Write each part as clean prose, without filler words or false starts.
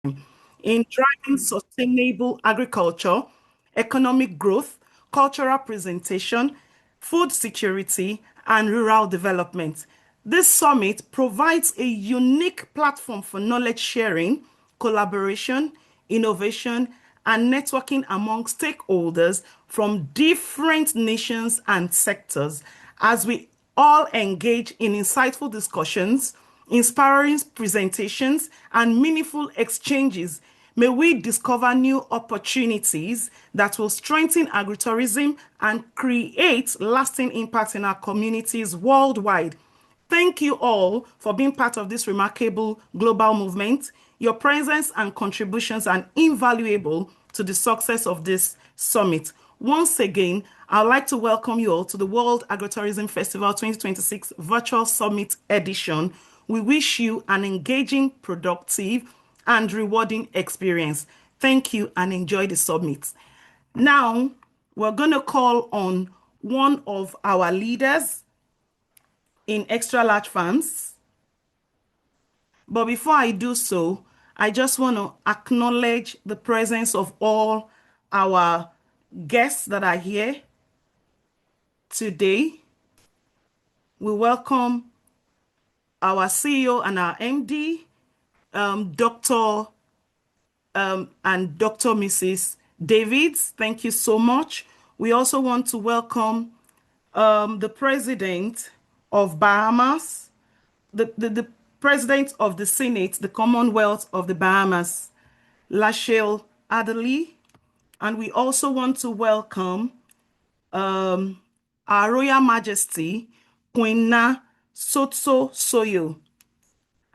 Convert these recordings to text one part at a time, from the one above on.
in driving sustainable agriculture, economic growth, cultural presentation, food security, and rural development. This summit provides a unique platform for knowledge sharing, collaboration, innovation, and networking among stakeholders from different nations and sectors as we all engage in insightful discussions, inspiring presentations, and meaningful exchanges. May we discover new opportunities that will strengthen agritourism and create lasting impact in our communities worldwide. Thank you all for being part of this remarkable global movement. Your presence and contributions are invaluable to the success of this summit. Once again, I'd like to welcome you all to the World Agritourism Festival 2026 Virtual Summit Edition. We wish you an engaging, productive, and rewarding experience. Thank you and enjoy the summit. Now, we're going to call on one of our leaders in Xtralarge farms. But before I do so, I just want to acknowledge the presence of all our guests that are here today. We welcome our CEO and our MD, Dr. And Dr. Mrs. Davids. Thank you so much. We also want to welcome the President of Bahamas, the President of the Senate, the Commonwealth of the Bahamas, LaShell Adderley. And we also want to welcome our Royal Majesty, Queen Tsotsoo Soyoo.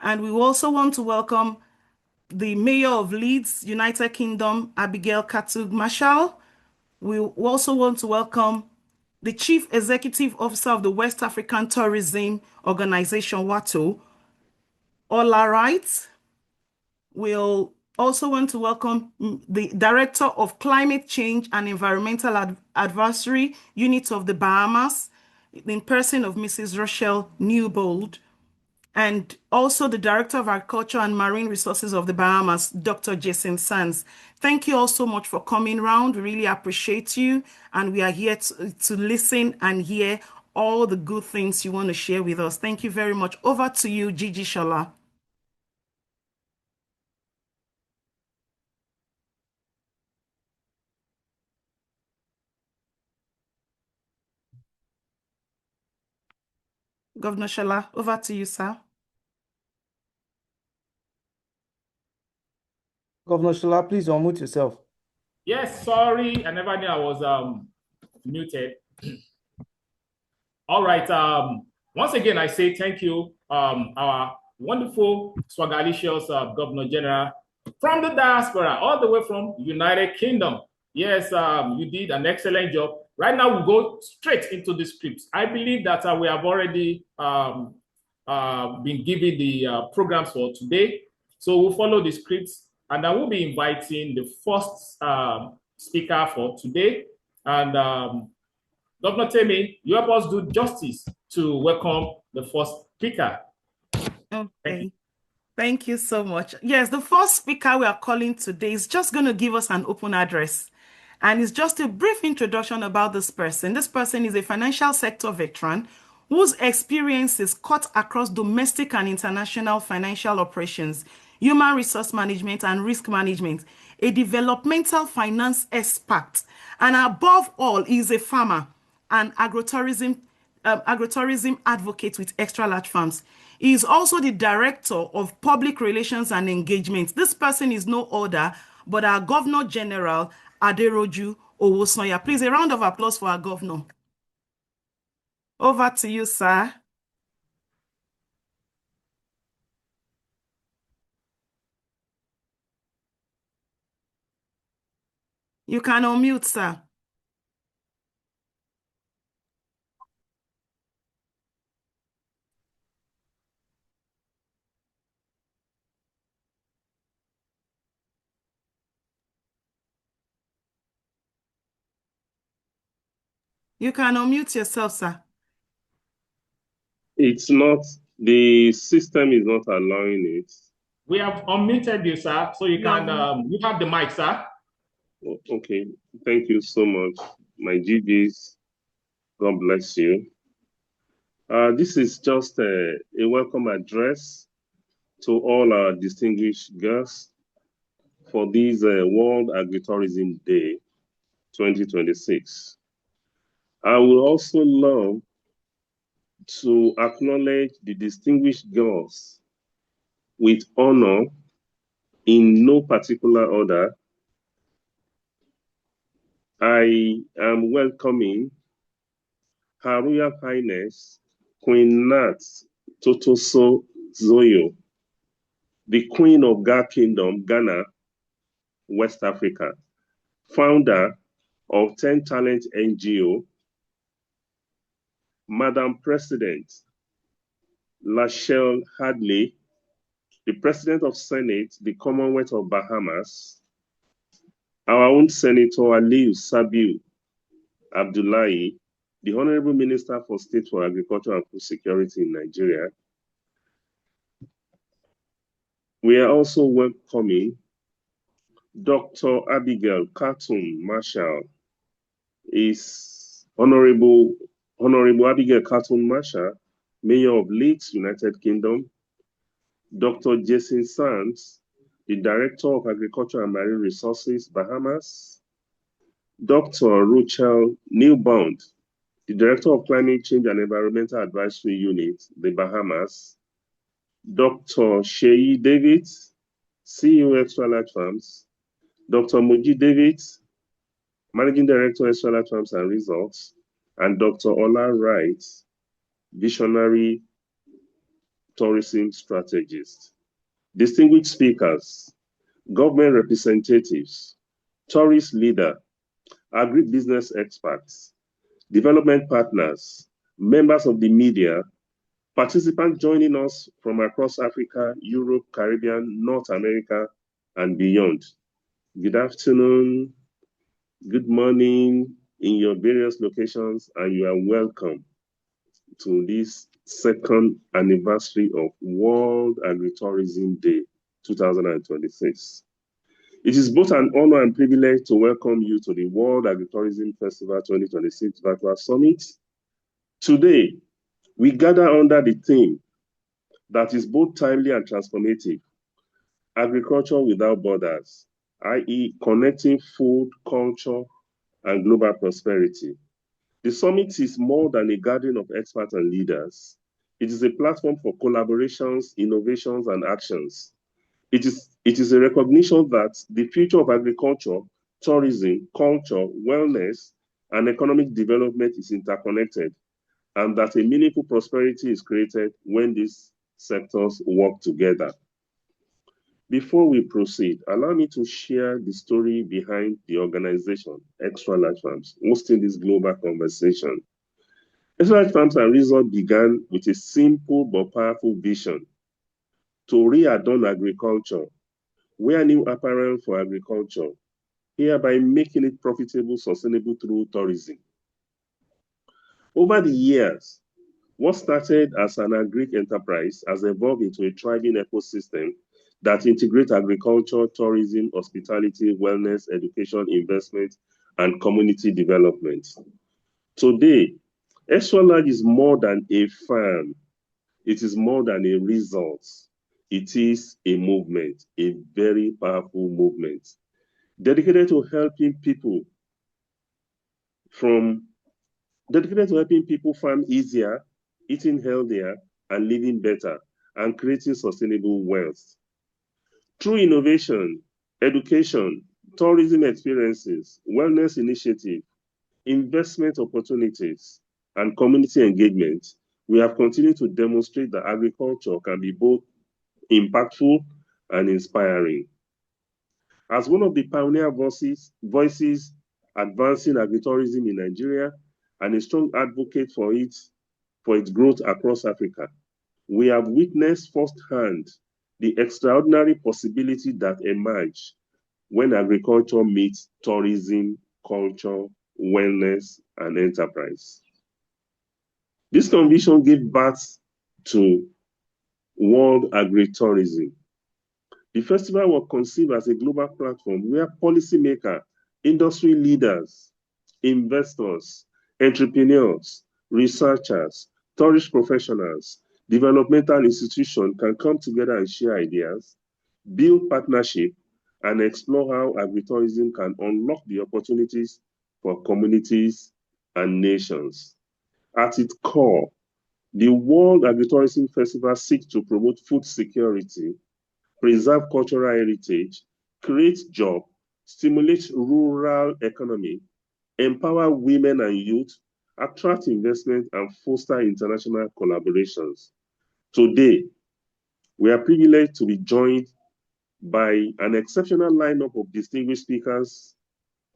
And we also want to welcome the Mayor of Leeds, United Kingdom, Abigail Katung Marshall. We also want to welcome the Chief Executive Officer of the West African Tourism Organization, WATO, Wright. We'll also want to welcome the Director of Climate Change and Environmental Advisory Unit of the Bahamas, in person of Mrs. Rochelle Newbold, and also the Director of Agriculture and Marine Resources of the Bahamas, Dr. Jason Sands. Thank you all so much for coming round. We really appreciate you, and we are here to listen and hear all the good things you want to share with us. Thank you very much. Over to you, Gigi Shola. Governor Shola, over to you, sir. Governor Shola, please unmute yourself. Yes, sorry, I never knew I was muted. All right. Once again, I say thank you, our wonderful, swagalicious Governor General from the diaspora, all the way from United Kingdom. Yes, you did an excellent job. Right now, we'll go straight into the scripts. I believe that we have already been given the programs for today. So we'll follow the scripts, and I will be inviting the first speaker for today. And Governor Temi, you help us do justice to welcome the first speaker. Okay. Thank you so much. Yes, the first speaker we are calling today is just going to give us an open address. And it's just a brief introduction about this person. This person is a financial sector veteran whose experiences cut across domestic and international financial operations, human resource management and risk management, a developmental finance expert, and above all, is a farmer and agrotourism advocate with Xtralarge Farms. He is also the Director of Public Relations and Engagement. This person is no other but our Governor General, Aderoju Owosanya. Please, a round of applause for our Governor. Over to you, sir. You can unmute, sir. You can unmute yourself, sir. It's not, the system is not allowing it. We have unmuted you, sir, so you can you have the mic, sir. Okay, thank you so much, my GGs. God bless you. This is just a welcome address to all our distinguished guests for this World Agritourism Day 2026. I would also love to acknowledge the distinguished guests with honor in no particular order. I am welcoming Her Royal Highness Queen Nat Tsotsoo Soyoo, the Queen of Ga Kingdom, Ghana, West Africa, founder of 10 Talent NGO, Madam President LaShell Adderley, the President of Senate, the Commonwealth of Bahamas, our own Senator Aliyu Sabi Abdullahi, the Honourable Minister for State for Agriculture and Food Security in Nigeria. We are also welcoming Dr. Abigail Katung Marshall, is Honourable Abigail Katung Marshall, Mayor of Leeds, United Kingdom. Dr. Jason Sands, the Director of Agriculture and Marine Resources, Bahamas. Dr. Rachel Newbound, the Director of Climate Change and Environmental Advisory Unit, the Bahamas. Dr. Seyi David, CEO Xtralarge Farms. Dr. Moji David, Managing Director Xtralarge Farms and Resorts. And Dr. Wright, Visionary Tourism Strategist. Distinguished speakers, government representatives, tourist leader, agribusiness experts, development partners, members of the media, participants joining us from across Africa, Europe, Caribbean, North America, and beyond. Good afternoon, good morning in your various locations, and you are welcome to this second anniversary of World Agritourism Day 2026. It is both an honor and privilege to welcome you to the World Agritourism Festival 2026 Virtual Summit. Today, we gather under the theme that is both timely and transformative: agriculture without borders, i.e. connecting food, culture, and global prosperity. The summit is more than a gathering of experts and leaders. It is a platform for collaborations, innovations, and actions. It is a recognition that the future of agriculture, tourism, culture, wellness, and economic development is interconnected, and that a meaningful prosperity is created when these sectors work together. Before we proceed, allow me to share the story behind the organization, Xtralarge Farms, hosting this global conversation. Xtralarge Farms and Resorts began with a simple but powerful vision to re-adorn agriculture, wear new apparel for agriculture, hereby making it profitable, sustainable through tourism. Over the years, what started as an agri enterprise has evolved into a thriving ecosystem that integrates agriculture, tourism, hospitality, wellness, education, investment, and community development. Today, Xtralarge is more than a farm. It is more than a result. It is a movement, a very powerful movement, dedicated to helping people farm easier, eating healthier, and living better, and creating sustainable wealth. Through innovation, education, tourism experiences, wellness initiatives, investment opportunities, and community engagement, we have continued to demonstrate that agriculture can be both impactful and inspiring. As one of the pioneer voices advancing agritourism in Nigeria and a strong advocate for its growth across Africa, we have witnessed firsthand the extraordinary possibility that emerge when agriculture meets tourism, culture, wellness, and enterprise. This conviction gave birth to World Agritourism, The festival was conceived as a global platform where policymakers, industry leaders, investors, entrepreneurs, researchers, tourist professionals, developmental institutions can come together and share ideas, build partnership, and explore how agritourism can unlock the opportunities for communities and nations. At its core, the World Agritourism Festival seeks to promote food security, preserve cultural heritage, create jobs, stimulate rural economy, empower women and youth, attract investment, and foster international collaborations. Today, we are privileged to be joined by an exceptional lineup of distinguished speakers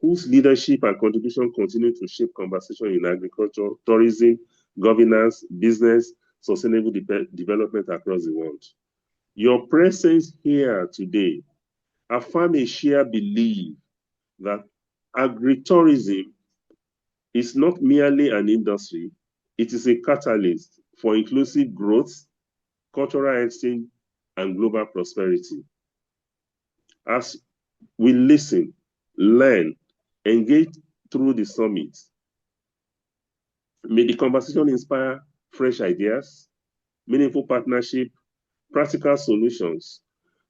whose leadership and contribution continue to shape conversation in agriculture, tourism, governance, business, sustainable development across the world. Your presence here today affirms a shared belief that agritourism is not merely an industry, it is a catalyst for inclusive growth, cultural exchange, and global prosperity. As we listen, learn, engage through the summit, may the conversation inspire fresh ideas, meaningful partnership, practical solutions,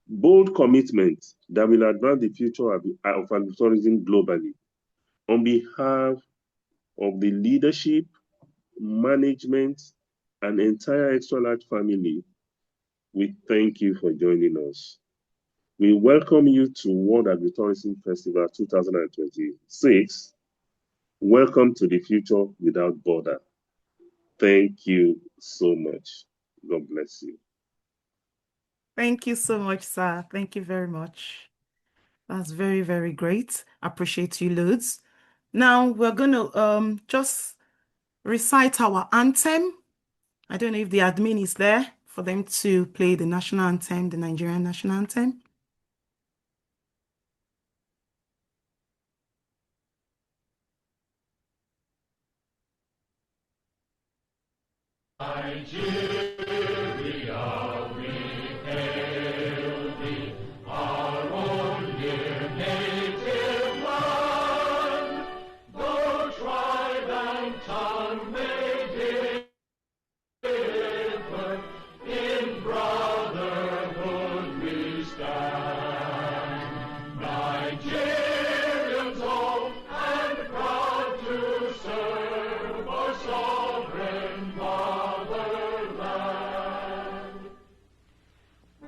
bold commitments that will advance the future of agritourism globally. On behalf of the leadership, management, and entire Xtralarge family, we thank you for joining us. We welcome you to World Agritourism Festival 2026. Welcome to the future without border. Thank you so much. God bless you. Thank you so much, sir. Thank you very much. That's very, very great. Appreciate you loads. Now we're going to just recite our anthem. I don't know if the admin is there for them to play the national anthem, the Nigerian national anthem. Nigeria, we hail thee, our own dear native land. Though tribe and tongue may differ, in brotherhood we stand. Nigerians old and proud to serve our sovereign fatherland.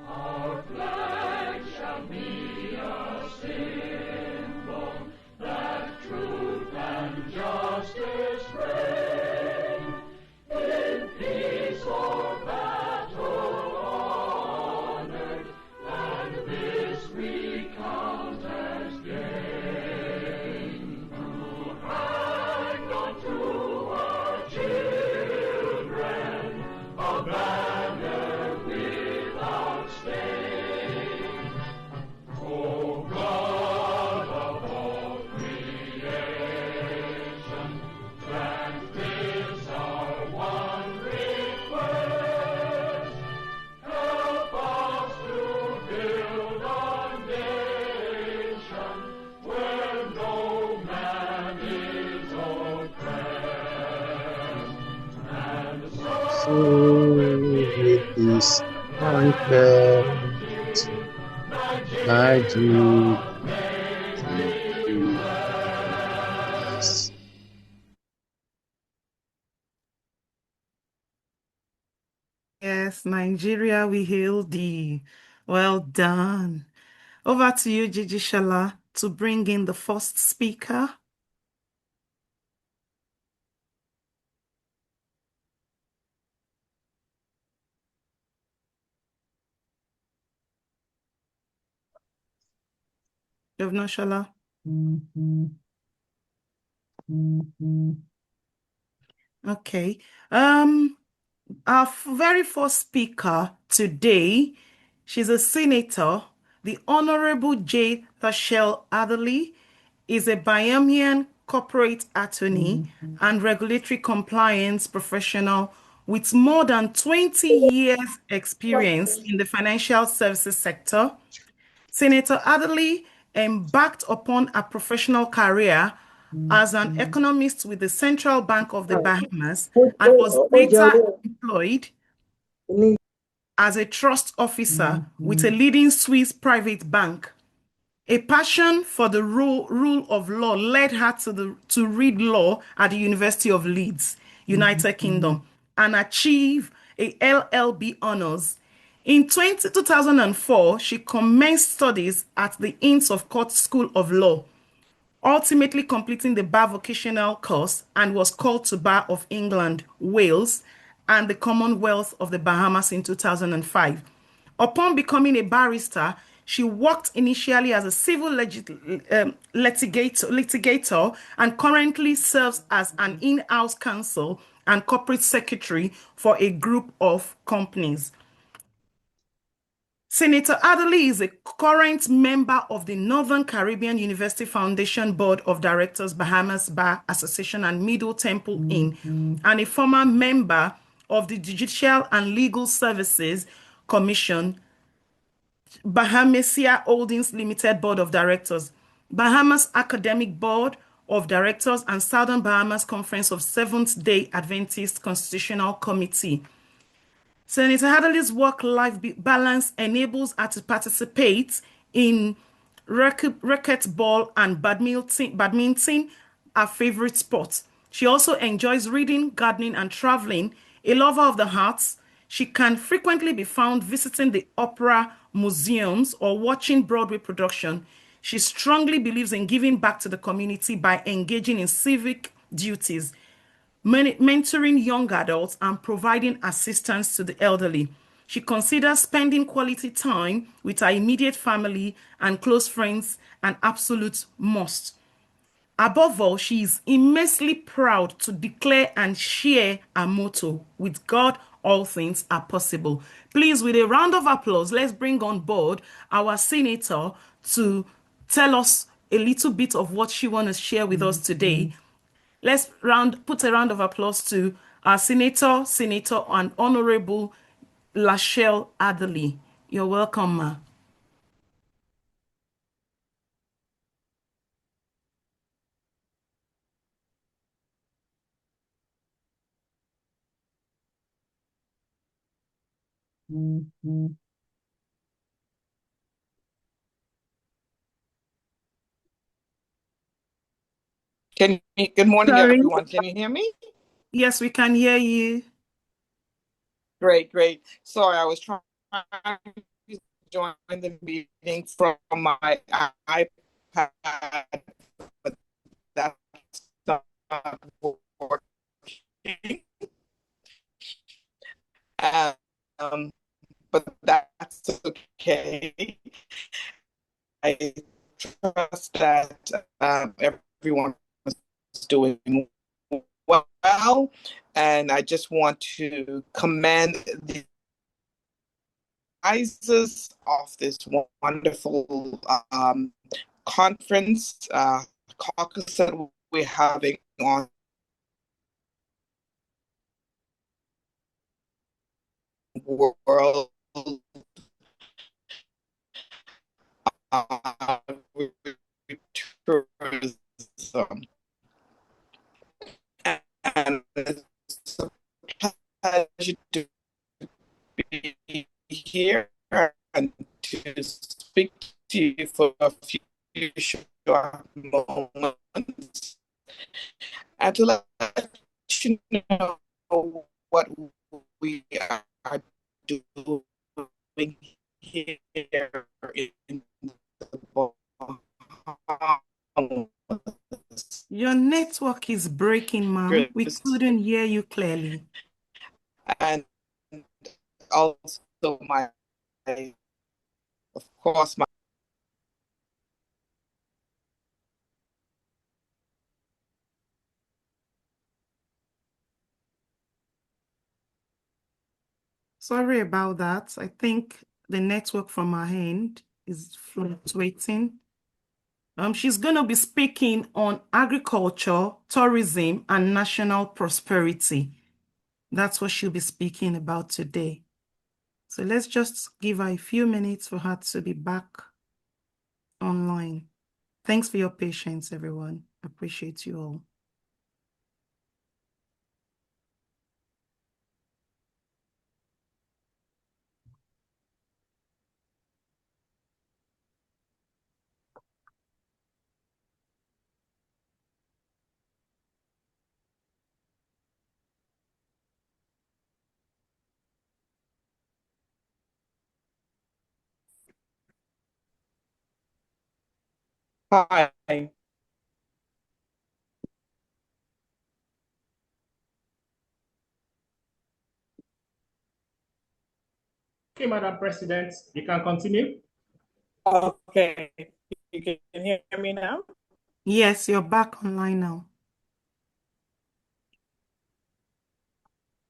Our flag shall be a symbol that truth and justice reign. In peace or battle honored, and this we count as gain. To hang on to our children a banner without stain. O God of all creation, grant this our one request. Help us to build a nation where no man is oppressed. And so With this confidence, Nigeria Nigeria may bless. Yes, Nigeria, we hail thee. Well done. Over to you, Gigi Shala, to bring in the first speaker. Governor Shala. Okay. Our very first speaker today, she's a senator. The Honourable LaShell Adderley is a Bahamian corporate attorney and regulatory compliance professional with more than 20 years experience in the financial services sector. Senator Adderley embarked upon a professional career as an economist with the Central Bank of the Bahamas and was later employed as a trust officer with a leading Swiss private bank. A passion for the rule of law led her to read law at the University of Leeds, United Kingdom, and achieve a LLB honors. In 2004, she commenced studies at the Inns of Court School of Law, ultimately completing the bar vocational course, and was called to Bar of England, Wales, and the Commonwealth of the Bahamas in 2005. Upon becoming a barrister, she worked initially as a civil litigator and currently serves as an in-house counsel and corporate secretary for a group of companies. Senator Adderley is a current member of the Northern Caribbean University Foundation Board of Directors, Bahamas Bar Association and Middle Temple Inn, and a former member of the Judicial and Legal Services Commission, Bahamasia Holdings Limited Board of Directors, Bahamas Academic Board of Directors, and Southern Bahamas Conference of Seventh-day Adventist Constitutional Committee. Senator Adderley's work-life balance enables her to participate in racquetball and badminton, her favorite sports. She also enjoys reading, gardening, and traveling. A lover of the arts, she can frequently be found visiting the opera, museums, or watching Broadway production. She strongly believes in giving back to the community by engaging in civic duties, mentoring young adults, and providing assistance to the elderly. She considers spending quality time with her immediate family and close friends an absolute must. Above all, she is immensely proud to declare and share her motto, "With God, all things are possible." Please, with a round of applause, let's bring on board our senator to tell us a little bit of what she wants to share with us today. Let's put a round of applause to our Senator and Honourable LaShell Adderley. You're welcome, ma. Good morning, Sorry. everyone. Can you hear me? Yes, we can hear you. Great. Sorry, I was trying to join the meeting from my iPad, but that's not working. But that's okay. I trust that everyone is doing well, and I just want to commend the organizers of this wonderful conference, caucus that we're having on world tourism. And it's a pleasure to be here and to speak to you for a few short moments and to let you know what we are doing here in the Bahamas. Your network is breaking, ma'am. We couldn't hear you clearly. And also of course, Sorry about that. I think the network from our end is fluctuating. She's going to be speaking on agriculture, tourism, and national prosperity. That's what she'll be speaking about today. So let's just give her a few minutes for her to be back online. Thanks for your patience, everyone. Appreciate you all. Hi. Okay, Madam President, you can continue. Okay. You can hear me now? Yes, you're back online now.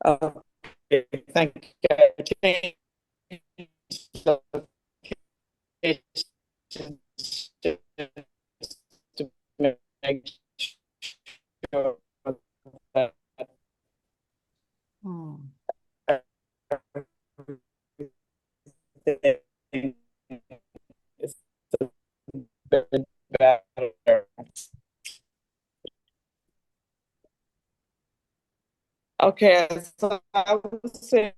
Okay, thank you. I changed locations to make sure that everything is a bit better. Okay, so I was saying,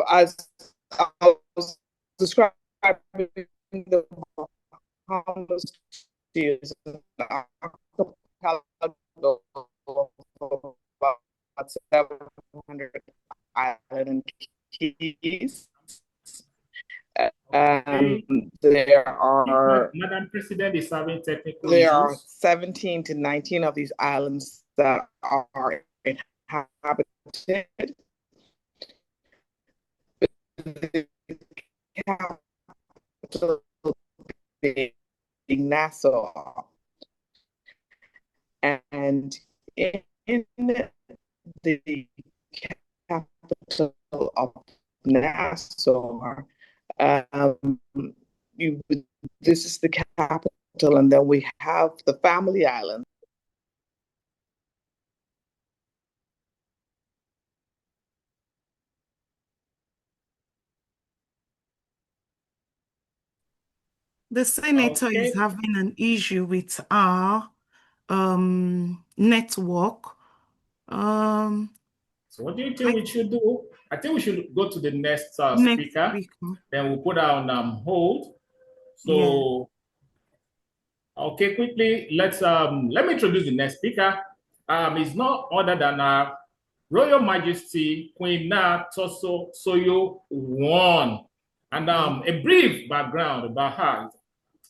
as I was describing the Bahamas is an archipelago of about 700 island keys. Okay. There are Madam President is having technical there are issues. 17 to 19 of these islands that are inhabited. The capital being Nassau, and in the capital of Nassau, this is the capital, and then we have the family islands. The senator is having an issue with our network. So what do you think we should do? I think we should go to the next next speaker. Then we'll put her on hold. So, okay, quickly, let me introduce the next speaker. It's not other than our Royal Majesty Queen Tsotsoo Soyoo I. And a brief background about her.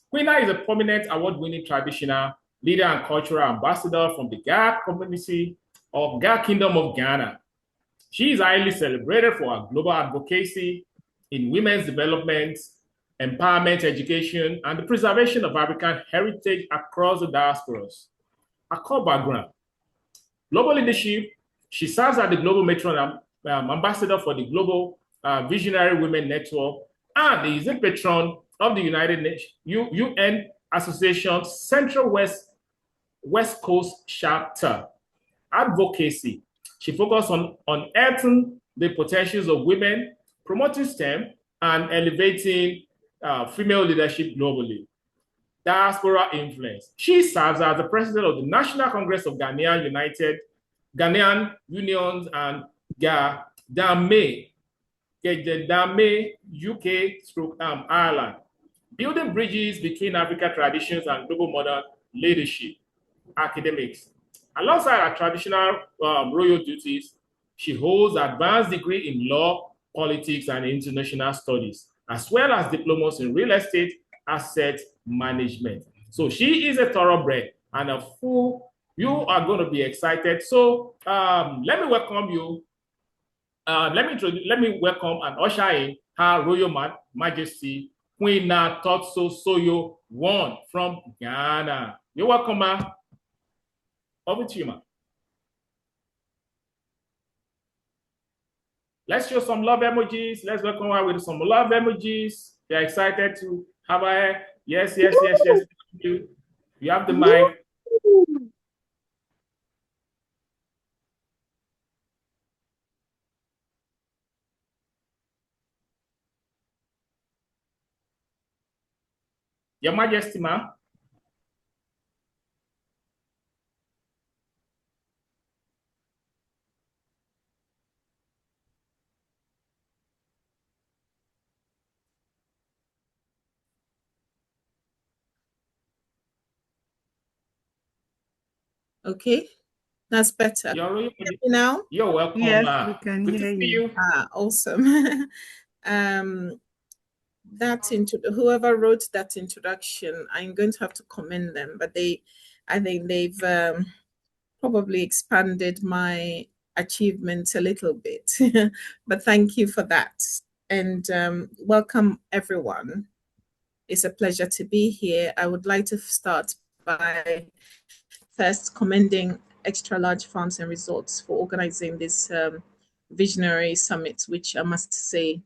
Queen is a prominent award-winning traditional leader and cultural ambassador from the Ga community of Ga Kingdom of Ghana. She is highly celebrated for her global advocacy in women's development, empowerment, education, and the preservation of African heritage across the diasporas. Her core background: global leadership. She serves as the global matron ambassador for the Global Visionary Women Network and is a patron of the United Nations UN Association Central West Coast Chapter. Advocacy. She focused on unearthing the potentials of women, promoting STEM, and elevating female leadership globally. Diaspora influence. She serves as the president of the National Congress of Ghanaian Unions and Dame UK/Ireland, building bridges between African traditions and global modern leadership. Academics. Alongside her traditional royal duties, she holds an advanced degree in law, politics, and international studies, as well as diplomas in real estate asset management. So she is a thoroughbred and a fool. You are going to be excited. So let me welcome you. Let me welcome and usher in Her Royal Majesty Queen Tsotsoo Soyoo I from Ghana. You're welcome, ma. Over to you, ma. Let's show some love emojis. Let's welcome her with some love emojis. They're excited to have her. Yes. You have the mic. Your Majesty, ma'am. Okay, that's better. Now? You're welcome. Yes, we can Good hear to see you. you. Awesome. Whoever wrote that introduction, I'm going to have to commend them, but I think they've probably expanded my achievements a little bit. But thank you for that. And welcome, everyone. It's a pleasure to be here. I would like to start by first commending Xtralarge Farms and Resorts for organizing this visionary summit, which I must say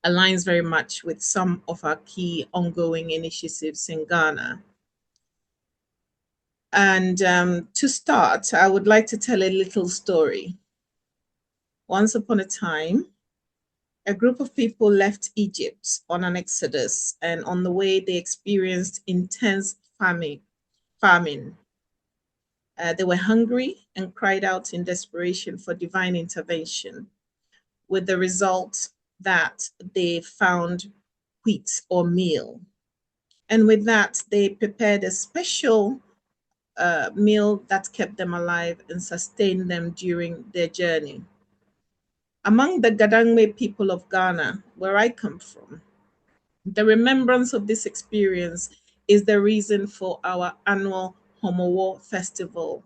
aligns very much with some of our key ongoing initiatives in Ghana. And to start, I would like to tell a little story. Once upon a time, a group of people left Egypt on an exodus, and on the way, they experienced intense famine. They were hungry and cried out in desperation for divine intervention, with the result that they found wheat or meal. And with that, they prepared a special meal that kept them alive and sustained them during their journey. Among the Gadangme people of Ghana, where I come from, the remembrance of this experience is the reason for our annual Homowo festival.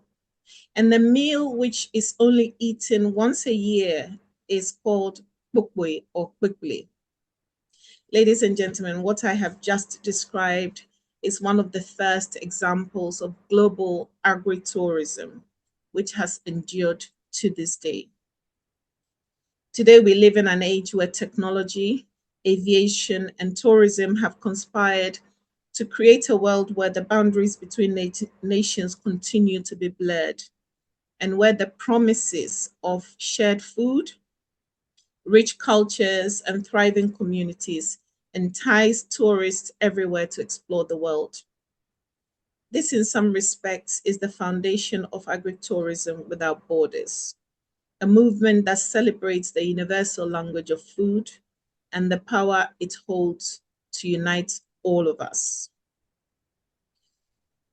And the meal, which is only eaten once a year, is called Bukwe or Kpikpli. Ladies and gentlemen, what I have just described is one of the first examples of global agritourism, which has endured to this day. Today, we live in an age where technology, aviation, and tourism have conspired to create a world where the boundaries between nations continue to be blurred, and where the promises of shared food, rich cultures, and thriving communities entice tourists everywhere to explore the world. This, in some respects, is the foundation of agritourism without borders, a movement that celebrates the universal language of food and the power it holds to unite all of us.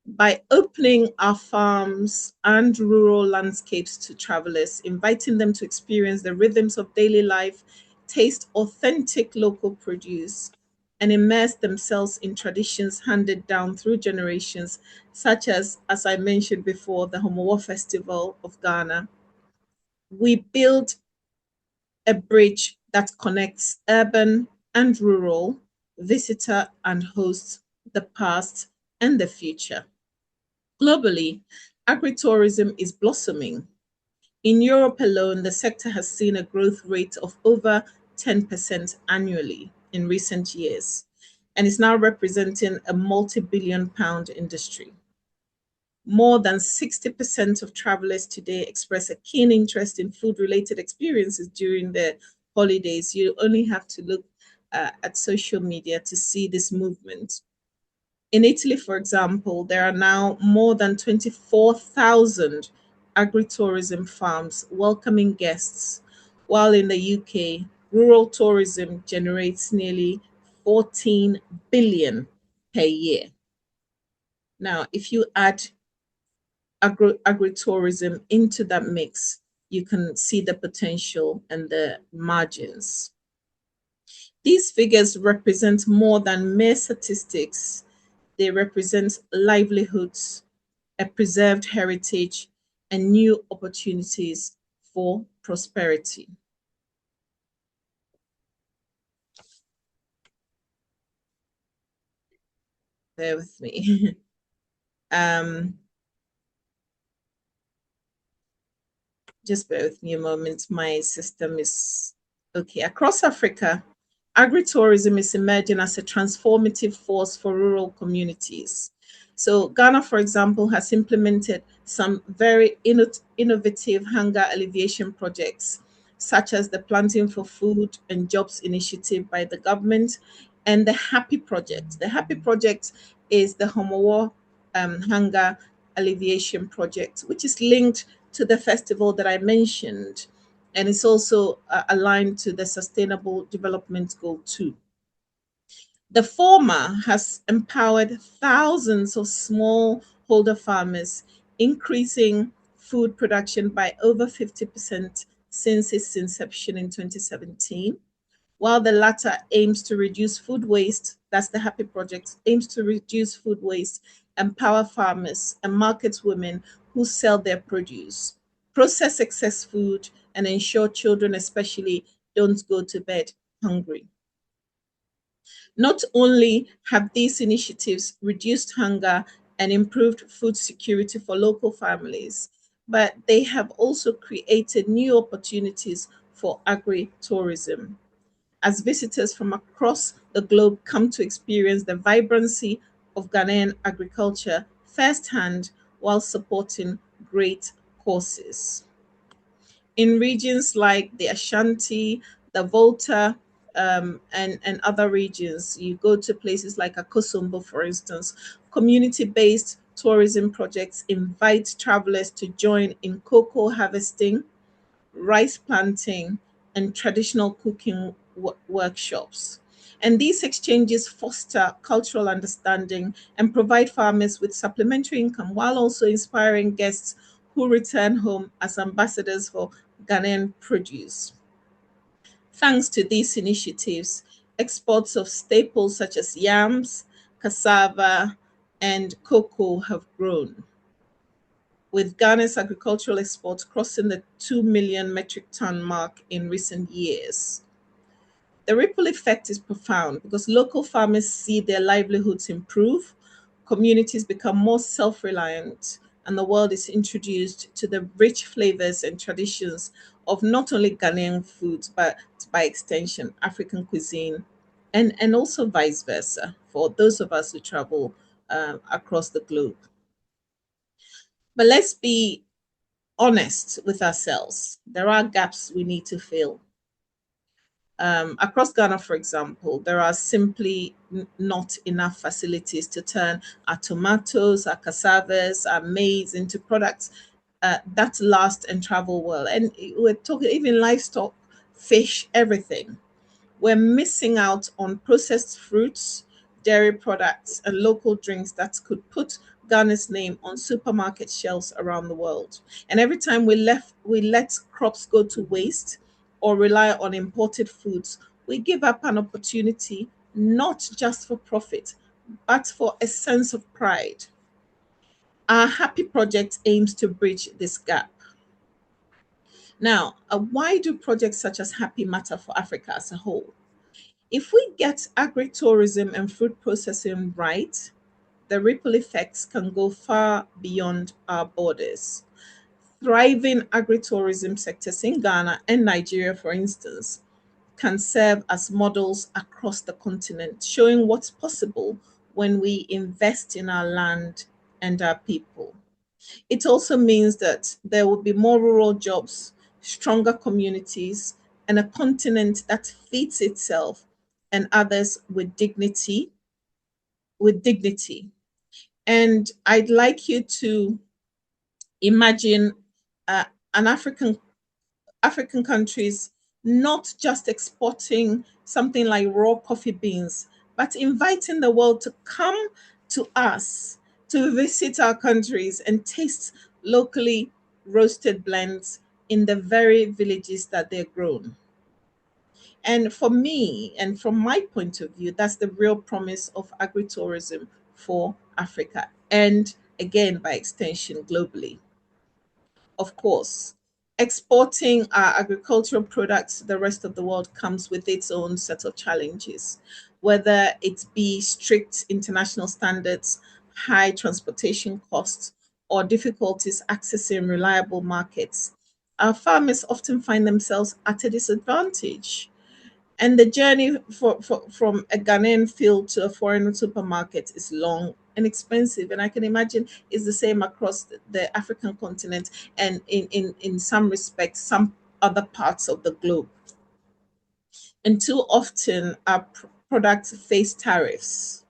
By opening our farms and rural landscapes to travelers, inviting them to experience the rhythms of daily life, taste authentic local produce, and immerse themselves in traditions handed down through generations, such as I mentioned before, the Homowo Festival of Ghana, we build a bridge that connects urban and rural, visitor and host, the past and the future. Globally, agritourism is blossoming. In Europe alone, the sector has seen a growth rate of over 10% annually in recent years and is now representing a multi-billion pound industry. More than 60% of travelers today express a keen interest in food-related experiences during their holidays. You only have to look at social media to see this movement. In Italy, for example, there are now more than 24,000 agritourism farms welcoming guests, while in the UK, rural tourism generates nearly 14 billion per year. Now, if you add agritourism into that mix, you can see the potential and the margins. These figures represent more than mere statistics. They represent livelihoods, a preserved heritage, and new opportunities for prosperity. Bear with me. Just bear with me a moment. My system is okay. Across Africa, agritourism is emerging as a transformative force for rural communities. So Ghana, for example, has implemented some very innovative hunger alleviation projects, such as the Planting for Food and Jobs initiative by the government and the Happy Project. The Happy Project is the Homowo Hunger Alleviation Project, which is linked to the festival that I mentioned, and it's also aligned to the Sustainable Development Goal 2. The former has empowered thousands of smallholder farmers, increasing food production by over 50% since its inception in 2017, while the latter aims to reduce food waste. That's the Happy Project, aims to reduce food waste, empower farmers, and market women who sell their produce, process excess food, and ensure children especially don't go to bed hungry. Not only have these initiatives reduced hunger and improved food security for local families, but they have also created new opportunities for agritourism, as visitors from across the globe come to experience the vibrancy of Ghanaian agriculture firsthand while supporting great causes. In regions like the Ashanti, the Volta, and other regions, you go to places like Akosombo, for instance, community-based tourism projects invite travelers to join in cocoa harvesting, rice planting, and traditional cooking workshops. And these exchanges foster cultural understanding and provide farmers with supplementary income while also inspiring guests who return home as ambassadors for Ghanaian produce. Thanks to these initiatives, exports of staples such as yams, cassava, and cocoa have grown, with Ghana's agricultural exports crossing the 2 million metric ton mark in recent years. The ripple effect is profound because local farmers see their livelihoods improve, communities become more self reliant, and the world is introduced to the rich flavors and traditions of not only Ghanaian foods, but by extension, African cuisine, and also vice versa for those of us who travel across the globe. But let's be honest with ourselves. There are gaps we need to fill. Across Ghana, for example, there are simply not enough facilities to turn our tomatoes, our cassavas, our maize into products that last and travel well. And we're talking even livestock, fish, everything. We're missing out on processed fruits, dairy products, and local drinks that could put Ghana's name on supermarket shelves around the world. And every time we let crops go to waste or rely on imported foods, we give up an opportunity not just for profit, but for a sense of pride. Our Happy Project aims to bridge this gap. Now, why do projects such as Happy matter for Africa as a whole? If we get agritourism and food processing right, the ripple effects can go far beyond our borders. Thriving agritourism sectors in Ghana and Nigeria, for instance, can serve as models across the continent, showing what's possible when we invest in our land and our people. It also means that there will be more rural jobs, stronger communities, and a continent that feeds itself and others with dignity. And I'd like you to imagine an African countries not just exporting something like raw coffee beans, but inviting the world to come to us to visit our countries and taste locally roasted blends in the very villages that they're grown. And for me, and from my point of view, that's the real promise of agritourism for Africa, and again, by extension, globally. Of course, exporting our agricultural products to the rest of the world comes with its own set of challenges, whether it be strict international standards, high transportation costs, or difficulties accessing reliable markets. Our farmers often find themselves at a disadvantage. And the journey from a Ghanaian field to a foreign supermarket is long and expensive. And I can imagine it's the same across the African continent and in some respects, some other parts of the globe. And too often our products face tariffs.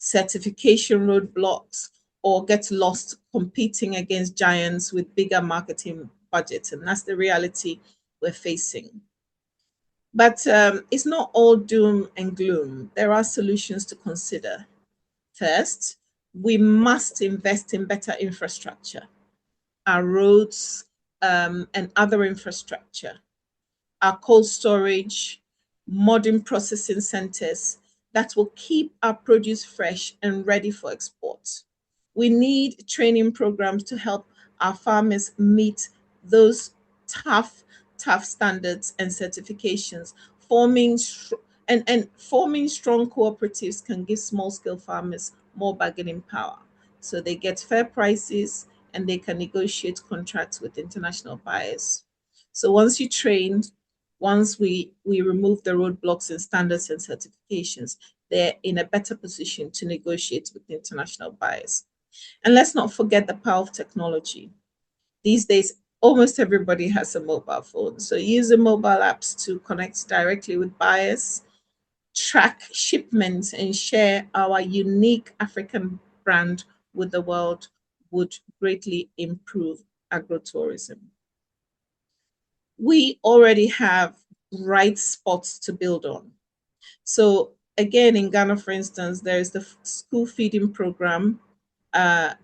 certification roadblocks, or get lost competing against giants with bigger marketing budgets. And that's the reality we're facing. But it's not all doom and gloom. There are solutions to consider. First, we must invest in better infrastructure, our roads and other infrastructure, our cold storage, modern processing centers that will keep our produce fresh and ready for export. We need training programs to help our farmers meet those tough, tough standards and certifications. Forming strong cooperatives can give small scale farmers more bargaining power. So they get fair prices and they can negotiate contracts with international buyers. So once you train, once we remove the roadblocks in standards and certifications, they're in a better position to negotiate with international buyers. And let's not forget the power of technology. These days, almost everybody has a mobile phone. So using mobile apps to connect directly with buyers, track shipments, and share our unique African brand with the world would greatly improve agrotourism. We already have right spots to build on. So again, in Ghana, for instance, there is the school feeding program,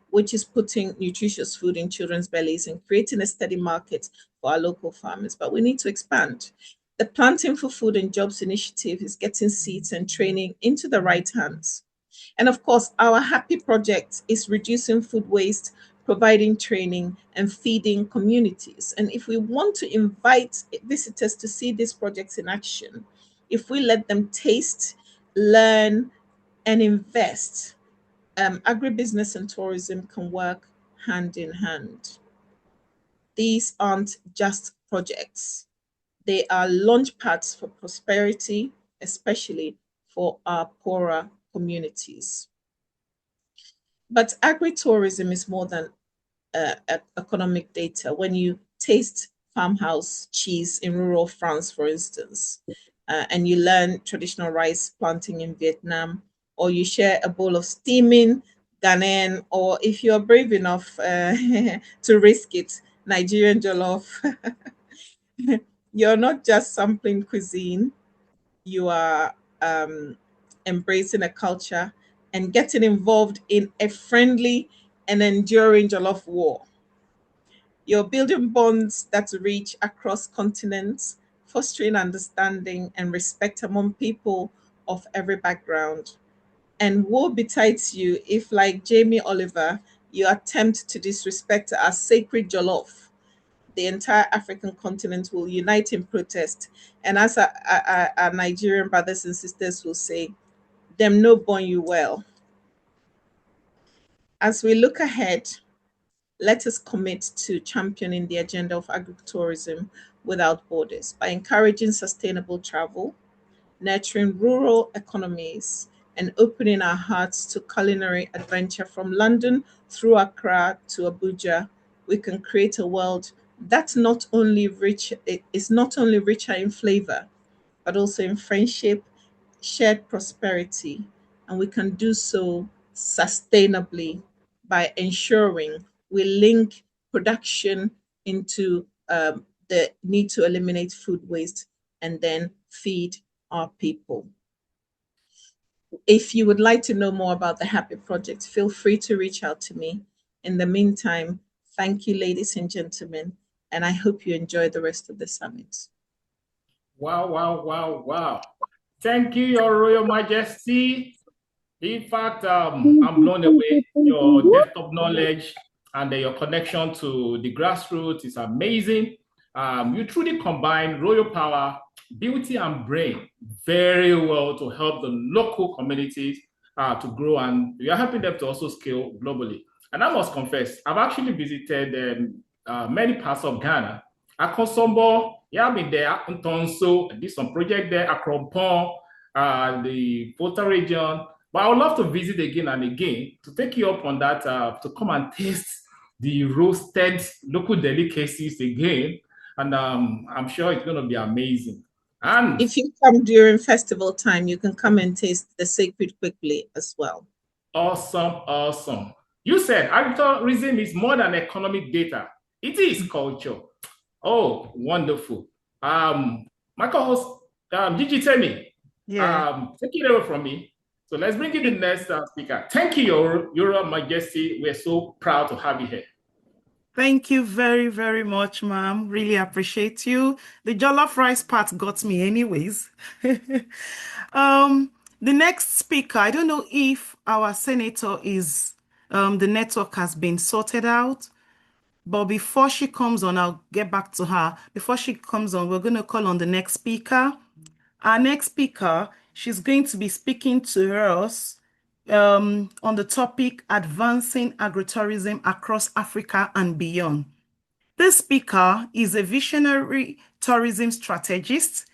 which is putting nutritious food in children's bellies and creating a steady market for our local farmers. But we need to expand. The Planting for Food and Jobs initiative is getting seeds and training into the right hands. And of course, our happy project is reducing food waste, providing training, and feeding communities. And if we want to invite visitors to see these projects in action, if we let them taste, learn, and invest, agribusiness and tourism can work hand in hand. These aren't just projects. They are launch pads for prosperity, especially for our poorer communities. But agritourism is more than economic data. When you taste farmhouse cheese in rural France, for instance, and you learn traditional rice planting in Vietnam, or you share a bowl of steaming Ghanaian, or if you're brave enough to risk it, Nigerian jollof, you're not just sampling cuisine, you are embracing a culture and getting involved in a friendly and enduring jollof war. You're building bonds that reach across continents, fostering understanding and respect among people of every background. And woe betides you if, like Jamie Oliver, you attempt to disrespect our sacred jollof. The entire African continent will unite in protest. And as our Nigerian brothers and sisters will say, them no born you well. As we look ahead, let us commit to championing the agenda of agritourism without borders by encouraging sustainable travel, nurturing rural economies, and opening our hearts to culinary adventure. From London through Accra to Abuja, we can create a world that's not only richer in flavor, but also in friendship, shared prosperity, and we can do so sustainably by ensuring we link production into the need to eliminate food waste and then feed our people. If you would like to know more about the Happy Project, feel free to reach out to me. In the meantime, thank you, ladies and gentlemen, and I hope you enjoy the rest of the summit. Wow, wow, wow, wow. Thank you, Your Royal Majesty. In fact, I'm blown away. Your depth of knowledge and your connection to the grassroots is amazing. You truly combine royal power, beauty, and brain very well to help the local communities to grow, and you're helping them to also scale globally. And I must confess, I've actually visited many parts of Ghana. Akosombo, yeah, I've been there. Ntonso, I did some project there. Akrompon, the Volta region. But I would love to visit again and again to take you up on that, to come and taste the roasted local delicacies again. And I'm sure it's going to be amazing. And if you come during festival time, you can come and taste the sacred quickly as well. Awesome, awesome. You said agritourism is more than economic data. It is culture. Oh, wonderful. My co-host, Gigi, tell me, Yeah. take it away from me. So let's bring in the next speaker. Thank you, Your Majesty. We're so proud to have you here. Thank you very, very much, ma'am. Really appreciate you. The jollof rice part got me anyways. The next speaker, I don't know if our senator is, the network has been sorted out, but before she comes on, I'll get back to her. Before she comes on, we're going to call on the next speaker. Our next speaker, she's going to be speaking to us on the topic Advancing Agritourism Across Africa and Beyond. This speaker is a visionary tourism strategist,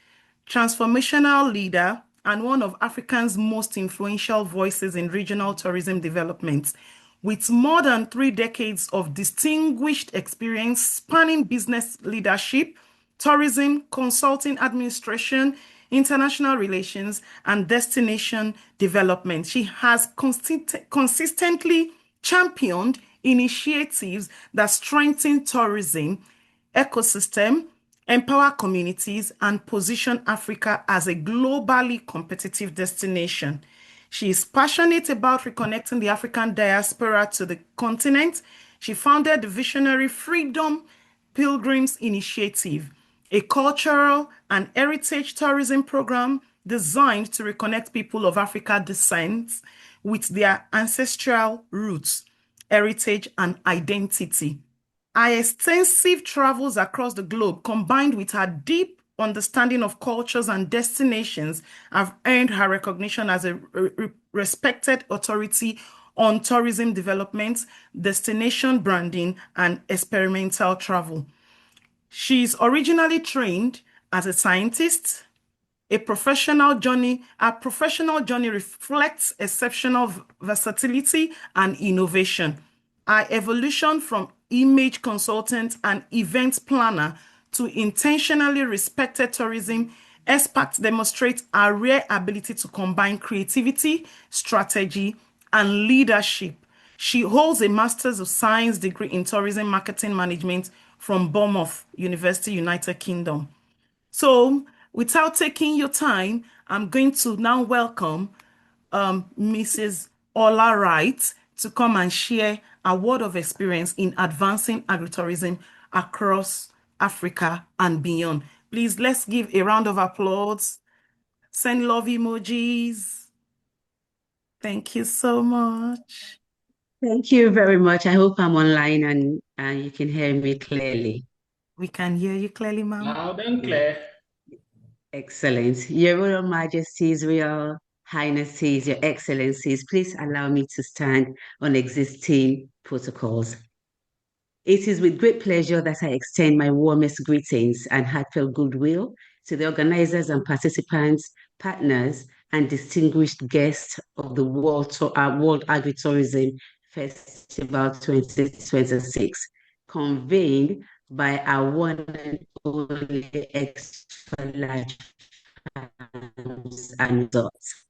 transformational leader, and one of Africa's most influential voices in regional tourism development. With more than 3 decades of distinguished experience spanning business leadership, tourism, consulting administration, international relations, and destination development, she has consistently championed initiatives that strengthen tourism ecosystem, empower communities, and position Africa as a globally competitive destination. She is passionate about reconnecting the African diaspora to the continent. She founded the visionary Freedom Pilgrims Initiative, a cultural and heritage tourism program designed to reconnect people of African descent with their ancestral roots, heritage, and identity. Her extensive travels across the globe, combined with her deep understanding of cultures and destinations, have earned her recognition as a respected authority on tourism development, destination branding, and experimental travel. She's originally trained as a scientist. Her professional journey reflects exceptional versatility and innovation. Our evolution from image consultant and event planner to intentionally respected tourism experts demonstrate our rare ability to combine creativity, strategy, and leadership. She holds a Master's of Science degree in Tourism Marketing Management from Bournemouth University, United Kingdom. So, without taking your time, I'm going to now welcome Mrs. Ola Wright to come and share a word of experience in advancing agritourism across Africa and beyond. Please, let's give a round of applause. Send love emojis. Thank you so much. Thank you very much. I hope I'm online and you can hear me clearly. We can hear you clearly, ma'am. Loud and clear. Excellent. Your Royal Majesties, Royal Highnesses, Your Excellencies, please allow me to stand on existing protocols. It is with great pleasure that I extend my warmest greetings and heartfelt goodwill to the organizers and participants, partners, and distinguished guests of the World Agritourism Festival 2026, convened by our one and only Xtralarge farms and resorts.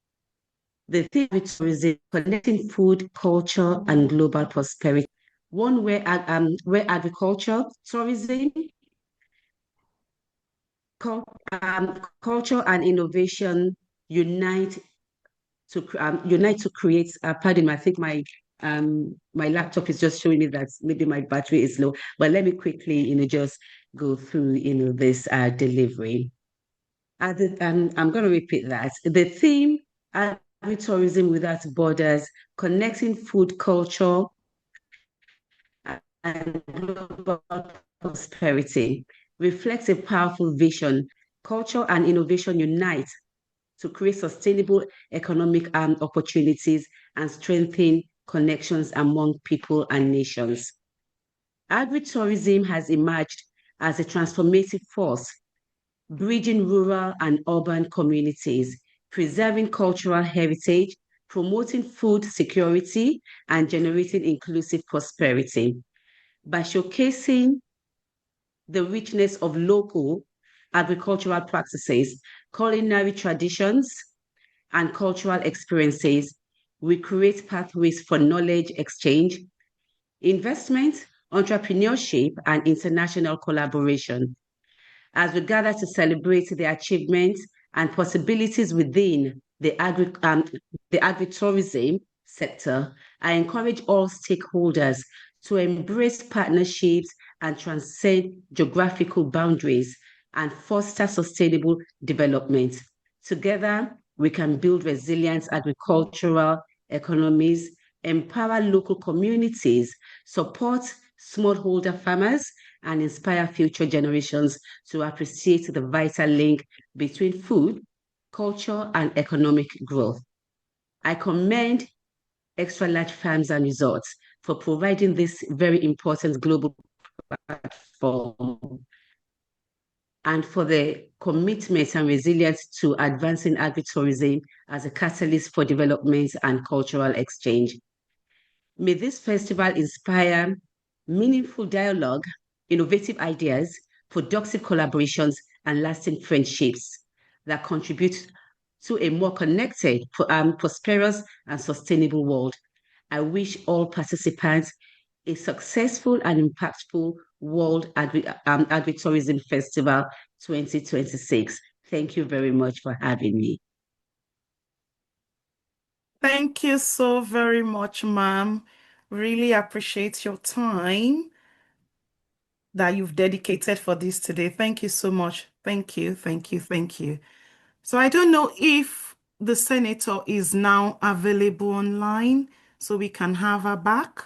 The theme of tourism, connecting food, culture, and global prosperity. One where agriculture, tourism, culture, and innovation unite to create. Pardon me, I think my laptop is just showing me that maybe my battery is low. But let me quickly, just go through, this delivery. I'm going to repeat that. The theme, agritourism without borders, connecting food, culture, and global prosperity, reflects a powerful vision. Culture and innovation unite to create sustainable economic opportunities and strengthen connections among people and nations. Agritourism has emerged as a transformative force, bridging rural and urban communities, preserving cultural heritage, promoting food security, and generating inclusive prosperity. By showcasing the richness of local agricultural practices, culinary traditions, and cultural experiences, we create pathways for knowledge exchange, investment, entrepreneurship, and international collaboration. As we gather to celebrate the achievements and possibilities within the agritourism sector, I encourage all stakeholders to embrace partnerships and transcend geographical boundaries and foster sustainable development. Together, we can build resilient agricultural economies, empower local communities, support smallholder farmers, and inspire future generations to appreciate the vital link between food, culture, and economic growth. I commend Xtralarge Farms and Resorts for providing this very important global platform and for the commitment and resilience to advancing agritourism as a catalyst for development and cultural exchange. May this festival inspire meaningful dialogue, innovative ideas, productive collaborations, and lasting friendships that contribute to a more connected, prosperous, and sustainable world. I wish all participants a successful and impactful World Agritourism Festival 2026. Thank you very much for having me. Thank you so very much, ma'am. Really appreciate your time that you've dedicated for this today. Thank you so much. Thank you, thank you, thank you. So I don't know if the senator is now available online so we can have her back.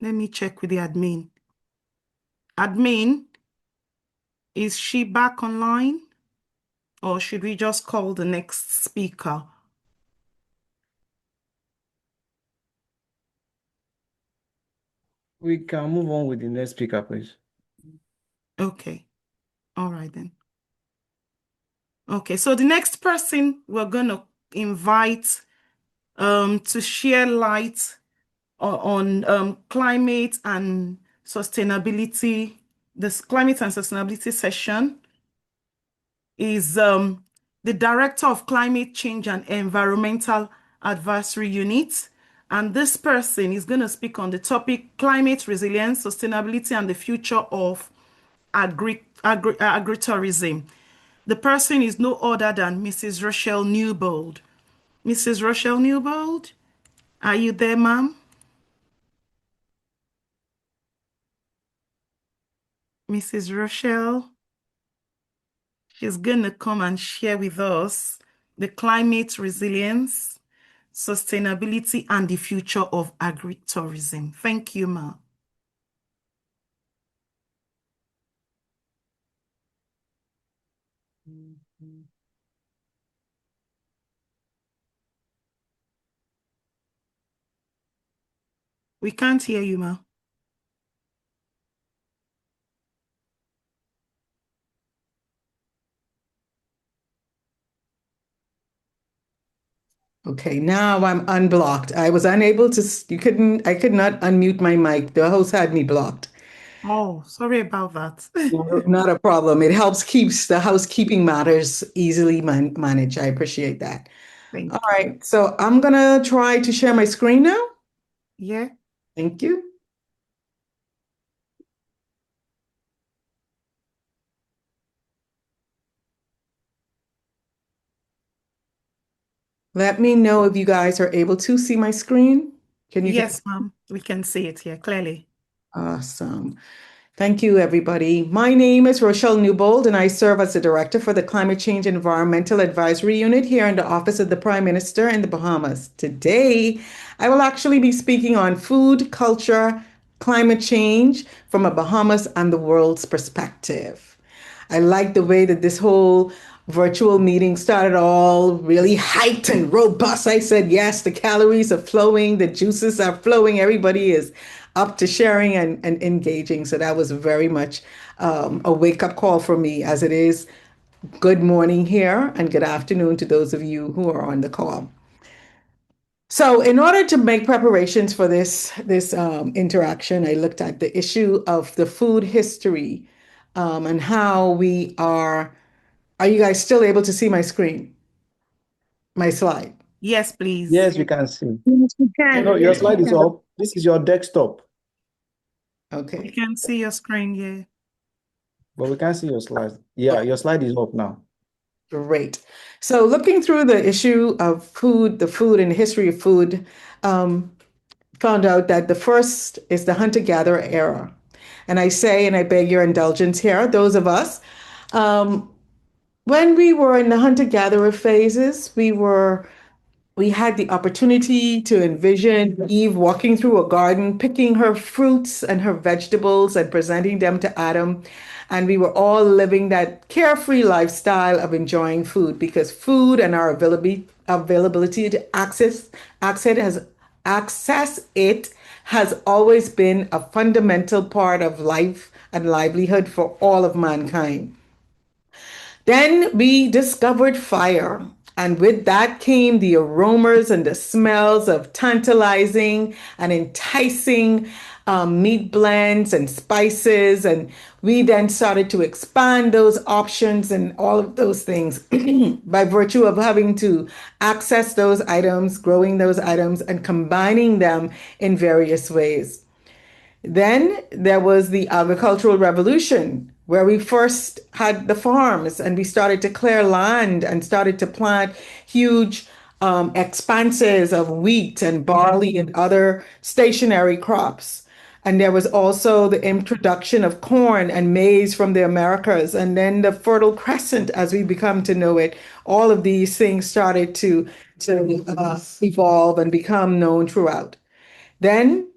Let me check with the admin. Admin, is she back online? Or should we just call the next speaker? We can move on with the next speaker, please. Okay. All right then. Okay, so the next person we're going to invite to share light on climate and sustainability. This climate and sustainability session is the Director of Climate Change and Environmental Advisory Unit. And this person is going to speak on the topic climate resilience, sustainability, and the future of agritourism. The person is no other than Mrs. LaShell Newbold. Mrs. LaShell Newbold, are you there, ma'am? Mrs. LaShell, she's going to come and share with us the climate resilience, sustainability, and the future of agritourism. Thank you, ma'am. We can't hear you, ma'am. Okay, now I'm unblocked. I was unable to, I could not unmute my mic. The host had me blocked. Oh, sorry about that. Not a problem. It helps keeps the housekeeping matters easily managed. I appreciate that. Thank All you. right, so I'm gonna try to share my screen now. Yeah. Thank you. Let me know if you guys are able to see my screen. Can you? Yes, ma'am. We can see it here clearly. Awesome. Thank you, everybody. My name is Rochelle Newbold, and I serve as the Director for the Climate Change Environmental Advisory Unit here in the Office of the Prime Minister in the Bahamas. Today, I will actually be speaking on food, culture, climate change from a Bahamas and the world's perspective. I like the way that this whole virtual meeting started all really hyped and robust. I said, yes, the calories are flowing, the juices are flowing, everybody is up to sharing and engaging. So that was very much a wake-up call for me, as it is good morning here and good afternoon to those of you who are on the call. So in order to make preparations for this interaction, I looked at the issue of the food history and how we are you guys still able to see my screen? my slide? Yes, please. Yes, we can see. Yes, we can. No, your Yes, we slide is can. up. This is your desktop, We Okay, can see your screen here. but we can't see your slide. Yeah, your slide is up now. great. So looking through the issue of food, the food and the history of food, found out that the first is the hunter-gatherer era. And I say, and I beg your indulgence here, those of us, when we were in the hunter-gatherer phases, we had the opportunity to envision Eve walking through a garden, picking her fruits and her vegetables and presenting them to Adam. And we were all living that carefree lifestyle of enjoying food because food and our availability to access it has always been a fundamental part of life and livelihood for all of mankind. Then we discovered fire. And with that came the aromas and the smells of tantalizing and enticing meat blends and spices. And we then started to expand those options and all of those things by virtue of having to access those items, growing those items, and combining them in various ways. Then there was the agricultural revolution, where we first had the farms and we started to clear land and started to plant huge expanses of wheat and barley and other stationary crops. And there was also the introduction of corn and maize from the Americas, and then the Fertile Crescent, as we become to know it. All of these things started to evolve and become known throughout. Then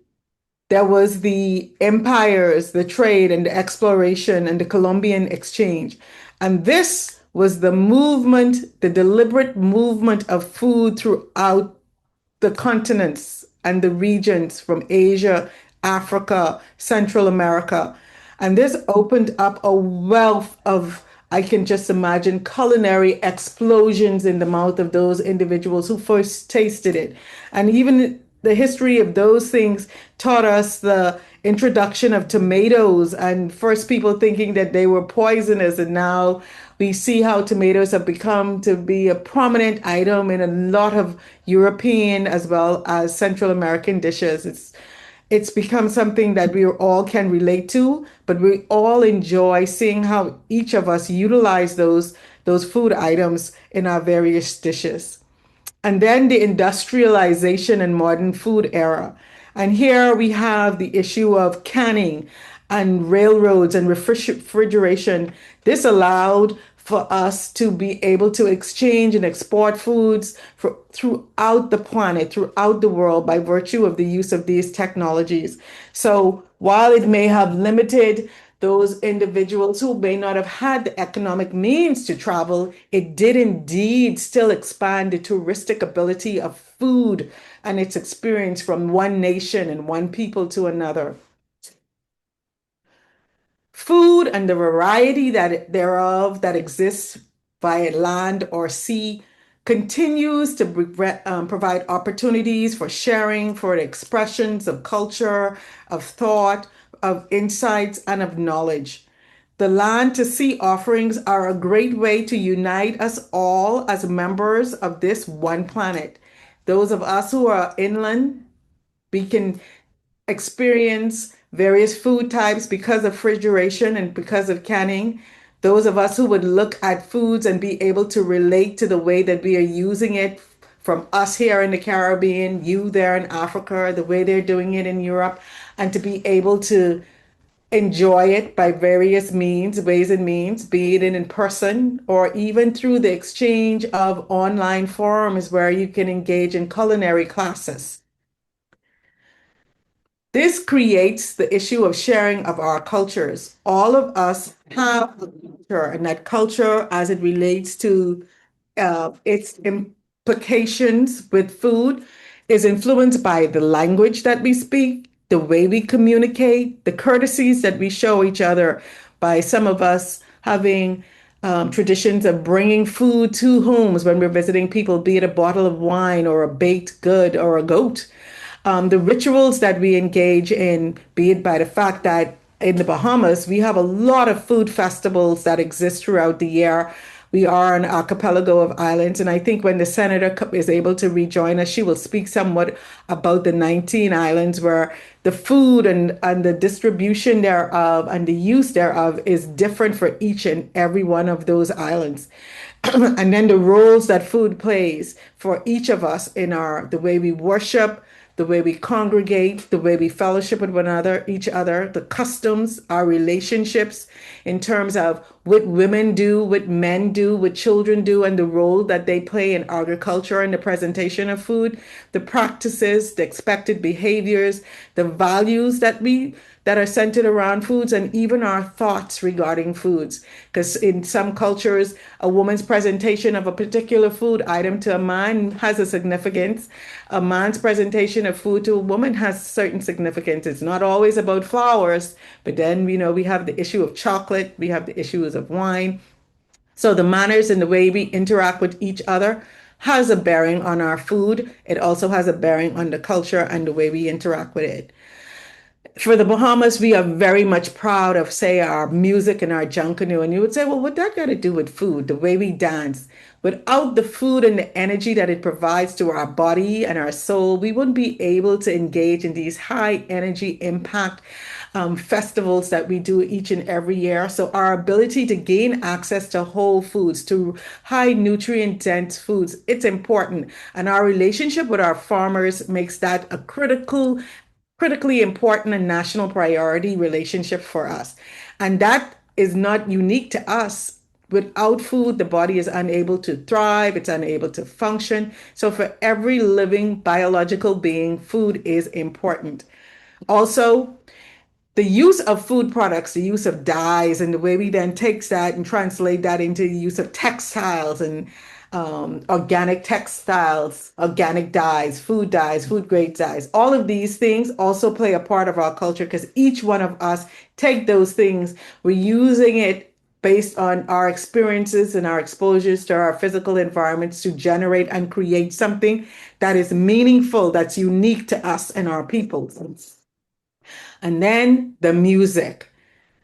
there was the empires, the trade and the exploration and the Columbian exchange. And this was the movement, the deliberate movement of food throughout the continents and the regions from Asia, Africa, Central America. And this opened up a wealth of, I can just imagine, culinary explosions in the mouth of those individuals who first tasted it. And even the history of those things taught us the introduction of tomatoes and first people thinking that they were poisonous. And now we see how tomatoes have become to be a prominent item in a lot of European as well as Central American dishes. It's become something that we all can relate to, but we all enjoy seeing how each of us utilize those food items in our various dishes. And then the industrialization and modern food era. And here we have the issue of canning and railroads and refrigeration. This allowed for us to be able to exchange and export foods throughout the planet, throughout the world, by virtue of the use of these technologies. So while it may have limited those individuals who may not have had the economic means to travel, it did indeed still expand the touristic ability of food and its experience from one nation and one people to another. Food and the variety thereof that exists via land or sea continues to provide opportunities for sharing, for the expressions of culture, of thought, of insights, and of knowledge. The land to sea offerings are a great way to unite us all as members of this one planet. Those of us who are inland, we can experience various food types because of refrigeration and because of canning. Those of us who would look at foods and be able to relate to the way that we are using it, from us here in the Caribbean, you there in Africa, the way they're doing it in Europe, and to be able to enjoy it by various means, ways and means, be it in person or even through the exchange of online forums where you can engage in culinary classes. This creates the issue of sharing of our cultures. All of us have a culture, and that culture, as it relates to its implications with food, is influenced by the language that we speak, the way we communicate, the courtesies that we show each other, by some of us having traditions of bringing food to homes when we're visiting people, be it a bottle of wine or a baked good or a goat. The rituals that we engage in, be it by the fact that in the Bahamas, we have a lot of food festivals that exist throughout the year We are an archipelago of islands, and I think when the senator is able to rejoin us, she will speak somewhat about the 19 islands where the food and the distribution thereof and the use thereof is different for each and every one of those islands. And then the roles that food plays for each of us in the way we worship, the way we congregate, the way we fellowship with one another, each other, the customs, our relationships in terms of what women do, what men do, what children do, and the role that they play in agriculture and the presentation of food, the practices, the expected behaviors, the values that are centered around foods, and even our thoughts regarding foods. Because in some cultures, a woman's presentation of a particular food item to a man has a significance. A man's presentation of food to a woman has certain significance. It's not always about flowers, but then, we have the issue of chocolate, we have the issues of wine. So the manners and the way we interact with each other has a bearing on our food. It also has a bearing on the culture and the way we interact with it. For the Bahamas, we are very much proud of, say, our music and our junkanoo. And you would say, well, what that got to do with food, the way we dance? Without the food and the energy that it provides to our body and our soul, we wouldn't be able to engage in these high energy impact festivals that we do each and every year. So our ability to gain access to whole foods, to high nutrient dense foods, it's important. And our relationship with our farmers makes that a critically important and national priority relationship for us. And that is not unique to us. Without food, the body is unable to thrive, it's unable to function. So for every living biological being, food is important. Also, the use of food products, the use of dyes, and the way we then take that and translate that into the use of textiles and organic textiles, organic dyes, food grade dyes. All of these things also play a part of our culture because each one of us take those things, we're using it based on our experiences and our exposures to our physical environments to generate and create something that is meaningful, that's unique to us and our people. And then the music.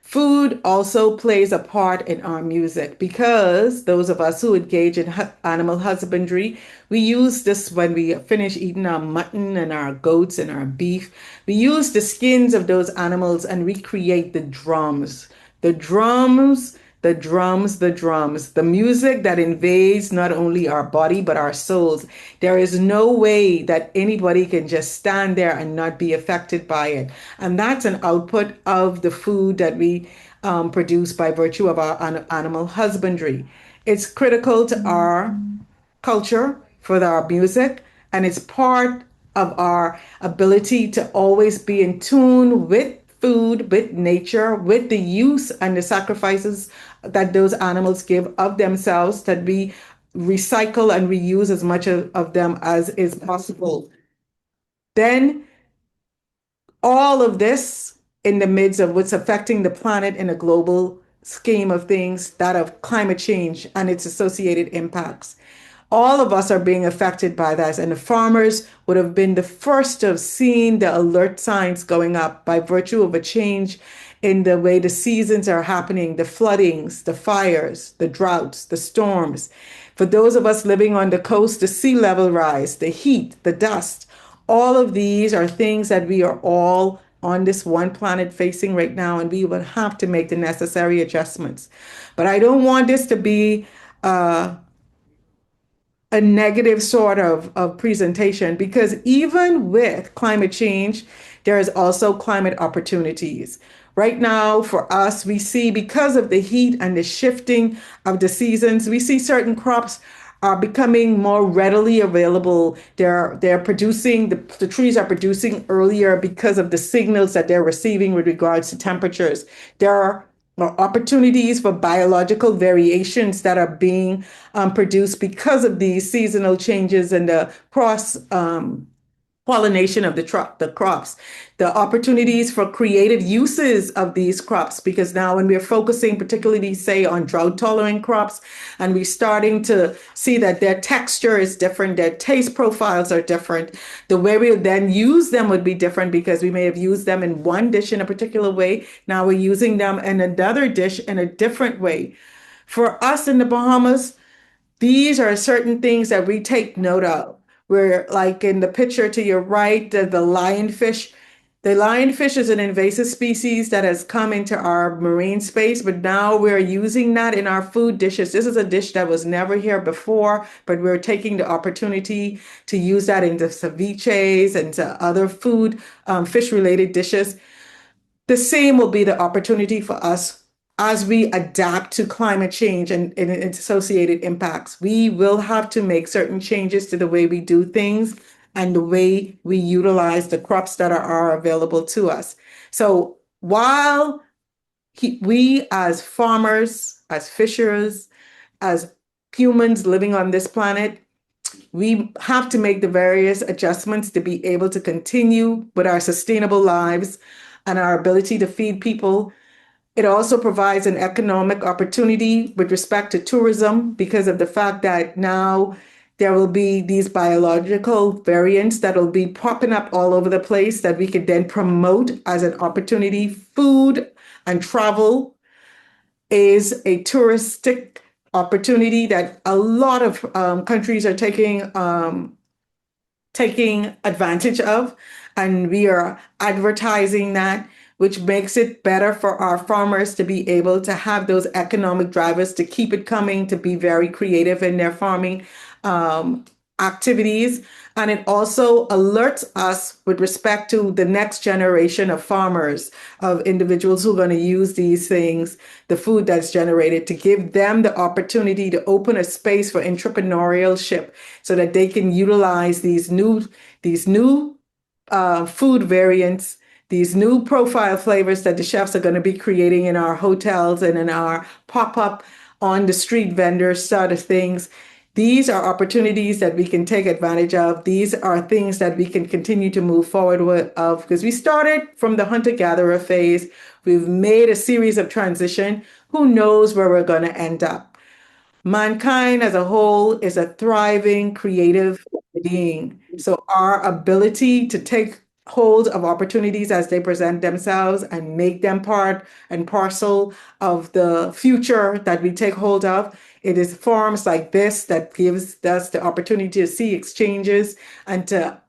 Food also plays a part in our music because those of us who engage in animal husbandry, we use this when we finish eating our mutton and our goats and our beef. We use the skins of those animals and recreate the drums. The drums, the drums, the drums, the music that invades not only our body but our souls. There is no way that anybody can just stand there and not be affected by it. And that's an output of the food that we produce by virtue of our animal husbandry. It's critical to our culture for our music, and it's part of our ability to always be in tune with food, with nature, with the use and the sacrifices that those animals give of themselves, that we recycle and reuse as much of them as is possible. Then all of this in the midst of what's affecting the planet in a global scheme of things, that of climate change and its associated impacts. All of us are being affected by that, and the farmers would have been the first to have seen the alert signs going up by virtue of a change in the way the seasons are happening, the floodings, the fires, the droughts, the storms. For those of us living on the coast, the sea level rise, the heat, the dust, all of these are things that we are all on this one planet facing right now, and we will have to make the necessary adjustments. But I don't want this to be a negative sort of presentation, because even with climate change, there is also climate opportunities. Right now, for us, we see, because of the heat and the shifting of the seasons, we see certain crops are becoming more readily available. They're producing, the trees are producing earlier because of the signals that they're receiving with regards to temperatures. There are opportunities for biological variations that are being produced because of these seasonal changes and the cross pollination of the crops, the opportunities for creative uses of these crops, because now when we're focusing particularly, say, on drought tolerant crops, and we're starting to see that their texture is different, their taste profiles are different, the way we then use them would be different, because we may have used them in one dish in a particular way. Now we're using them in another dish in a different way. For us in the Bahamas, these are certain things that we take note of. Where, like in the picture to your right, the lionfish. The lionfish is an invasive species that has come into our marine space, but now we're using that in our food dishes. This is a dish that was never here before, but we're taking the opportunity to use that into ceviches and to other food, fish-related dishes. The same will be the opportunity for us as we adapt to climate change and its associated impacts. We will have to make certain changes to the way we do things and the way we utilize the crops that are available to us. So while we as farmers, as fishers, as humans living on this planet, we have to make the various adjustments to be able to continue with our sustainable lives and our ability to feed people. It also provides an economic opportunity with respect to tourism because of the fact that now there will be these biological variants that will be popping up all over the place that we could then promote as an opportunity. Food and travel is a touristic opportunity that a lot of countries are taking advantage of, and we are advertising that, which makes it better for our farmers to be able to have those economic drivers to keep it coming, to be very creative in their farming activities. And it also alerts us with respect to the next generation of farmers, of individuals who are going to use these things, the food that's generated, to give them the opportunity to open a space for entrepreneurship so that they can utilize these new food variants, these new profile flavors that the chefs are going to be creating in our hotels and in our pop-up on the street vendors sort of things. These are opportunities that we can take advantage of. These are things that we can continue to move forward with, because we started from the hunter-gatherer phase. We've made a series of transition. Who knows where we're going to end up? Mankind as a whole is a thriving, creative being. So our ability to take hold of opportunities as they present themselves and make them part and parcel of the future that we take hold of. It is forums like this that gives us the opportunity to see exchanges and to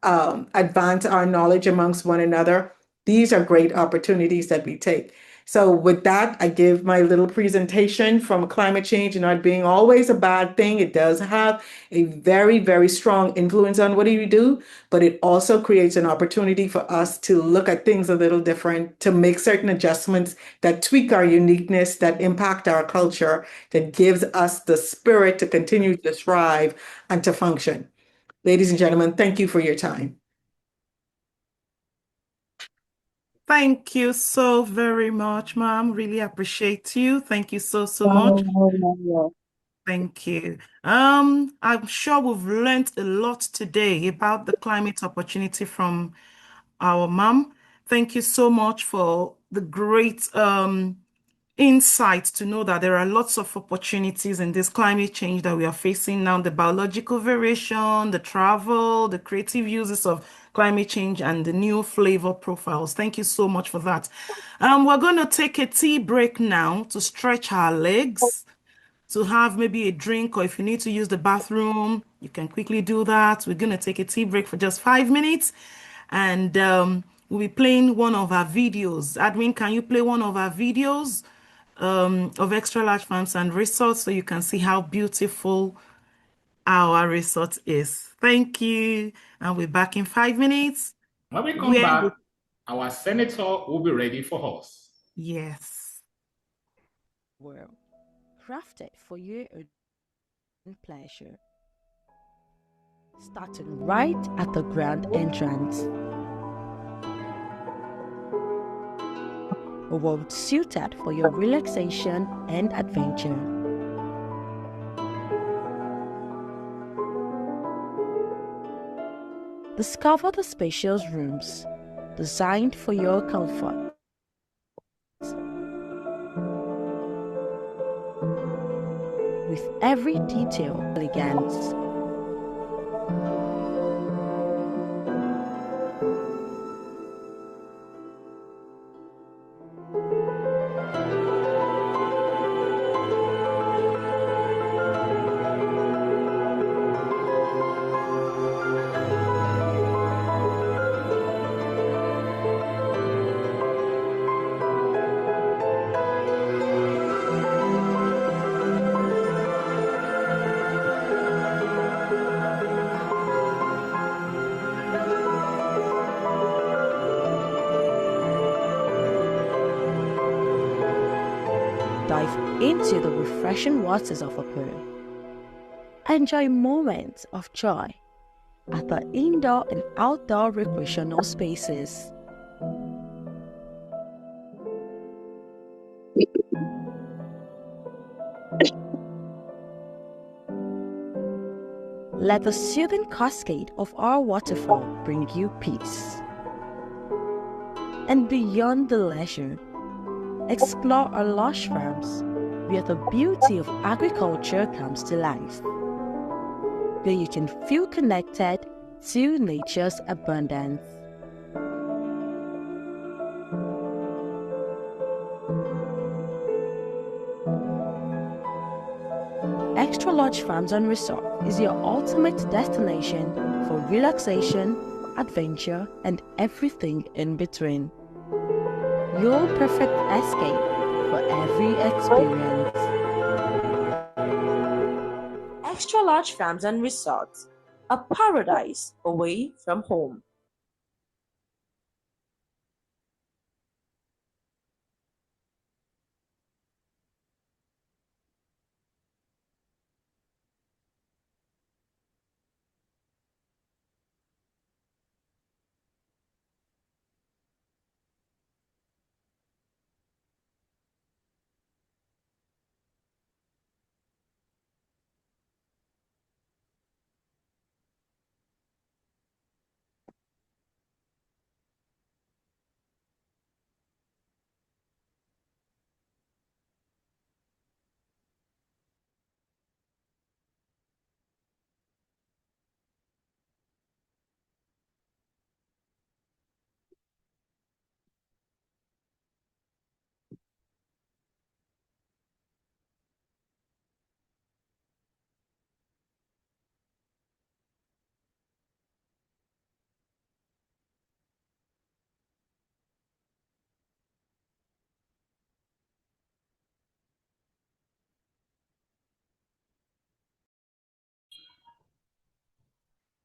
advance our knowledge amongst one another. These are great opportunities that we take. So with that, I give my little presentation from climate change not being always a bad thing. It does have a very, very strong influence on what you do, but it also creates an opportunity for us to look at things a little different, to make certain adjustments that tweak our uniqueness, that impact our culture, that gives us the spirit to continue to thrive and to function. Ladies and gentlemen, thank you for your time. Thank you so very much, ma'am. Really appreciate you. Thank you so much. Thank you. I'm sure we've learned a lot today about the climate opportunity from our mom. Thank you so much for the great insight to know that there are lots of opportunities in this climate change that we are facing now, the biological variation, the travel, the creative uses of climate change, and the new flavor profiles. Thank you so much for that. We're going to take a tea break now to stretch our legs, to have maybe a drink, or if you need to use the bathroom, you can quickly do that. We're going to take a tea break for just 5 minutes, and we'll be playing one of our videos. Admin, can you play one of our videos of Xtralarge Farms and Resorts so you can see how beautiful our resort is? Thank you. And we're back in 5 minutes. When we come back, our senator will be ready for us. Yes. World, crafted for your own pleasure. Starting right at the grand entrance. A world suited for your relaxation and adventure. Discover the spacious rooms designed for your comfort. With every detail elegance. dive into the refreshing waters of a pool. Enjoy moments of joy at the indoor and outdoor recreational spaces. Let the soothing cascade of our waterfall bring you peace. And beyond the leisure, explore our lush farms where the beauty of agriculture comes to life, where you can feel connected to nature's abundance. Xtralarge Farms and Resort is your ultimate destination for relaxation, adventure, and everything in between. Your perfect escape for every experience. Xtralarge Farms and Resorts, a paradise away from home.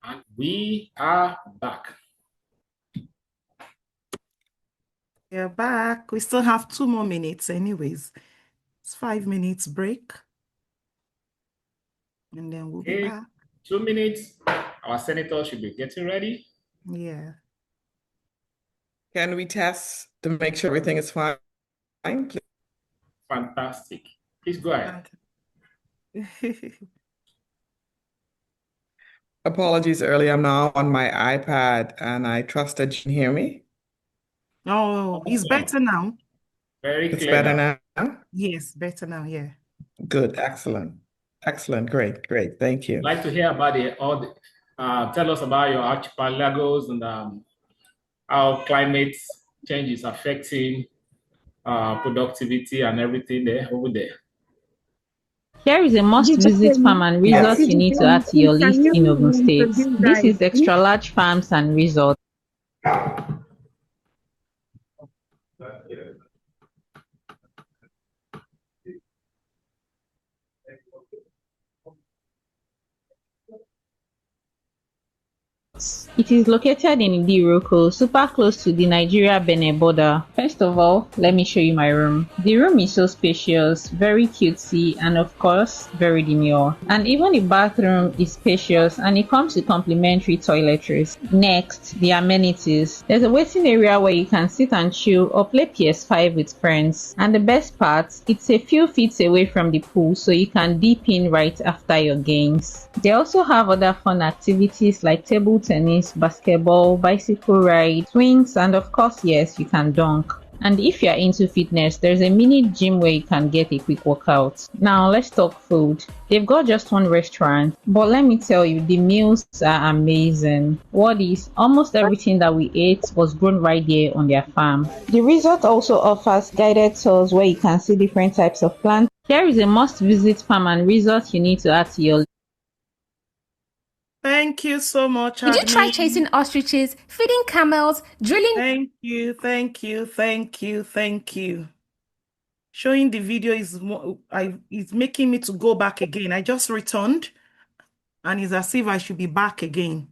And we are back. We're back. We still have 2 more minutes anyways. It's 5 minutes break. And then we'll be Okay, back. 2 minutes. Our senator should be getting ready. Yeah. Can we test to make sure everything is fine? Please? Fantastic. Please go ahead. Apologies earlier. I'm now on my iPad and I trust that you can hear me. Oh, it's better now. Very It's clear better now. now? Yes, better now. Yeah. Good. Excellent. Excellent. Great. Great. Thank you. I'd like to hear about tell us about your archipelagos and how climate change is affecting productivity and everything there over there. Here is a must-visit farm and resort you need to add to your list in Ogun State. This is Xtralarge Farms and Resort. It is located in Idiroko, super close to the Nigeria-Benin border. First of all, let me show you my room. The room is so spacious, very cutesy, and of course, very demure. And even the bathroom is spacious and it comes with complimentary toiletries. Next, the amenities. There's a waiting area where you can sit and chill or play PS5 with friends. And the best part, it's a few feet away from the pool, so you can dip in right after your games. They also have other fun activities like table tennis, basketball, bicycle ride, swings, and of course, yes, you can dunk. And if you're into fitness, there's a mini gym where you can get a quick workout. Now let's talk food. They've got just one restaurant, but let me tell you, the meals are amazing. What is, almost everything that we ate was grown right there on their farm. The resort also offers guided tours where you can see different types of plants. Here is a must-visit farm and resort you need to add to your list. Thank you so much, Did you try admin. chasing ostriches, feeding camels, drilling? Thank you, thank you, thank you, thank you. Showing the video is making me to go back again. I just returned and it's as if I should be back again.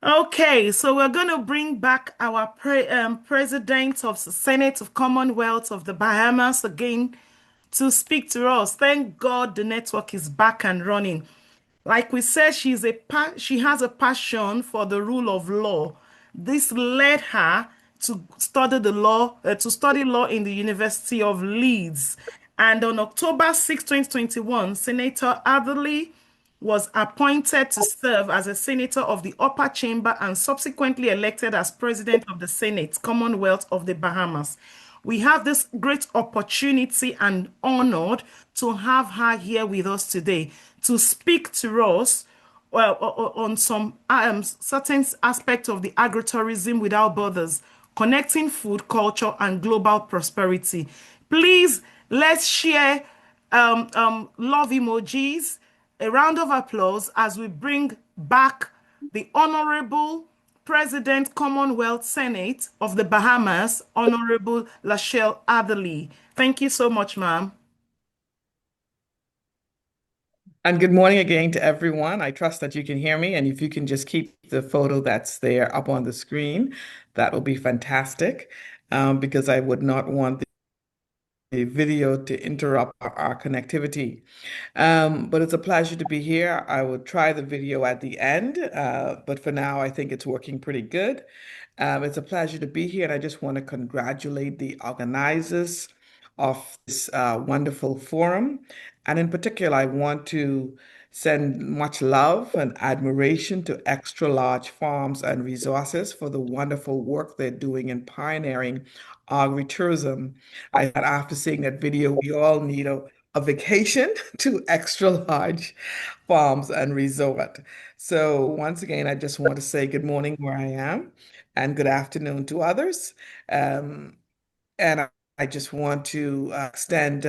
Okay, so we're going to bring back our president of the Senate of Commonwealth of the Bahamas again to speak to us. Thank God the network is back and running. Like we said, she has a passion for the rule of law. This led her to study law in the University of Leeds. And on October 6, 2021, Senator Adderley was appointed to serve as a senator of the upper chamber and subsequently elected as president of the Senate, Commonwealth of the Bahamas. We have this great opportunity and honored to have her here with us today to speak to us on some certain aspects of the agritourism without borders, connecting food, culture, and global prosperity. Please, let's share love emojis, a round of applause as we bring back the Honourable President Commonwealth Senate of the Bahamas, Honourable LaShell Adderley. Thank you so much, ma'am. And good morning again to everyone. I trust that you can hear me, and if you can just keep the photo that's there up on the screen, that will be fantastic, because I would not want the video to interrupt our connectivity. But it's a pleasure to be here. I will try the video at the end, but for now, I think it's working pretty good. It's a pleasure to be here, and I just want to congratulate the organizers of this wonderful forum. And in particular, I want to send much love and admiration to Xtralarge Farms and Resources for the wonderful work they're doing in pioneering agritourism. After seeing that video, we all need a vacation to Xtralarge Farms and Resort. So once again, I just want to say good morning where I am and good afternoon to others. And I just want to extend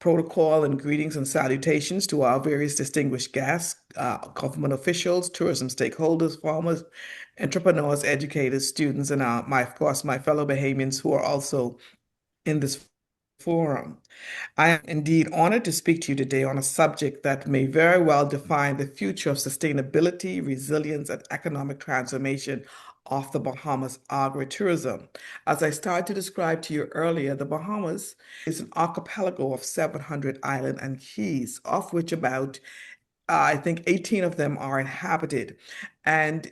protocol and greetings and salutations to our various distinguished guests, government officials, tourism stakeholders, farmers, entrepreneurs, educators, students, and of course, my fellow Bahamians who are also in this forum. I am indeed honored to speak to you today on a subject that may very well define the future of sustainability, resilience, and economic transformation of the Bahamas agritourism. As I started to describe to you earlier, the Bahamas is an archipelago of 700 islands and keys, of which about I think 18 of them are inhabited. And,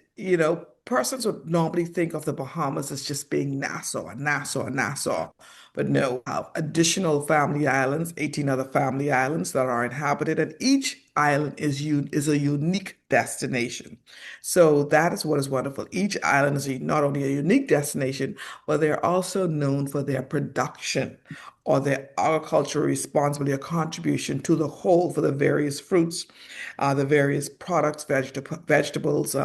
persons would normally think of the Bahamas as just being Nassau and Nassau and Nassau. But no, we have additional family islands, 18 other family islands that are inhabited, and each island is a unique destination. So that is what is wonderful. Each island is not only a unique destination, but they're also known for their production or their agricultural responsibility or contribution to the whole for the various fruits, the various products, vegetables,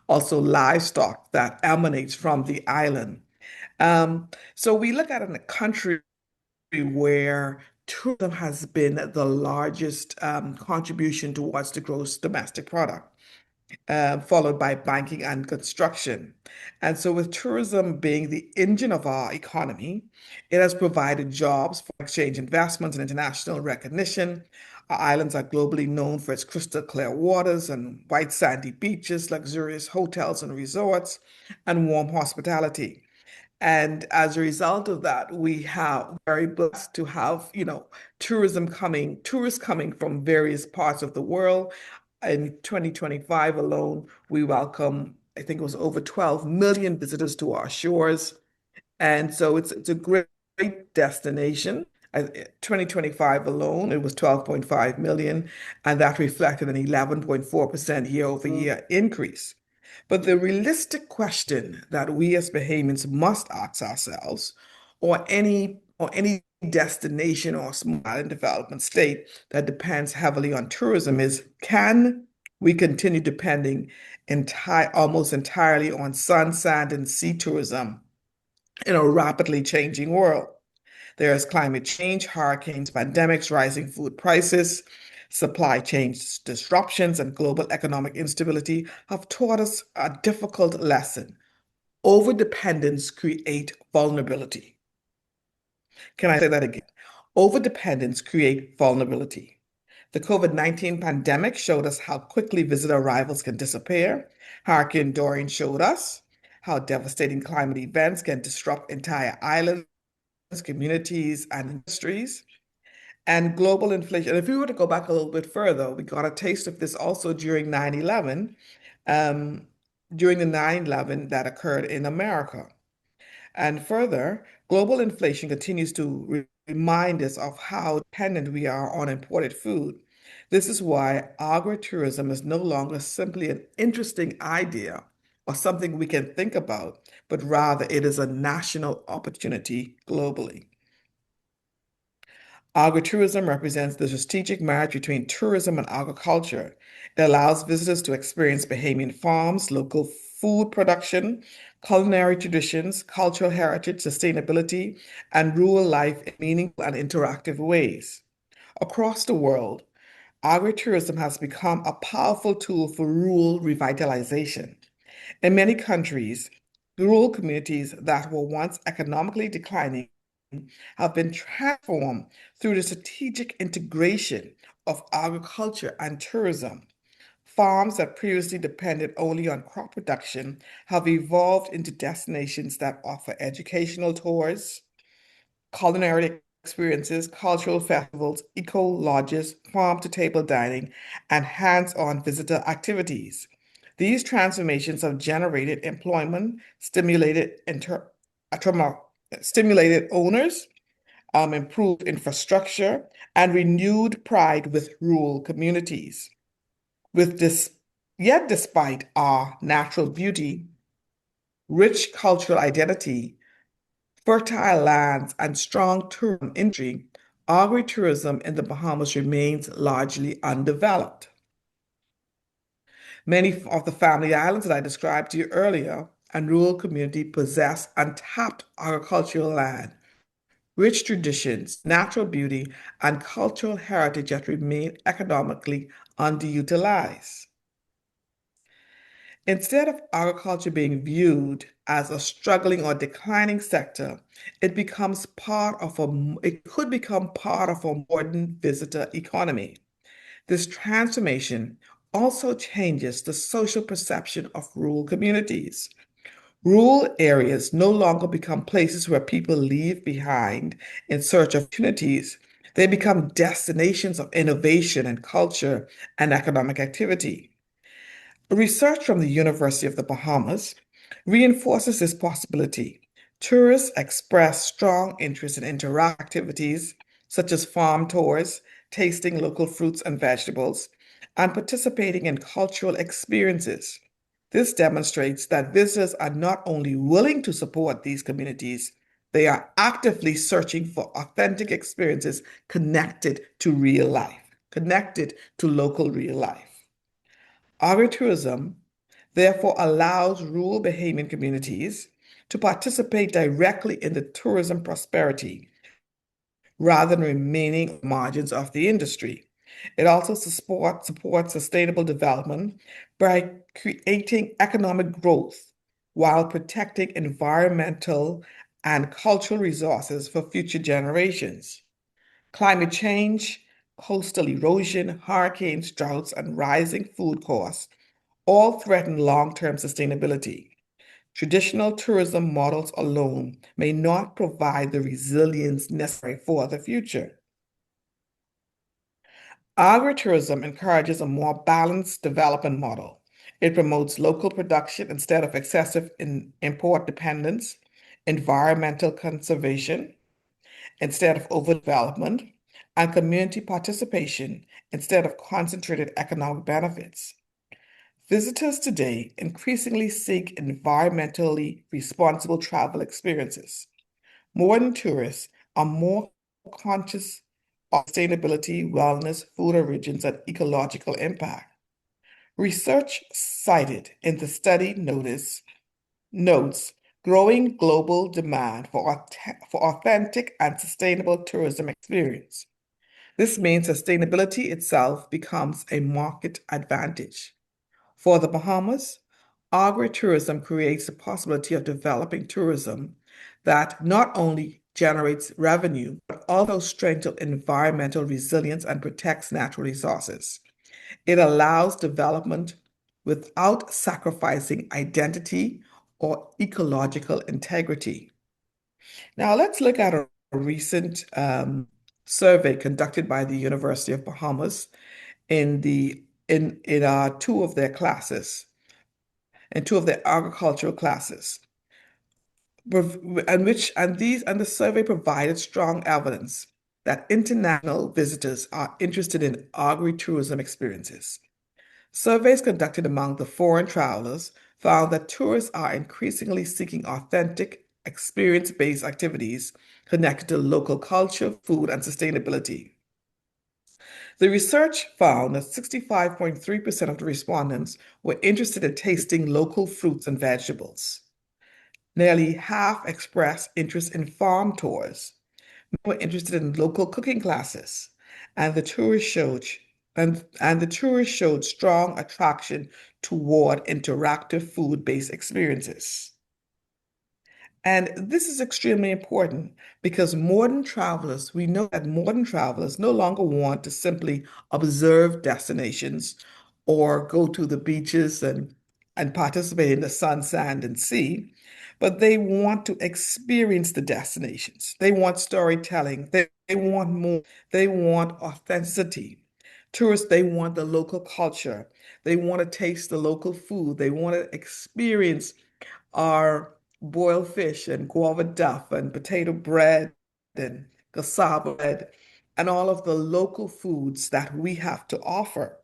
also livestock that emanates from the island. So we look at it in a country where tourism has been the largest contribution towards the gross domestic product, followed by banking and construction. And so, with tourism being the engine of our economy, it has provided jobs for exchange investments and international recognition. Our islands are globally known for its crystal clear waters and white sandy beaches, luxurious hotels and resorts, and warm hospitality. And as a result of that, we have very blessed to have, tourists coming from various parts of the world. In 2025 alone, we welcome, I think it was over 12 million visitors to our shores. And so it's a great destination. 2025 alone, it was 12.5 million, and that reflected an 11.4% year-over-year increase. But the realistic question that we as Bahamians must ask ourselves, or any destination or small island development state that depends heavily on tourism, is can we continue depending almost entirely on sun, sand, and sea tourism in a rapidly changing world? There is climate change, hurricanes, pandemics, rising food prices, supply chain disruptions, and global economic instability have taught us a difficult lesson. Overdependence creates vulnerability. Can I say that again? Overdependence creates vulnerability. The COVID-19 pandemic showed us how quickly visitor arrivals can disappear. Hurricane Dorian showed us how devastating climate events can disrupt entire islands, communities, and industries. And global inflation. And if we were to go back a little bit further, we got a taste of this also during 9/11, during the 9/11 that occurred in America. And further, global inflation continues to remind us of how dependent we are on imported food. This is why agritourism is no longer simply an interesting idea or something we can think about, but rather it is a national opportunity globally. Agritourism represents the strategic marriage between tourism and agriculture. It allows visitors to experience Bahamian farms, local food production, culinary traditions, cultural heritage, sustainability, and rural life in meaningful and interactive ways. Across the world, agritourism has become a powerful tool for rural revitalization. In many countries, rural communities that were once economically declining have been transformed through the strategic integration of agriculture and tourism. Farms that previously depended only on crop production have evolved into destinations that offer educational tours, culinary experiences, cultural festivals, eco lodges, farm-to-table dining, and hands-on visitor activities. These transformations have generated employment, stimulated owners, improved infrastructure, and renewed pride with rural communities. Yet despite our natural beauty, rich cultural identity, fertile lands, and strong tourism industry, agritourism in the Bahamas remains largely undeveloped. Many of the family islands that I described to you earlier and rural community possess untapped agricultural land, rich traditions, natural beauty, and cultural heritage that remain economically underutilized. Instead of agriculture being viewed as a struggling or declining sector, it could become part of a modern visitor economy. This transformation also changes the social perception of rural communities. Rural areas no longer become places where people leave behind in search of opportunities. They become destinations of innovation and culture and economic activity. Research from the University of the Bahamas reinforces this possibility. Tourists express strong interest in interactive activities such as farm tours, tasting local fruits and vegetables, and participating in cultural experiences. This demonstrates that visitors are not only willing to support these communities, they are actively searching for authentic experiences connected to real life, connected to local real life. Agritourism therefore allows rural Bahamian communities to participate directly in the tourism prosperity rather than remaining on the margins of the industry. It also supports sustainable development by creating economic growth while protecting environmental and cultural resources for future generations. Climate change, coastal erosion, hurricanes, droughts, and rising food costs all threaten long-term sustainability. Traditional tourism models alone may not provide the resilience necessary for the future. Agritourism encourages a more balanced development model. It promotes local production instead of excessive import dependence, environmental conservation instead of overdevelopment, and community participation instead of concentrated economic benefits. Visitors today increasingly seek environmentally responsible travel experiences. Modern tourists are more conscious of sustainability, wellness, food origins, and ecological impact. Research cited in the study notes growing global demand for authentic and sustainable tourism experience. This means sustainability itself becomes a market advantage. For the Bahamas, agritourism creates the possibility of developing tourism that not only generates revenue, but also strengthens environmental resilience and protects natural resources. It allows development without sacrificing identity or ecological integrity. Now, let's look at a recent survey conducted by the University of Bahamas in two of their classes, in two of their agricultural classes, and the survey provided strong evidence that international visitors are interested in agritourism experiences. Surveys conducted among the foreign travelers found that tourists are increasingly seeking authentic, experience-based activities connected to local culture, food, and sustainability. The research found that 65.3% of the respondents were interested in tasting local fruits and vegetables. Nearly half expressed interest in farm tours. Many were interested in local cooking classes, and the tourists showed strong attraction toward interactive food-based experiences. And this is extremely important because we know that modern travelers no longer want to simply observe destinations or go to the beaches and participate in the sun, sand, and sea, but they want to experience the destinations. They want storytelling. They want more. They want authenticity. Tourists, they want the local culture. They want to taste the local food. They want to experience our boiled fish and guava duff and potato bread and cassava bread and all of the local foods that we have to offer.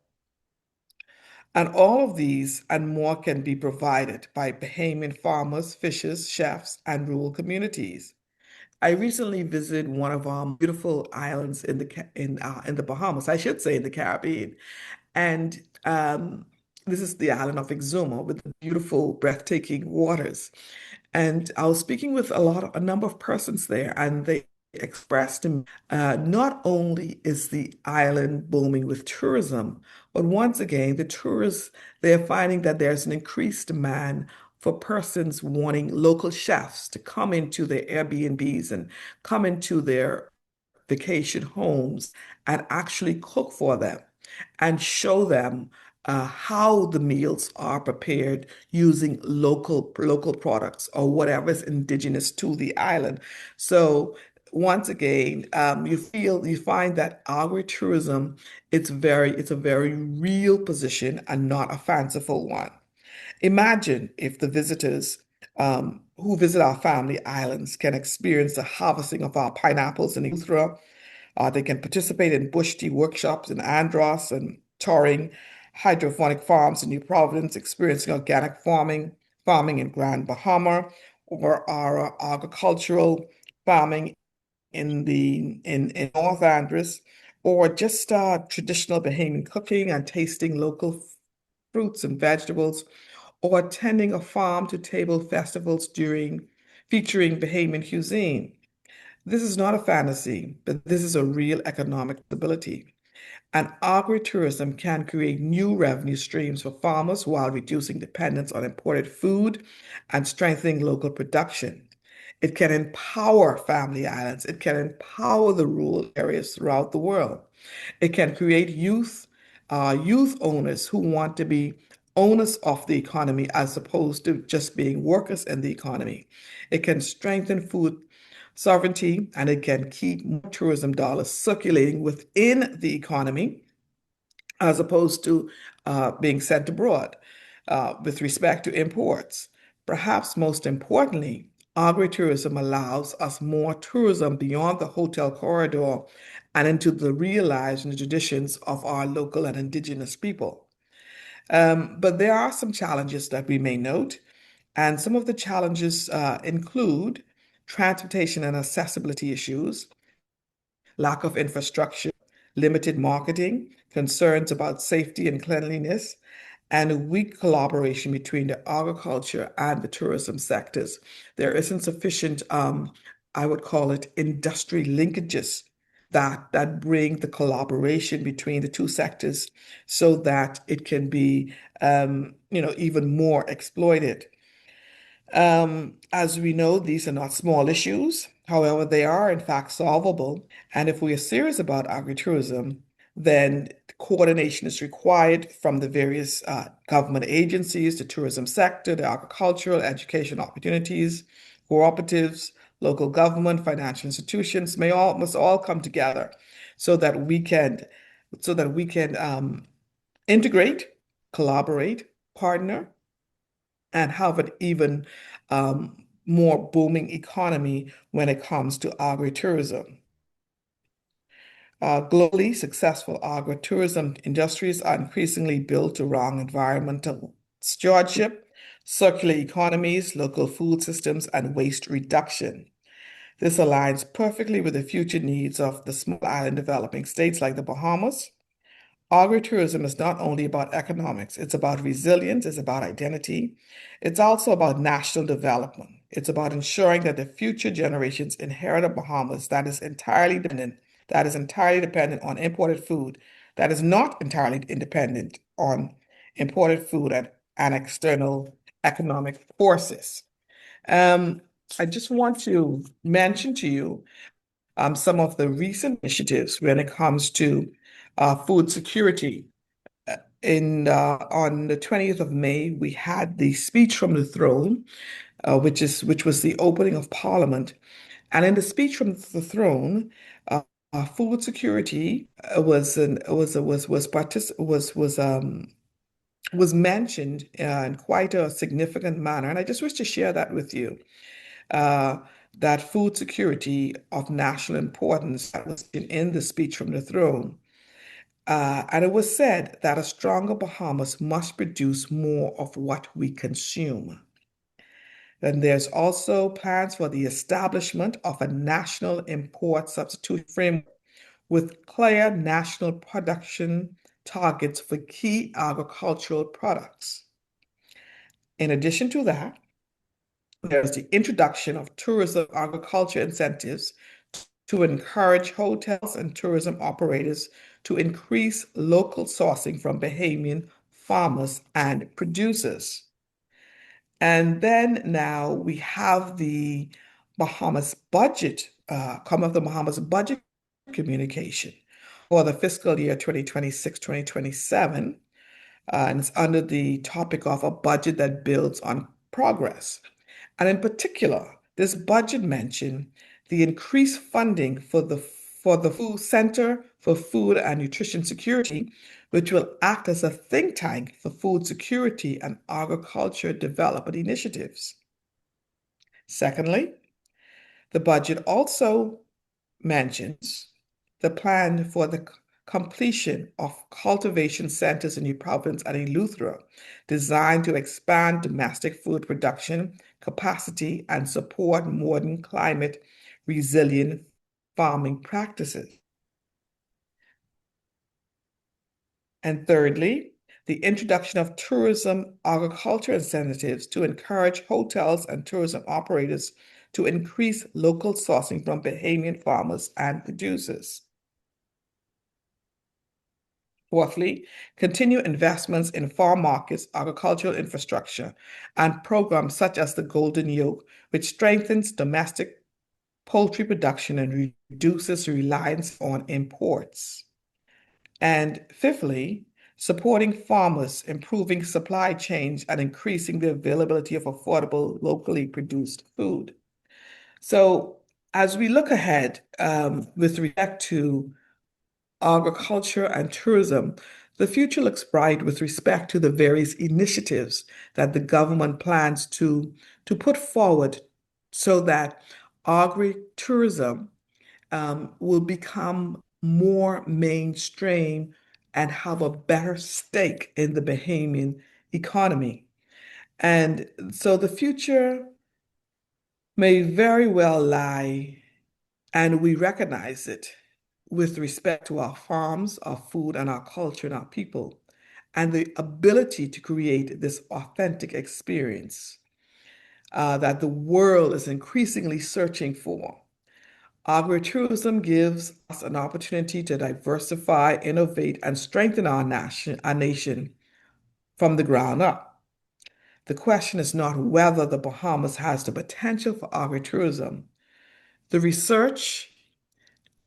And all of these and more can be provided by Bahamian farmers, fishers, chefs, and rural communities. I recently visited one of our beautiful islands in the Bahamas, I should say in the Caribbean, and this is the island of Exuma with beautiful, breathtaking waters. And I was speaking with a number of persons there, and they expressed to me, not only is the island booming with tourism, but once again, the tourists, they're finding that there's an increased demand for persons wanting local chefs to come into their Airbnbs and come into their vacation homes and actually cook for them and show them how the meals are prepared using local products or whatever is indigenous to the island. So once again, you find that agritourism, it's a very real position and not a fanciful one. Imagine if the visitors who visit our family islands can experience the harvesting of our pineapples in Eleuthera. They can participate in bush tea workshops in Andros and touring hydroponic farms in New Providence, experiencing organic farming in Grand Bahama, or our agricultural farming in North Andros, or just traditional Bahamian cooking and tasting local fruits and vegetables, or attending a farm-to-table festivals featuring Bahamian cuisine. This is not a fantasy, but this is a real economic possibility. And agritourism can create new revenue streams for farmers while reducing dependence on imported food and strengthening local production. It can empower family islands. It can empower the rural areas throughout the world. It can create youth owners who want to be owners of the economy as opposed to just being workers in the economy. It can strengthen food sovereignty, and it can keep more tourism dollars circulating within the economy as opposed to being sent abroad with respect to imports. Perhaps most importantly, agritourism allows us more tourism beyond the hotel corridor and into the real lives and the traditions of our local and indigenous people. But there are some challenges that we may note, and some of the challenges include transportation and accessibility issues, lack of infrastructure, limited marketing, concerns about safety and cleanliness, and weak collaboration between the agriculture and the tourism sectors. There isn't sufficient, I would call it, industry linkages that bring the collaboration between the two sectors so that it can be, even more exploited. As we know, these are not small issues. However, they are in fact solvable. And if we are serious about agritourism, then coordination is required from the various government agencies, the tourism sector, the agricultural, education opportunities, cooperatives, local government, financial institutions must all come together so that we can integrate, collaborate, partner, and have an even more booming economy when it comes to agritourism. Globally, successful agritourism industries are increasingly built around environmental stewardship, circular economies, local food systems, and waste reduction. This aligns perfectly with the future needs of the small island developing states like the Bahamas. Agritourism is not only about economics, it's about resilience, it's about identity. It's also about national development. It's about ensuring that the future generations inherit a Bahamas that is entirely dependent on imported food, that is not entirely independent on imported food and external economic forces. I just want to mention to you some of the recent initiatives when it comes to food security. On the 20th of May, we had the speech from the throne, which was the opening of Parliament. And in the speech from the throne, food security was mentioned in quite a significant manner. And I just wish to share that with you. That food security of national importance that was in the speech from the throne. And it was said that a stronger Bahamas must produce more of what we consume. Then there's also plans for the establishment of a national import substitution framework with clear national production targets for key agricultural products. In addition to that, there's the introduction of tourism agriculture incentives to encourage hotels and tourism operators to increase local sourcing from Bahamian farmers and producers. And then now we have the Bahamas budget, the Bahamas budget communication for the fiscal year 2026-2027. And it's under the topic of a budget that builds on progress. And in particular, this budget mentioned the increased funding for the Food Center for Food and Nutrition Security, which will act as a think tank for food security and agriculture development initiatives. Secondly, the budget also mentions the plan for the completion of cultivation centers in New Providence and in Eleuthera, designed to expand domestic food production capacity and support modern climate resilient farming practices. And thirdly, the introduction of tourism agriculture incentives to encourage hotels and tourism operators to increase local sourcing from Bahamian farmers and producers. Fourthly, continue investments in farm markets, agricultural infrastructure, and programs such as the Golden Yoke, which strengthens domestic poultry production and reduces reliance on imports. And fifthly, supporting farmers, improving supply chains, and increasing the availability of affordable, locally produced food. So as we look ahead with respect to agriculture and tourism, the future looks bright with respect to the various initiatives that the government plans to put forward so that agritourism will become more mainstream and have a better stake in the Bahamian economy. And so the future may very well lie, and we recognize it, with respect to our farms, our food, and our culture and our people, and the ability to create this authentic experience that the world is increasingly searching for. Agritourism gives us an opportunity to diversify, innovate, and strengthen our nation from the ground up. The question is not whether the Bahamas has the potential for agritourism, The research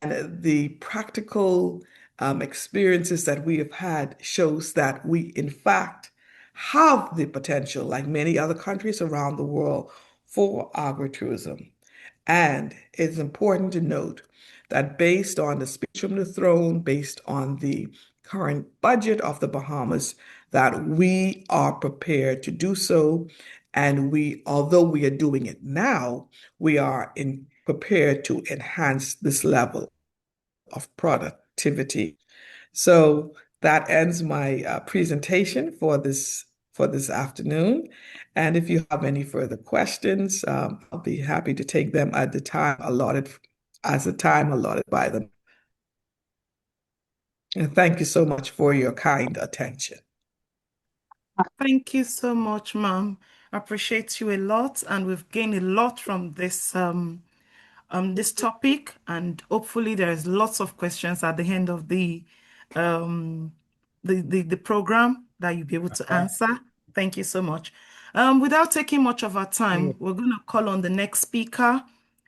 and the practical experiences that we have had shows that we, in fact, have the potential, like many other countries around the world, for agritourism. And it's important to note that based on the speech from the throne, based on the current budget of the Bahamas, that we are prepared to do so. And although we are doing it now, we are prepared to enhance this level of productivity. So that ends my presentation for this afternoon. And if you have any further questions, I'll be happy to take them at the time allotted by them. And thank you so much for your kind attention. Thank you so much, ma'am. I appreciate you a lot, and we've gained a lot from this topic, and hopefully there's lots of questions at the end of the program that you'll be able to answer. Thank you so much. Without taking much of our time, we're going to call on the next speaker.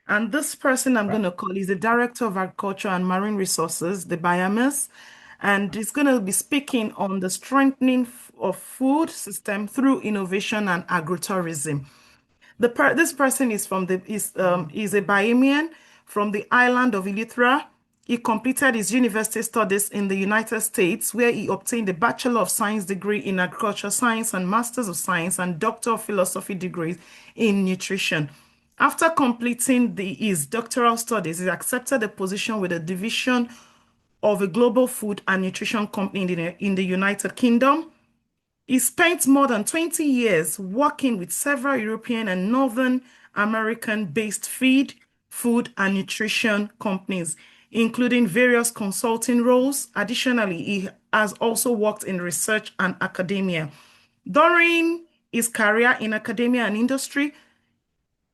And this person I'm going to call is the Director of Agriculture and Marine Resources, the Bahamas. And he's going to be speaking on the strengthening of food system through innovation and agritourism. This person is is a Bahamian from the island of Eleuthera. He completed his university studies in the United States, where he obtained a Bachelor of Science degree in Agriculture Science and Masters of Science and Doctor of Philosophy degrees in Nutrition. After completing his doctoral studies, he accepted a position with a division of a global food and nutrition company in the United Kingdom. He spent more than 20 years working with several European and Northern American-based feed, food, and nutrition companies, including various consulting roles. Additionally, he has also worked in research and academia. During his career in academia and industry,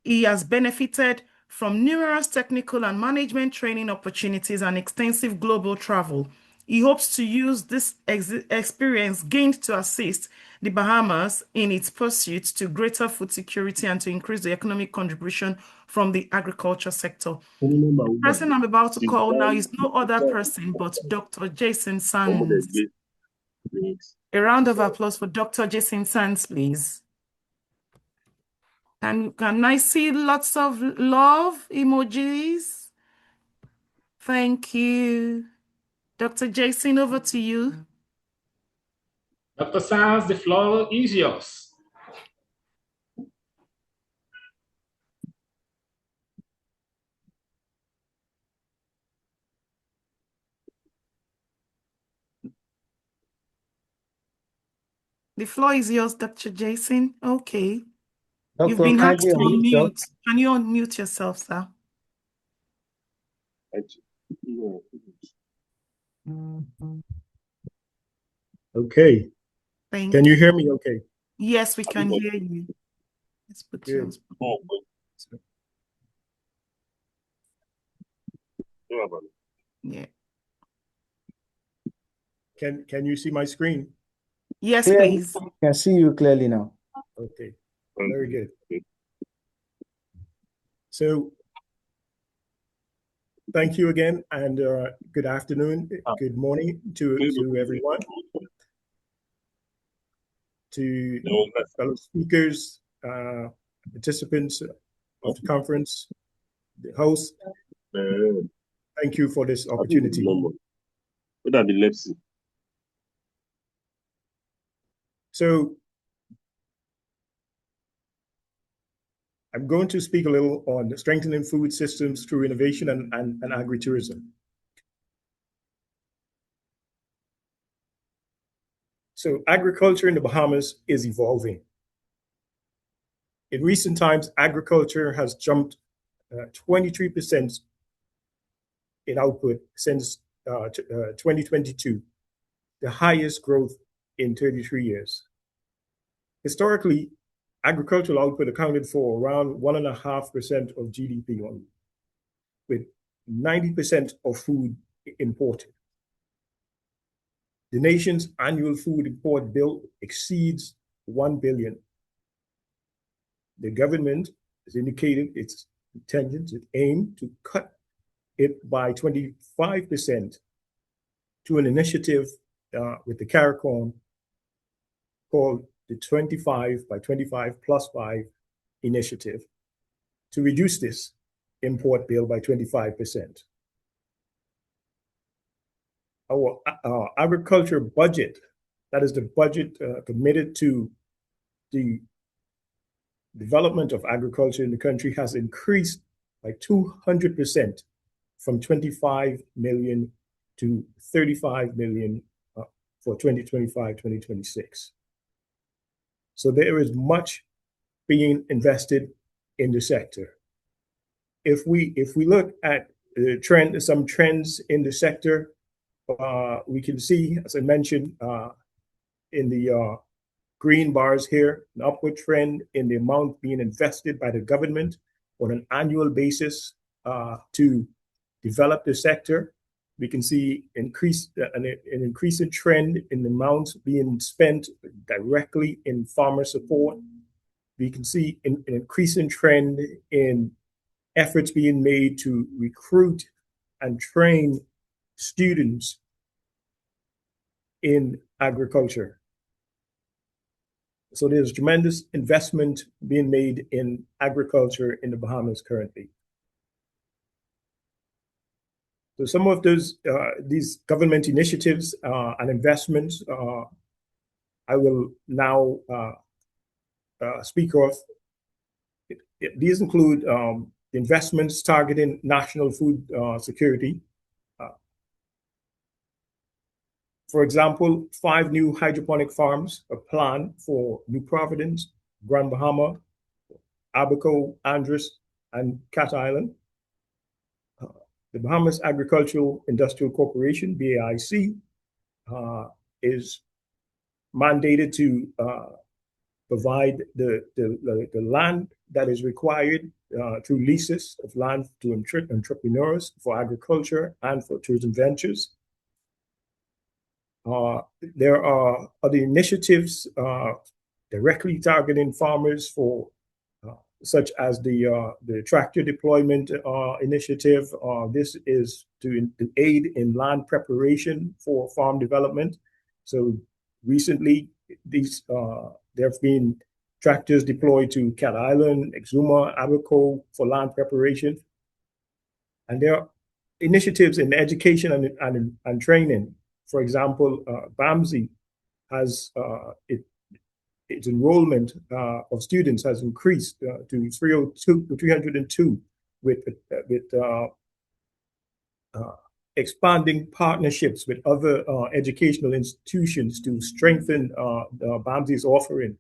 he has benefited from numerous technical and management training opportunities and extensive global travel. He hopes to use this experience gained to assist the Bahamas in its pursuit to greater food security and to increase the economic contribution from the agriculture sector. The person I'm about to call now is no other person but Dr. Jason Sands. A round of applause for Dr. Jason Sands, please. And can I see lots of love emojis? Thank you. Dr. Jason, over to you. Dr. Sands, the floor is yours. The floor is yours, Dr. Jason. Okay. Doctor, You've been asked to kindly unmute unmute. Can you unmute yourself, sir? Okay. Can you hear me okay? Yes, we can hear you. Let's put you on speaker. Yeah. Can you see my screen? Yes, Clearly, please. I can see you clearly now. Okay. Very good. So thank you again, and good afternoon, good morning to everyone, to fellow speakers, participants of the conference, the host. Thank you for this opportunity. So I'm going to speak a little on strengthening food systems through innovation and agritourism. So agriculture in the Bahamas is evolving. In recent times, agriculture has jumped 23% in output since 2022, the highest growth in 33 years. Historically, agricultural output accounted for around 1.5% of GDP only, with 90% of food imported. The nation's annual food import bill exceeds 1 billion. The government has indicated its intentions, it aimed to cut it by 25% to an initiative with the CARICOM called the 25 by 25 plus 5 initiative to reduce this import bill by 25%. Our agriculture budget, that is the budget committed to the development of agriculture in the country, has increased by 200% from 25 million to 35 million for 2025-2026. So there is much being invested in the sector. If we look at the some trends in the sector, we can see, as I mentioned, in the green bars here, an upward trend in the amount being invested by the government on an annual basis to develop the sector. We can see an increasing trend in the amounts being spent directly in farmer support. We can see an increasing trend in efforts being made to recruit and train students in agriculture. So there's tremendous investment being made in agriculture in the Bahamas currently. So some of these government initiatives and investments I will now speak of. These include investments targeting national food security. For example, 5 new hydroponic farms are planned for New Providence, Grand Bahama, Abigail, Andros, and Cat Island. The Bahamas Agricultural Industrial Corporation, BAIC, is mandated to provide the land that is required through leases of land to entrepreneurs for agriculture and for tourism ventures. There are other initiatives directly targeting farmers for such as the tractor deployment initiative. This is to aid in land preparation for farm development. So recently, there have been tractors deployed to Cat Island, Exuma, Abigail for land preparation. And there are initiatives in education and training. For example, BAMSI has its enrollment of students has increased to 302 with expanding partnerships with other educational institutions to strengthen BAMSI's offering.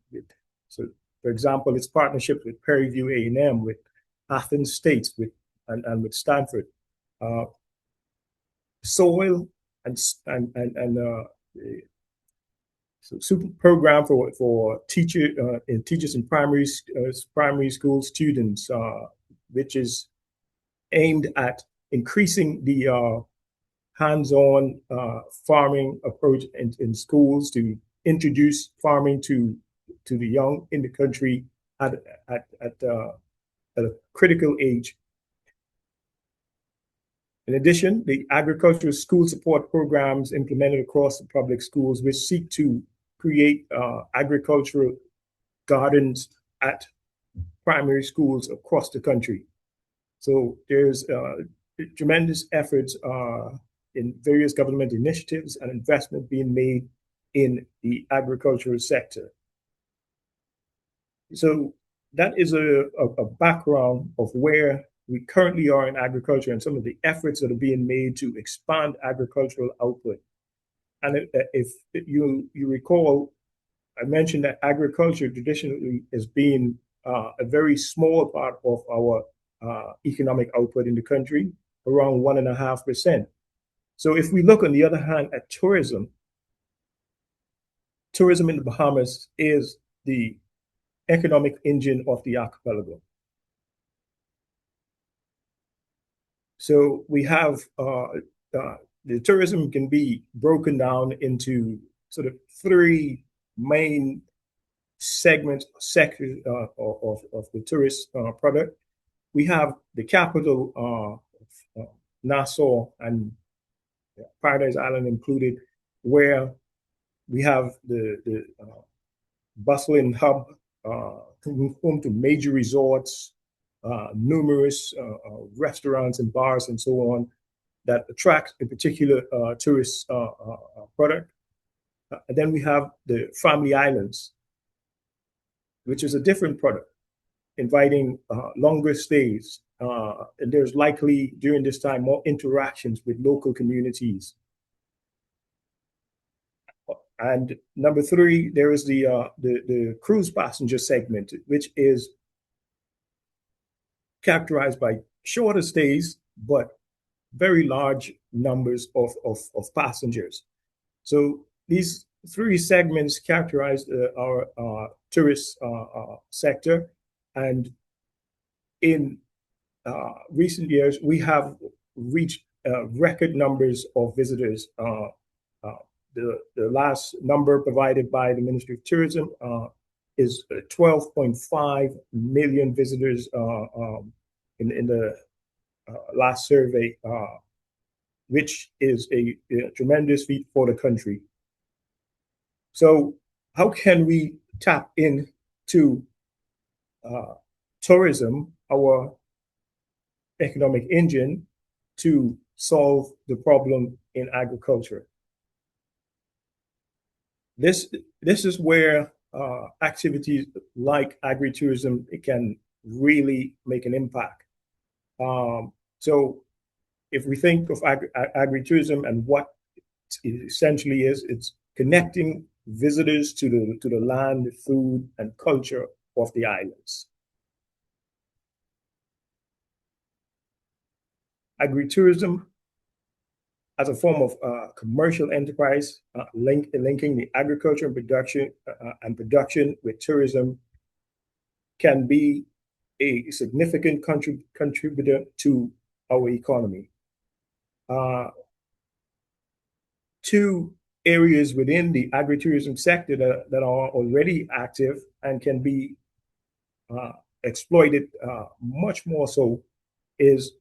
So, for example, its partnership with Prairie View A&M, with Athens State, and with Stanford. Soil and so super program for teachers in primary school students, which is aimed at increasing the hands-on farming approach in schools to introduce farming to the young in the country at a critical age. In addition, the agricultural school support programs implemented across the public schools, which seek to create agricultural gardens at primary schools across the country. So there's tremendous efforts in various government initiatives and investment being made in the agricultural sector. So that is a background of where we currently are in agriculture and some of the efforts that are being made to expand agricultural output. And if you recall, I mentioned that agriculture traditionally has been a very small part of our economic output in the country, around 1.5%. So if we look on the other hand at tourism in the Bahamas is the economic engine of the archipelago. So we have the tourism can be broken down into sort of 3 main segments, sectors of the tourist product. we have the capital, Nassau and Paradise Island included, where we have the bustling hub, home to major resorts, numerous restaurants and bars and so on that attract a particular tourist product. And then we have the family islands, which is a different product, inviting longer stays. And there's likely during this time more interactions with local communities. And number three, there is the cruise passenger segment, which is characterized by shorter stays, but very large numbers of passengers. So these three segments characterize our tourist sector. And in recent years, we have reached record numbers of visitors. The last number provided by the Ministry of Tourism is 12.5 million visitors in the last survey, which is a tremendous feat for the country. So how can we tap into tourism, our economic engine, to solve the problem in agriculture? This is where activities like agritourism can really make an impact. So if we think of agritourism and what it essentially is, it's connecting visitors to the land, food, and culture of the islands. Agritourism as a form of commercial enterprise, linking the agriculture and production with tourism, can be a significant contributor to our economy. Two areas within the agritourism sector that are already active and can be exploited much more so is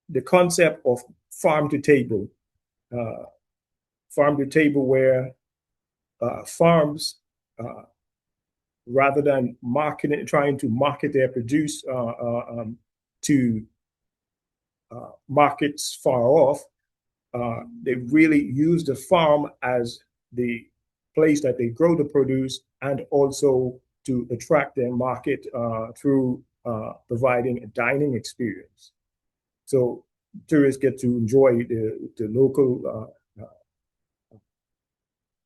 the concept of farm to table. Farm to table, where farms, rather than trying to market their produce to markets far off, they really use the farm as the place that they grow the produce, and also to attract their market through providing a dining experience. So tourists get to enjoy the local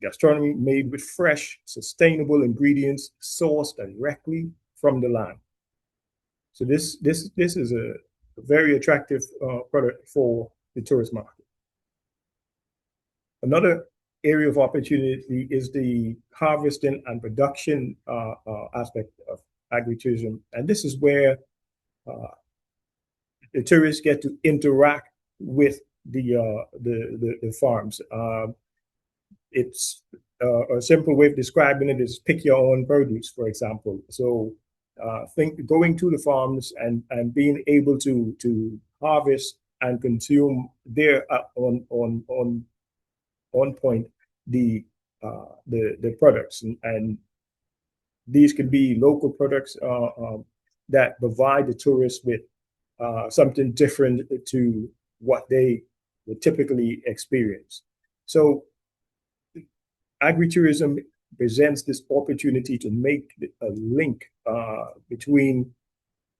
gastronomy made with fresh, sustainable ingredients sourced directly from the land. So this is a very attractive product for the tourist market. Another area of opportunity is the harvesting and production aspect of agritourism, and this is where the tourists get to interact with the farms. It's a simple way of describing it is pick your own produce, for example. So going to the farms and being able to harvest and consume there on point the products, and these can be local products that provide the tourists with something different to what they would typically experience. So agritourism presents this opportunity to make a link between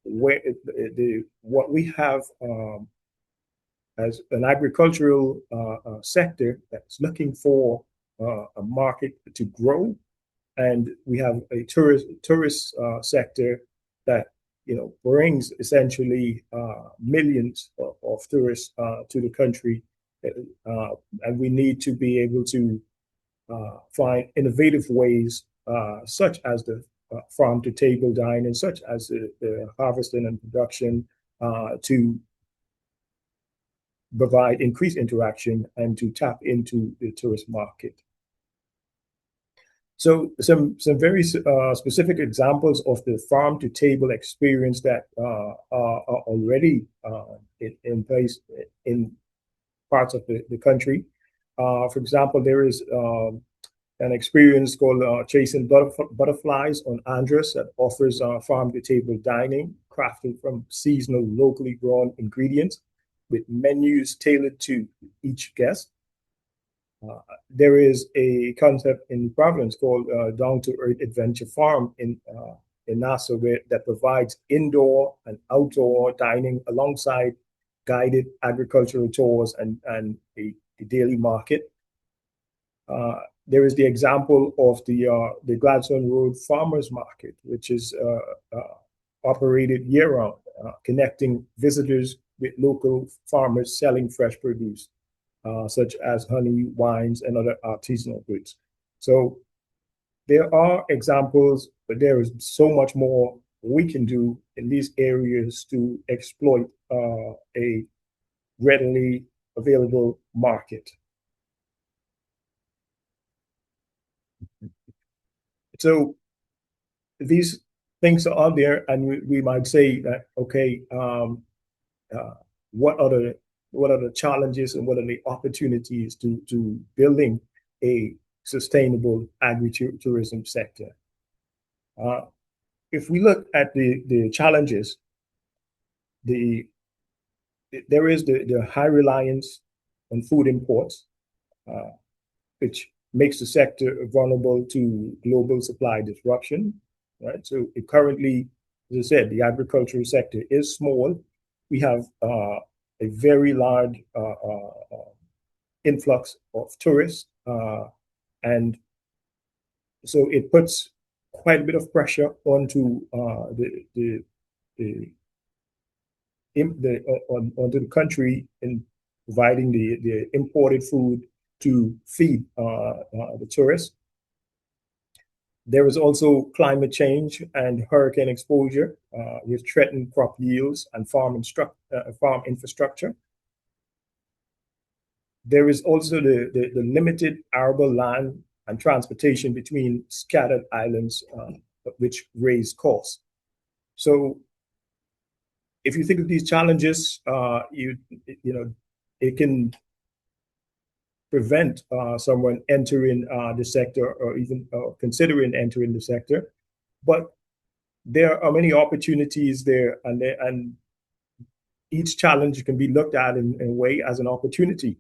what we have as an agricultural sector that's looking for a market to grow, and we have a tourist sector that brings essentially millions of tourists to the country, and we need to be able to find innovative ways, such as the farm-to-table dining, such as the harvesting and production, to provide increased interaction and to tap into the tourist market. So some very specific examples of the farm to table experience that are already in place in parts of the country. For example, there is an experience called Chasing Butterflies on Andros that offers farm to table dining crafted from seasonal, locally grown ingredients with menus tailored to each guest. There is a concept in Providence called Down to Earth Adventure Farm in Nassau that provides indoor and outdoor dining alongside guided agricultural tours and a daily market. There is the example of the Gladstone Road Farmers Market, which is operated year-round, connecting visitors with local farmers selling fresh produce, such as honey, wines, and other artisanal goods. So there are examples, but there is so much more we can do in these areas to exploit a readily available market. So these things are out there, and we might say that, okay, what are the challenges and what are the opportunities to building a sustainable agritourism sector? If we look at the challenges, there is the high reliance on food imports, which makes the sector vulnerable to global supply disruption, right? So currently, as I said, the agricultural sector is small. We have a very large influx of tourists, and so it puts quite a bit of pressure onto onto the country in providing the imported food to feed the tourists. There is also climate change and hurricane exposure, with threatened crop yields and farm infrastructure. There is also the limited arable land and transportation between scattered islands, which raise costs. So if you think of these challenges, it can prevent someone entering the sector or even considering entering the sector. But there are many opportunities there, and each challenge can be looked at in a way as an opportunity.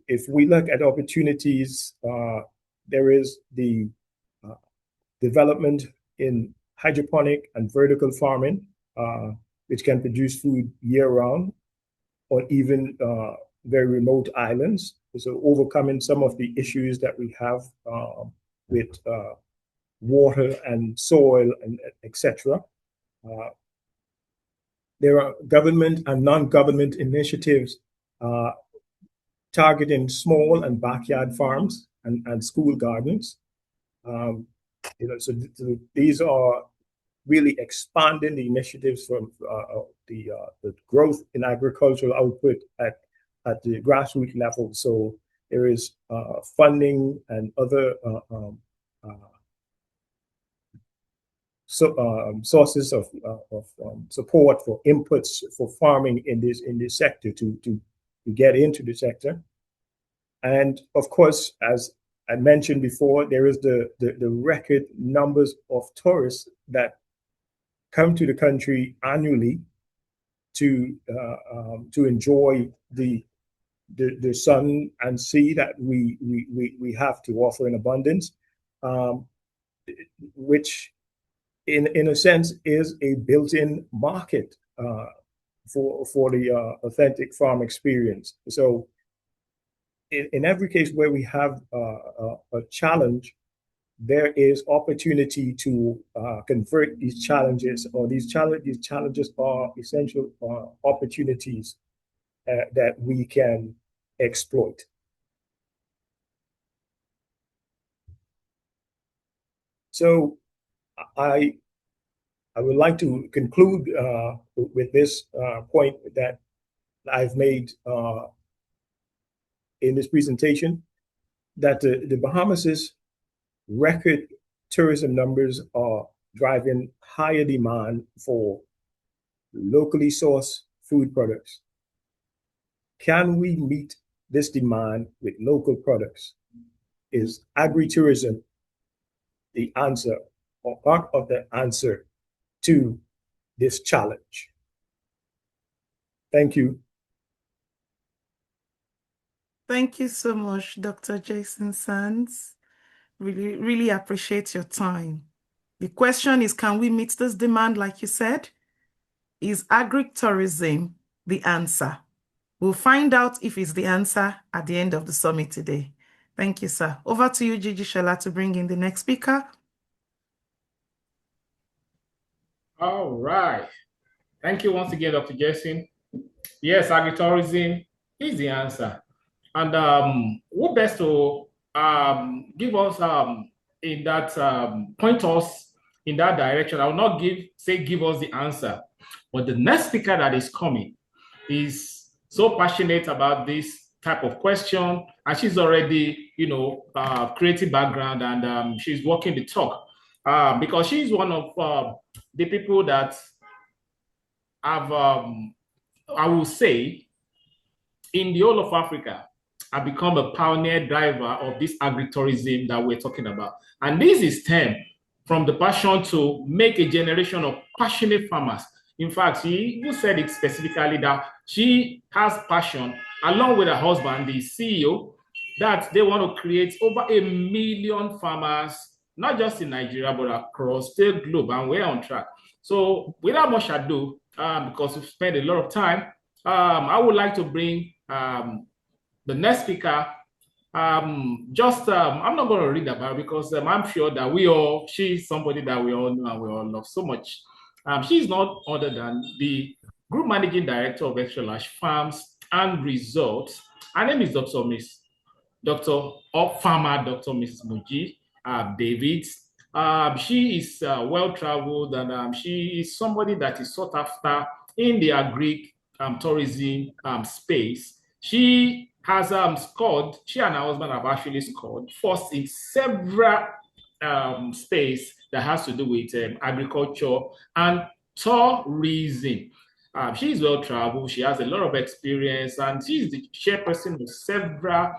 If we look at opportunities, there is the development in hydroponic and vertical farming, which can produce food year-round, or even very remote islands. So overcoming some of the issues that we have with water and soil, and etc. There are government and non-government initiatives targeting small and backyard farms and school gardens. So these are really expanding the initiatives from the growth in agricultural output at the grassroots level. So there is funding and other sources of support for inputs for farming in this sector to get into the sector. And of course, as I mentioned before, there is the record numbers of tourists that come to the country annually to enjoy the sun and sea that we have to offer in abundance, which in a sense is a built-in market for the authentic farm experience. So in every case where we have a challenge, there is opportunity to convert these challenges, or these challenges are essential opportunities that we can exploit. So I would like to conclude with this point that I've made in this presentation. that the Bahamas' record tourism numbers are driving higher demand for locally sourced food products. Can we meet this demand with local products? Is agritourism the answer or part of the answer to this challenge? Thank you. Thank you so much, Dr. Jason Sands. Really, really appreciate your time. The question is, can we meet this demand, like you said? Is agritourism the answer? We'll find out if it's the answer at the end of the summit today. Thank you, sir. Over to you, Gigi Shola, to bring in the next speaker. All right. Thank you once again, Dr. Jason. Yes, agritourism is the answer. And who best to give us in that point us in that direction? I will not give us the answer, but the next speaker that is coming is so passionate about this type of question, and she's already, creative background, and she's walking the talk because she's one of the people that have, I will say, in the whole of Africa, have become a pioneer driver of this agritourism that we're talking about. And this is stemmed from the passion to make a generation of passionate farmers. In fact, she said it specifically that she has passion, along with her husband, the CEO, that they want to create over 1 million farmers, not just in Nigeria, but across the globe, and we're on track. So without much ado, because we've spent a lot of time, I would like to bring the next speaker. I'm not going to read about it because I'm sure that she's somebody that we all know and we all love so much. She's not other than the Group Managing Director of Xtralarge Farms and Resorts. Her name is Dr. Mrs. Moji David. She is well-traveled, and she is somebody that is sought after in the tourism space. She has scored, she and her husband have actually scored first in several space that has to do with agriculture and tourism. She is well-traveled, she has a lot of experience, and she is the chairperson of several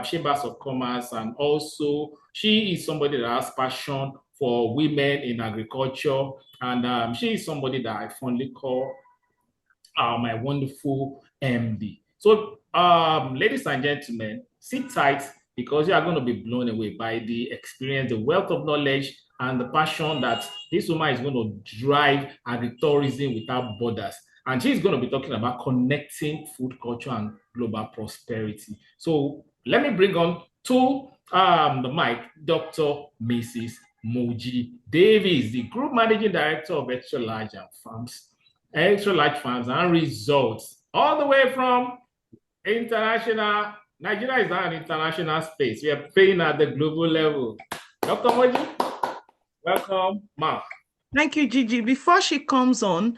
chambers of commerce, and also she is somebody that has passion for women in agriculture, and she is somebody that I fondly call my wonderful MD. So, ladies and gentlemen, sit tight because you are going to be blown away by the experience, the wealth of knowledge, and the passion that this woman is going to drive agritourism without borders. And she's going to be talking about connecting food culture and global prosperity. So let me bring on to the mic, Dr. Mrs. Moji Davis, the Group Managing Director of Xtralarge Farms and Resorts, all the way from international. Nigeria is now an international space. We are playing at the global level. Dr. Moji, welcome, Mark. Thank you, Gigi. Before she comes on,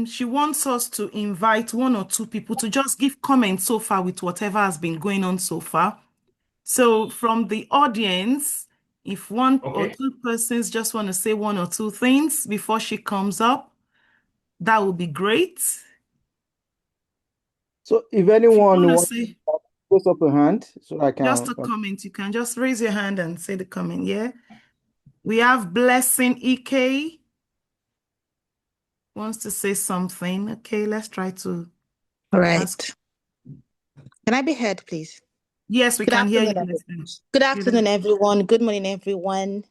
she wants us to invite 1 or 2 people to just give comments so far with whatever has been going on so far. So from the audience, if 1 or 2 persons just want to say 1 or 2 things before she comes up, that would be great. So if anyone wants to raise up a hand, so I can just a comment, you can just raise your hand and say the comment. Yeah, we have Blessing EK wants to say something. Okay, let's try to. All right. Can I be heard, please? Yes, we can hear you. Good afternoon, everyone. Good morning, everyone.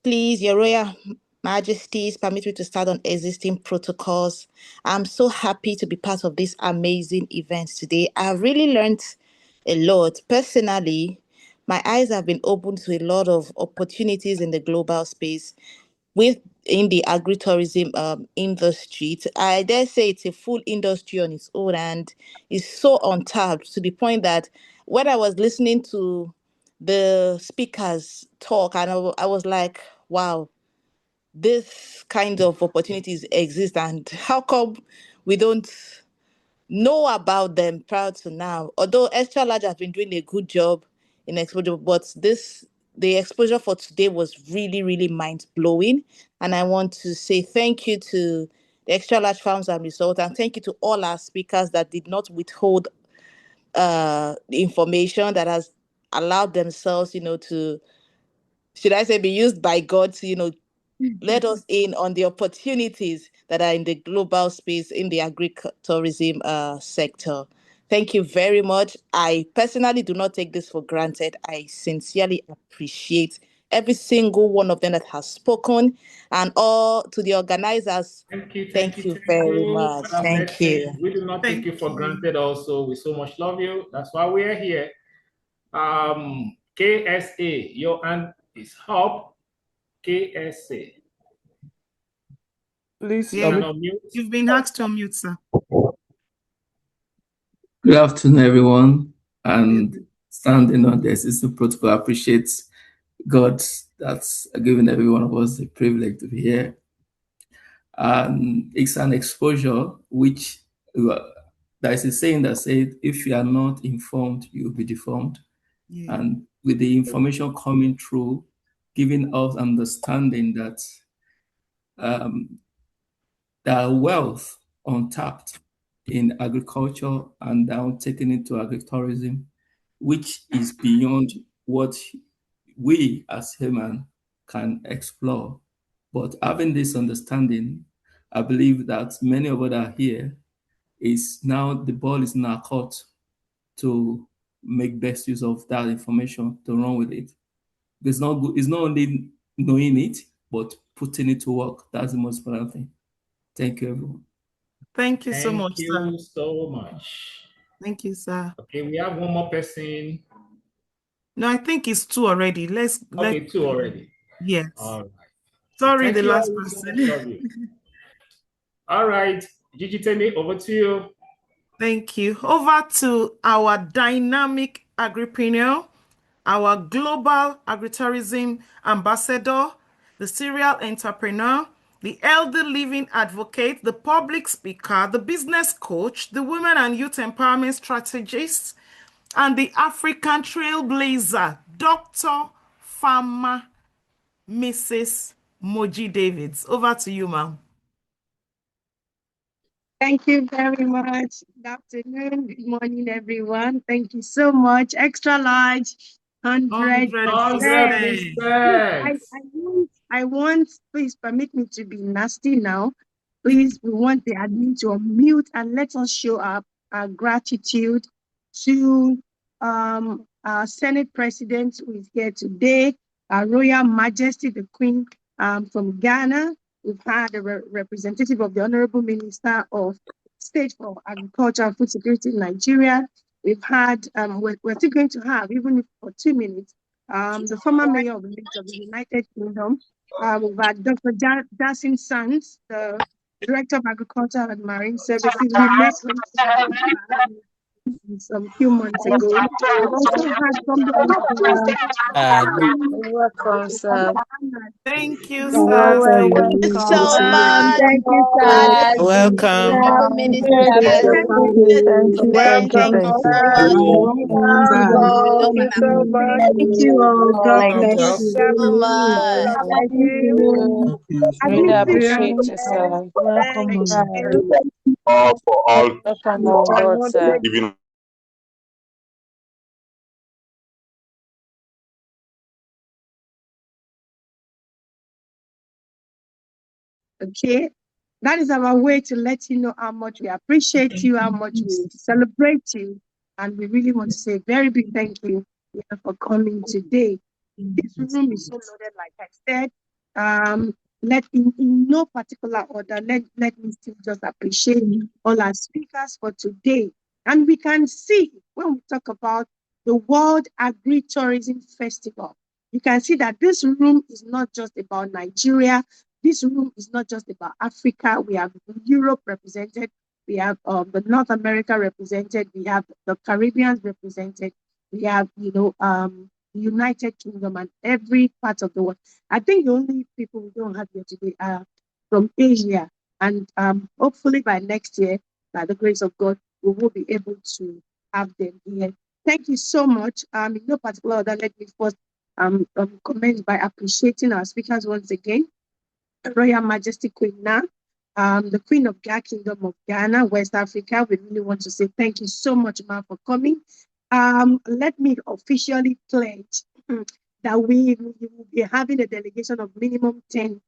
Please, Your Royal Majesties, permit me to start on existing protocols. I'm so happy to be part of this amazing event today. I've really learned a lot. Personally, my eyes have been opened to a lot of opportunities in the global space in the agritourism industry. I dare say it's a full industry on its own and is so untapped to the point that when I was listening to the speakers talk, and I was like, wow, this kind of opportunities exist, and how come we don't know about them prior to now? Although Xtralarge has been doing a good job in exposure, but the exposure for today was really, really mind-blowing. And I want to say thank you to the Xtralarge Farms and Resort, and thank you to all our speakers that did not withhold the information, that has allowed themselves, to, should I say, be used by God to, let us in on the opportunities that are in the global space in the agritourism sector. Thank you very much. I personally do not take this for granted. I sincerely appreciate every single one of them that has spoken, and all to the organizers. Thank you very much. Thank you. We do not take you for granted also. We so much love you. That's why we're here. KSA, your hand is up. KSA. Please, Yeah, you've been asked to unmute, sir. Good afternoon, everyone. And standing on the existing protocol, I appreciate God that's given every one of us the privilege to be here. And it's an exposure which there is a saying that says, if you are not informed, you'll be deformed. Yeah. And with the information coming through, giving us understanding that there are wealth untapped in agriculture and now taken into agritourism, which is beyond what we as humans can explore. But having this understanding, I believe that many of us are here, is now the ball is in our court to make best use of that information, to run with it. It's not only knowing it, but putting it to work. That's the most important thing. Thank you, everyone. Thank you so much, sir. Thank you so much. Thank you, sir. Okay, we have one more person. No, I think it's two already. Okay, two already. Yes. All right. Sorry, Thank the you last all, so person. much of you. All right, Gigi Temi, over to you. Thank you. Over to our dynamic agripreneur, our global agritourism ambassador, the serial entrepreneur, the elder living advocate, the public speaker, the business coach, the women and youth empowerment strategist, and the African trailblazer, Dr. Farmer Mrs. Moji Davids. Over to you, ma'am. Thank you very much. Good afternoon, good morning, everyone. Thank you so much. Xtralarge, 100%. 100%. I want, please permit me to be nasty now. Please, we want the admin to unmute and let us show our gratitude to our Senate President who is here today, our Royal Majesty, the Queen from Ghana. We've had a representative of the Honourable Minister of State for Agriculture and Food Security in Nigeria. We've had, we're still going to have, even if for 2 minutes, the former mayor of Leeds of the United Kingdom. We've had Dr. Jasin Sands, the Director of Agriculture and Marine Services. We met some few months ago. We've also had somebody Welcome, sir. Thank you, so sir. much. Thank you, sir. Welcome. Thank you all. God bless you so much. Thank you. Really appreciate you, sir. Welcome, sir. For all Welcome on board, sir. giving Okay, that is our way to let you know how much we appreciate you, how much we celebrate you, and we really want to say a very big thank you for coming today. This room is so loaded, like I said. Let in no particular order, let me still just appreciate all our speakers for today. And we can see when we talk about the World Agritourism Festival, you can see that this room is not just about Nigeria. This room is not just about Africa. We have Europe represented. We have the North America represented. We have the Caribbean represented. We have, the United Kingdom and every part of the world. I think the only people we don't have here today are from Asia. And hopefully by next year, by the grace of God, we will be able to have them here. Thank you so much. In no particular order, let me first comment by appreciating our speakers once again. Royal Majesty Queen Na, the Queen of Ga Kingdom of Ghana, West Africa. We really want to say thank you so much, ma, for coming. Let me officially pledge that we will be having a delegation of minimum 10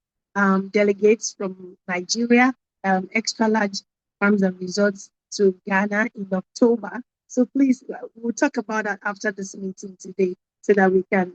delegates from Nigeria, Xtralarge Farms and Resorts to Ghana in October. So please, we'll talk about that after this meeting today so that we can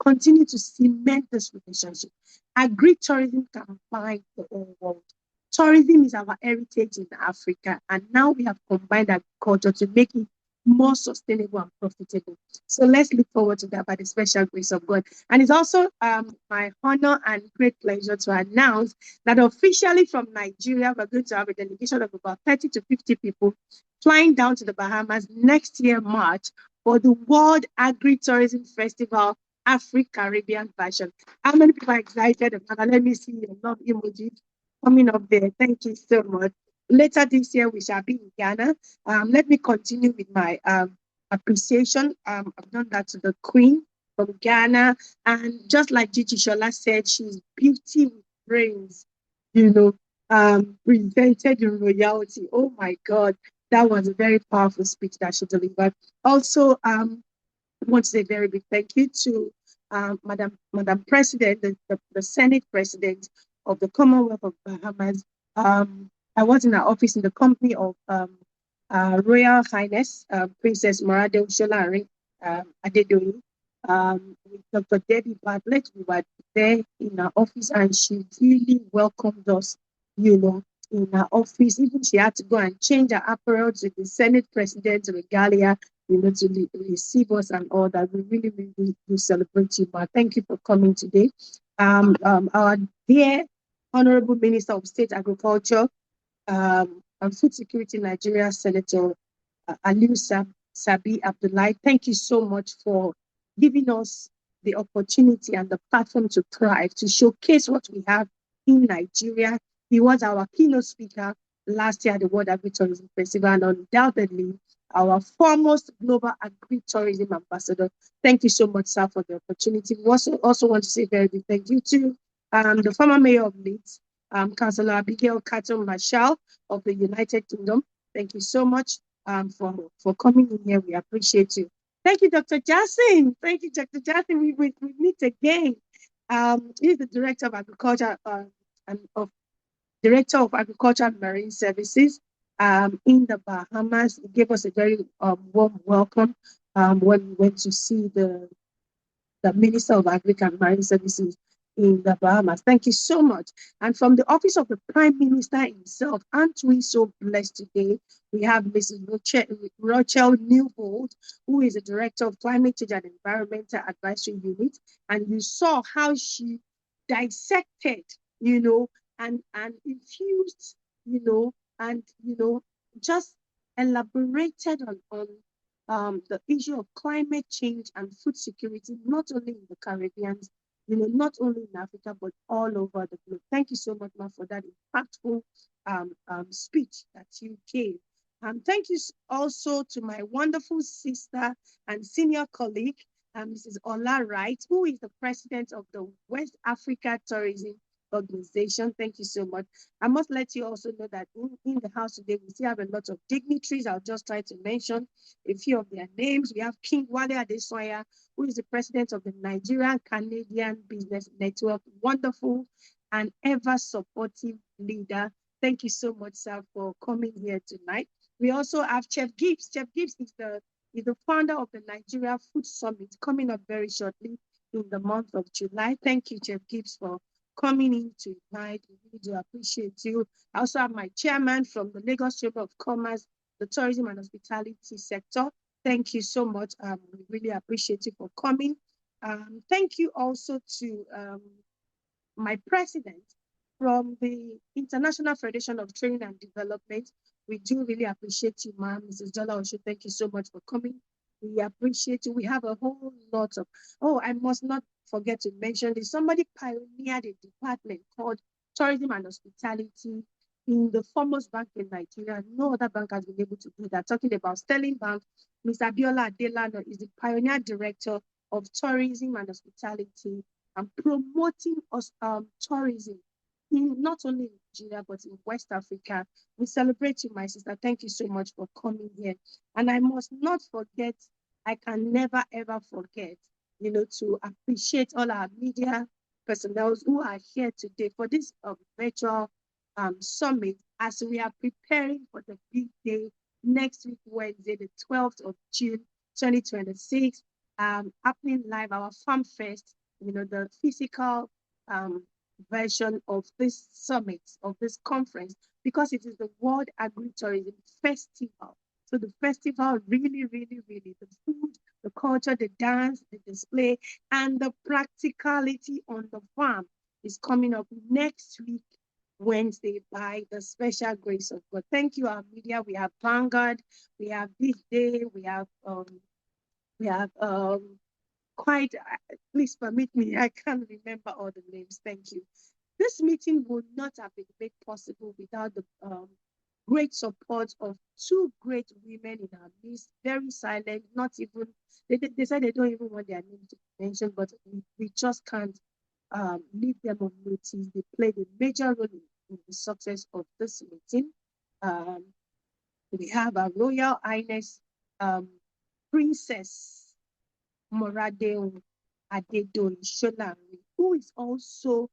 continue to cement this relationship. Agritourism can bind the whole world. Tourism is our heritage in Africa, and now we have combined agriculture to make it more sustainable and profitable. So let's look forward to that by the special grace of God. And it's also my honor and great pleasure to announce that officially from Nigeria, we're going to have a delegation of about 30 to 50 people flying down to the Bahamas next year, March, for the World Agritourism Festival Africa Caribbean version. How many people are excited about that? Let me see your love emojis coming up there. Thank you so much. Later this year, we shall be in Ghana. Let me continue with my appreciation. I've done that to the Queen from Ghana. And just like Gigi Shola said, she's beauty with brains, you know, presented in royalty. Oh my God, that was a very powerful speech that she delivered. Also, I want to say a very big thank you to Madam President, the Senate President of the Commonwealth of Bahamas. I was in her office in the company of Royal Highness Princess Morade Usholari Adderley, with Dr. Debbie Bartlett. We were there in her office, and she really welcomed us, you know, in her office. Even she had to go and change her apparel to the Senate President's regalia, you know, to receive us and all that. We really, really do celebrate you, but thank you for coming today. Our dear Honourable Minister of State Agriculture and Food Security Nigeria, Senator Aliyu Sabi Abdullahi, thank you so much for giving us the opportunity and the platform to thrive, to showcase what we have in Nigeria. He was our keynote speaker last year at the World Agritourism Festival, and undoubtedly our foremost global agritourism ambassador. Thank you so much, sir, for the opportunity. We also want to say very big thank you to the former mayor of Leeds, Councillor Abigail Katung of the United Kingdom. Thank you so much for coming in here. We appreciate you. Thank you, Dr. Jasin. Thank you, Dr. Jasin. We meet again. He's the Director of Agriculture Director of Agriculture and Marine Services in the Bahamas. He gave us a very warm welcome when we went to see the Minister of Agriculture and Marine Services in the Bahamas. Thank you so much. And from the office of the Prime Minister himself, aren't we so blessed today? We have Mrs. LaShell Newbold, who is the Director of Climate Change and Environmental Advisory Unit. And you saw how she dissected, you know, and infused, you know, and, you know, just elaborated on the issue of climate change and food security, not only in the Caribbean, you know, not only in Africa, but all over the globe. Thank you so much, Ma, for that impactful speech that you gave. Thank you also to my wonderful sister and senior colleague, Mrs. Ola Wright, who is the president of the West Africa Tourism Organization. Thank you so much. I must let you also know that in the house today, we still have a lot of dignitaries. I'll just try to mention a few of their names. We have King Wale Adesoya, who is the president of the Nigerian Canadian Business Network. Wonderful and ever supportive leader. Thank you so much, sir, for coming here tonight. We also have Chef Gibbs. Chef Gibbs is the founder of the Nigeria Food Summit, coming up very shortly in the month of July. Thank you, Chef Gibbs, for coming in tonight. We really do appreciate you. I also have my chairman from the Lagos Chamber of Commerce, the tourism and hospitality sector. Thank you so much. We really appreciate you for coming. Thank you also to my president from the International Federation of Training and Development. We do really appreciate you, ma'am. Mrs. Jola Osho, thank you so much for coming. We appreciate you. We have a whole lot of, oh, I must not forget to mention this. Somebody pioneered a department called Tourism and Hospitality in the foremost bank in Nigeria. No other bank has been able to do that. Talking about Sterling Bank, Mr. Abdullahi is the pioneer director of tourism and hospitality and promoting us tourism in not only in Nigeria but in West Africa. We celebrate you, my sister. Thank you so much for coming here. And I must not forget, I can never ever forget, to appreciate all our media personnel who are here today for this virtual summit as we are preparing for the big day next week, Wednesday, the 12th of June, 2026, happening live, our Farm Fest, the physical version of this summit, of this conference, because it is the World Agritourism Festival. So the festival really, really, really, the food, the culture, the dance, the display, and the practicality on the farm is coming up next week, Wednesday, by the special grace of God. Thank you, our media. We have Vanguard, we have This Day, we have quite, please permit me, I can't remember all the names. Thank you. This meeting would not have been made possible without the great support of two great women in our midst, very silent, not even, they said they don't even want their name to be mentioned, but we just can't leave them on notice. They played a major role in the success of this meeting. We have our Royal Highness Princess Moradeo Adedoyin Sholanri, who is also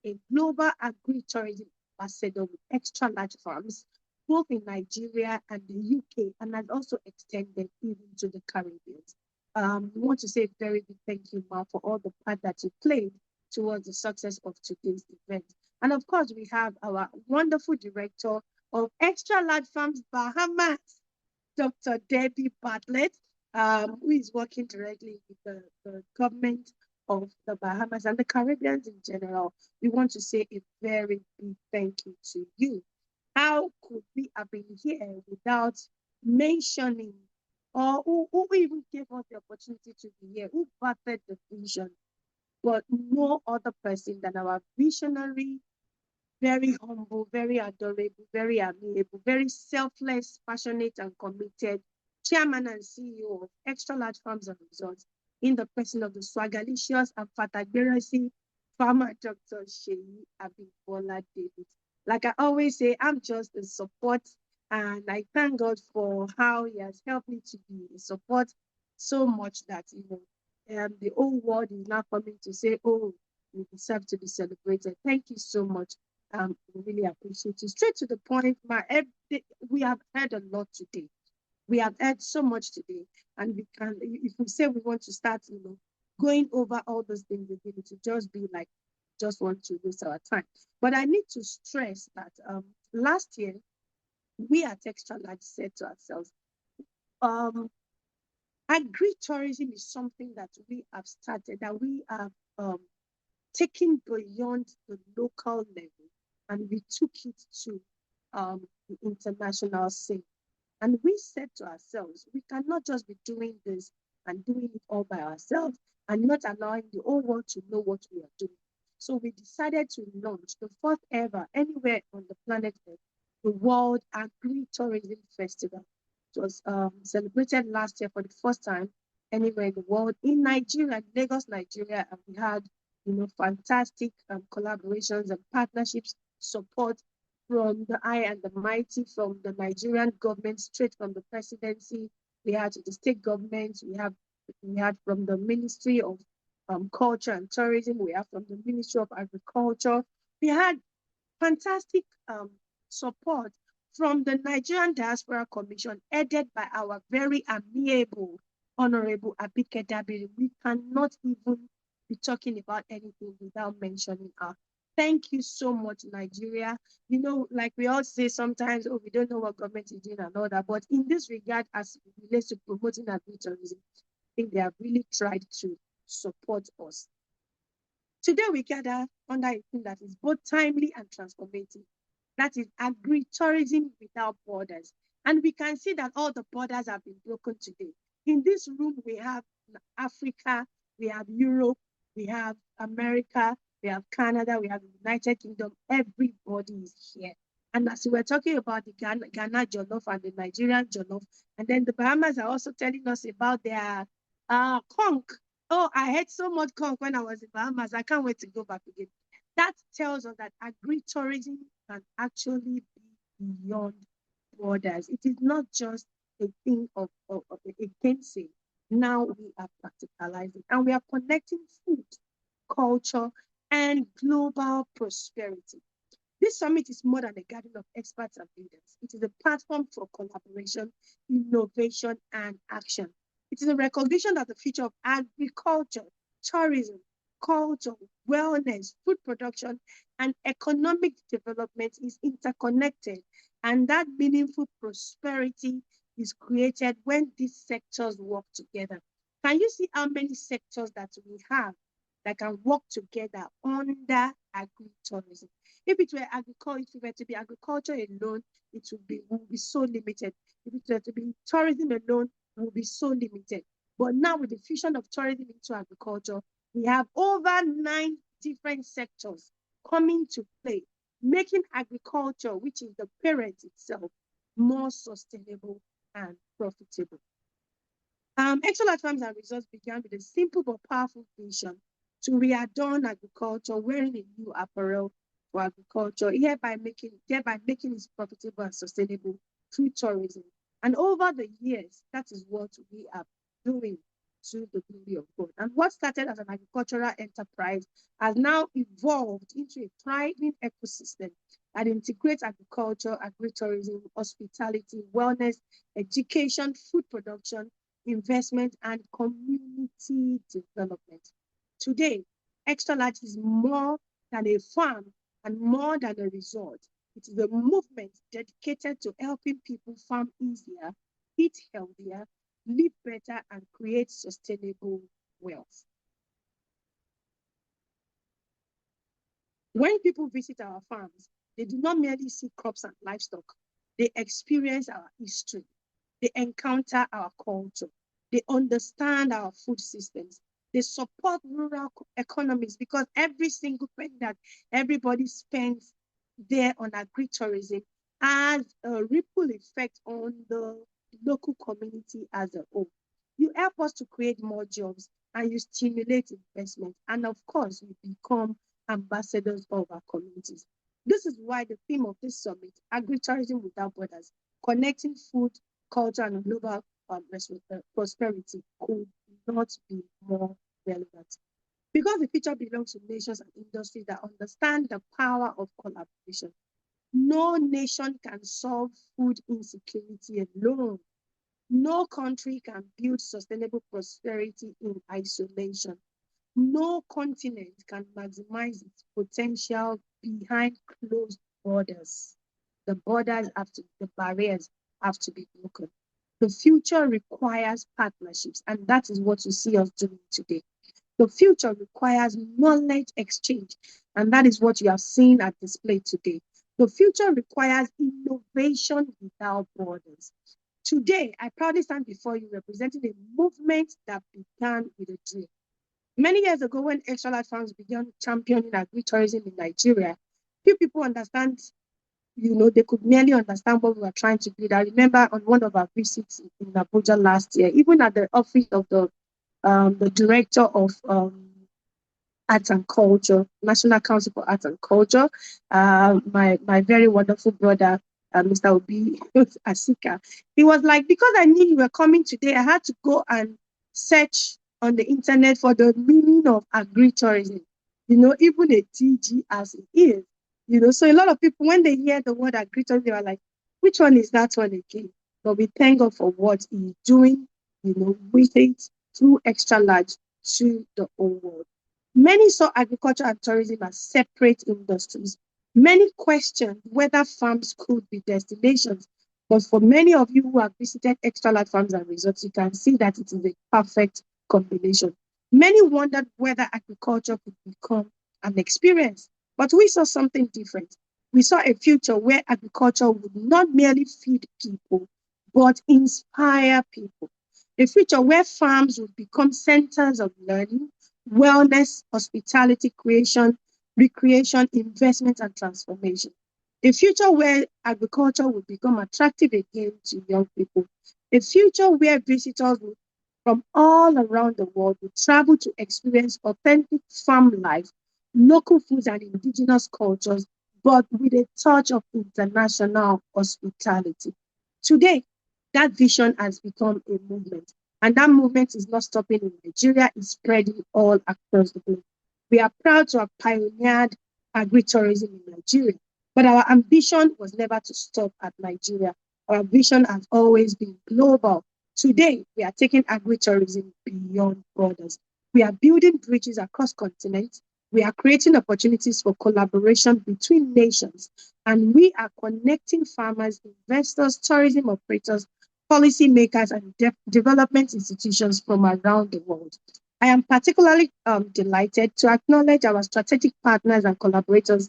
a global agri-tourism ambassador with Xtralarge farms, both in Nigeria and the UK, and has also extended even to the Caribbean. We want to say a very big thank you, Ma, for all the part that you played towards the success of today's event. And of course, we have our wonderful director of Xtralarge Farms Bahamas, Dr. Debbie Bartlett, who is working directly with the government of the Bahamas and the Caribbean in general. We want to say a very big thank you to you. How could we have been here without mentioning, or who even gave us the opportunity to be here, who birthed the vision, but no other person than our visionary, very humble, very adorable, very amiable, very selfless, passionate, and committed Chairman and CEO of Xtralarge Farms and Resorts, in the person of the swagalicious and fatagberasi farmer, Dr. Seyi Abigail David. Like I always say, I'm just a support, and I thank God for how He has helped me to be a support so much that the whole world is now coming to say, oh, you deserve to be celebrated. Thank you so much. We really appreciate you. Straight to the point, we have heard a lot today. We have heard so much today, and we can, if we say we want to start, going over all those things again, it will just be like, just want to waste our time. But I need to stress that last year, we at Xtralarge said to ourselves, agri-tourism is something that we have started, that we have taken beyond the local level, and we took it to the international scene. And we said to ourselves, we cannot just be doing this and doing it all by ourselves and not allowing the whole world to know what we are doing. So we decided to launch the first ever, anywhere on the planet Earth, the World Agri-Tourism Festival. It was celebrated last year for the first time anywhere in the world, in Nigeria, Lagos, Nigeria, and we had fantastic collaborations and partnerships, support from the high and the mighty, from the Nigerian government, straight from the presidency. We had the state governments. We had from the Ministry of Culture and Tourism. We have from the Ministry of Agriculture. We had fantastic support from the Nigerian Diaspora Commission, headed by our very amiable Honourable Abigail. We cannot even be talking about anything without mentioning her. Thank you so much, Nigeria. Like we all say sometimes, oh, we don't know what government is doing and all that. But in this regard, as it relates to promoting agritourism, I think they have really tried to support us. Today, we gather under a theme that is both timely and transformative. That is agritourism without borders. And we can see that all the borders have been broken today. In this room, we have Africa, we have Europe, we have America, we have Canada, we have the United Kingdom. Everybody is here. And as we were talking about the Ghana jollof and the Nigerian jollof, and then the Bahamas are also telling us about their conch. Oh, I had so much conch when I was in Bahamas. I can't wait to go back again. That tells us that agritourism can actually be beyond borders. It is not just a thing of a thing. Now we are practicalizing and we are connecting food, culture, and global prosperity. This summit is more than a gathering of experts and leaders. It is a platform for collaboration, innovation, and action. It is a recognition that the future of agriculture, tourism, culture, wellness, food production, and economic development is interconnected, and that meaningful prosperity is created when these sectors work together. Can you see how many sectors that we have that can work together under agritourism? If it were agriculture, if it were to be agriculture alone, it would be so limited. If it were to be tourism alone, it would be so limited. But now with the fusion of tourism into agriculture, we have over 9 different sectors coming to play, making agriculture, which is the parent itself, more sustainable and profitable. Xtralarge Farms and Resorts began with a simple but powerful vision to readorn agriculture, wearing a new apparel for agriculture, thereby making it profitable and sustainable through tourism. And over the years, that is what we are doing to the glory of God. And what started as an agricultural enterprise has now evolved into a thriving ecosystem that integrates agriculture, agritourism, hospitality, wellness, education, food production, investment, and community development. Today, Xtralarge is more than a farm and more than a resort. It is a movement dedicated to helping people farm easier, eat healthier, live better, and create sustainable wealth. When people visit our farms, they do not merely see crops and livestock. They experience our history. They encounter our culture. They understand our food systems. They support rural economies because every single penny that everybody spends there on agritourism has a ripple effect on the local community as a whole. You help us to create more jobs and you stimulate investment. And of course, we become ambassadors of our communities. This is why the theme of this summit, Agritourism Without Borders, connecting food, culture, and global prosperity, could not be more relevant. Because the future belongs to nations and industries that understand the power of collaboration. No nation can solve food insecurity alone. No country can build sustainable prosperity in isolation. No continent can maximize its potential behind closed borders. The barriers have to be broken. The future requires partnerships, and that is what you see us doing today. The future requires knowledge exchange, and that is what you have seen at display today. The future requires innovation without borders. Today, I proudly stand before you representing a movement that began with a dream. Many years ago, when Xtralarge Farms began championing agritourism in Nigeria, few people understand, they could merely understand what we were trying to do. I remember on one of our visits in Abuja last year, even at the office of the director of Arts and Culture, National Council for Arts and Culture, my very wonderful brother, Mr. Obi Asika. He was like, because I knew you were coming today, I had to go and search on the internet for the meaning of agritourism, even a TG as it is, so a lot of people, when they hear the word agritourism, they are like, which one is that one again? But we thank God for what he's doing, with it through Xtralarge to the whole world. Many saw agriculture and tourism as separate industries. Many questioned whether farms could be destinations. But for many of you who have visited Xtralarge Farms and Resorts, you can see that it is a perfect combination. Many wondered whether agriculture could become an experience, but we saw something different. We saw a future where agriculture would not merely feed people, but inspire people. A future where farms would become centers of learning, wellness, hospitality, creation, recreation, investment, and transformation. a future where agriculture will become attractive again to young people, a future where visitors from all around the world will travel to experience authentic farm life, local foods and indigenous cultures, but with a touch of international hospitality. Today, that vision has become a movement, and that movement is not stopping in Nigeria, it's spreading all across the globe. We are proud to have pioneered agritourism in Nigeria, but our ambition was never to stop at Nigeria. Our vision has always been global. Today, we are taking agritourism beyond borders. We are building bridges across continents. We are creating opportunities for collaboration between nations, and we are connecting farmers, investors, tourism operators, policymakers, and development institutions from around the world. I am particularly delighted to acknowledge our strategic partners and collaborators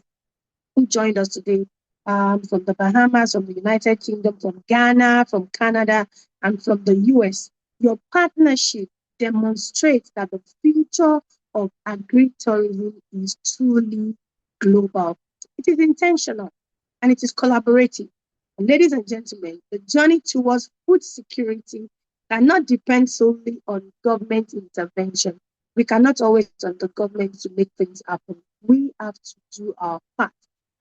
who joined us today from the Bahamas, from the United Kingdom, from Ghana, from Canada, and from the US. Your partnership demonstrates that the future of agritourism is truly global. It is intentional and it is collaborative. And ladies and gentlemen, the journey towards food security cannot depend solely on government intervention. We cannot always on the government to make things happen. We have to do our part.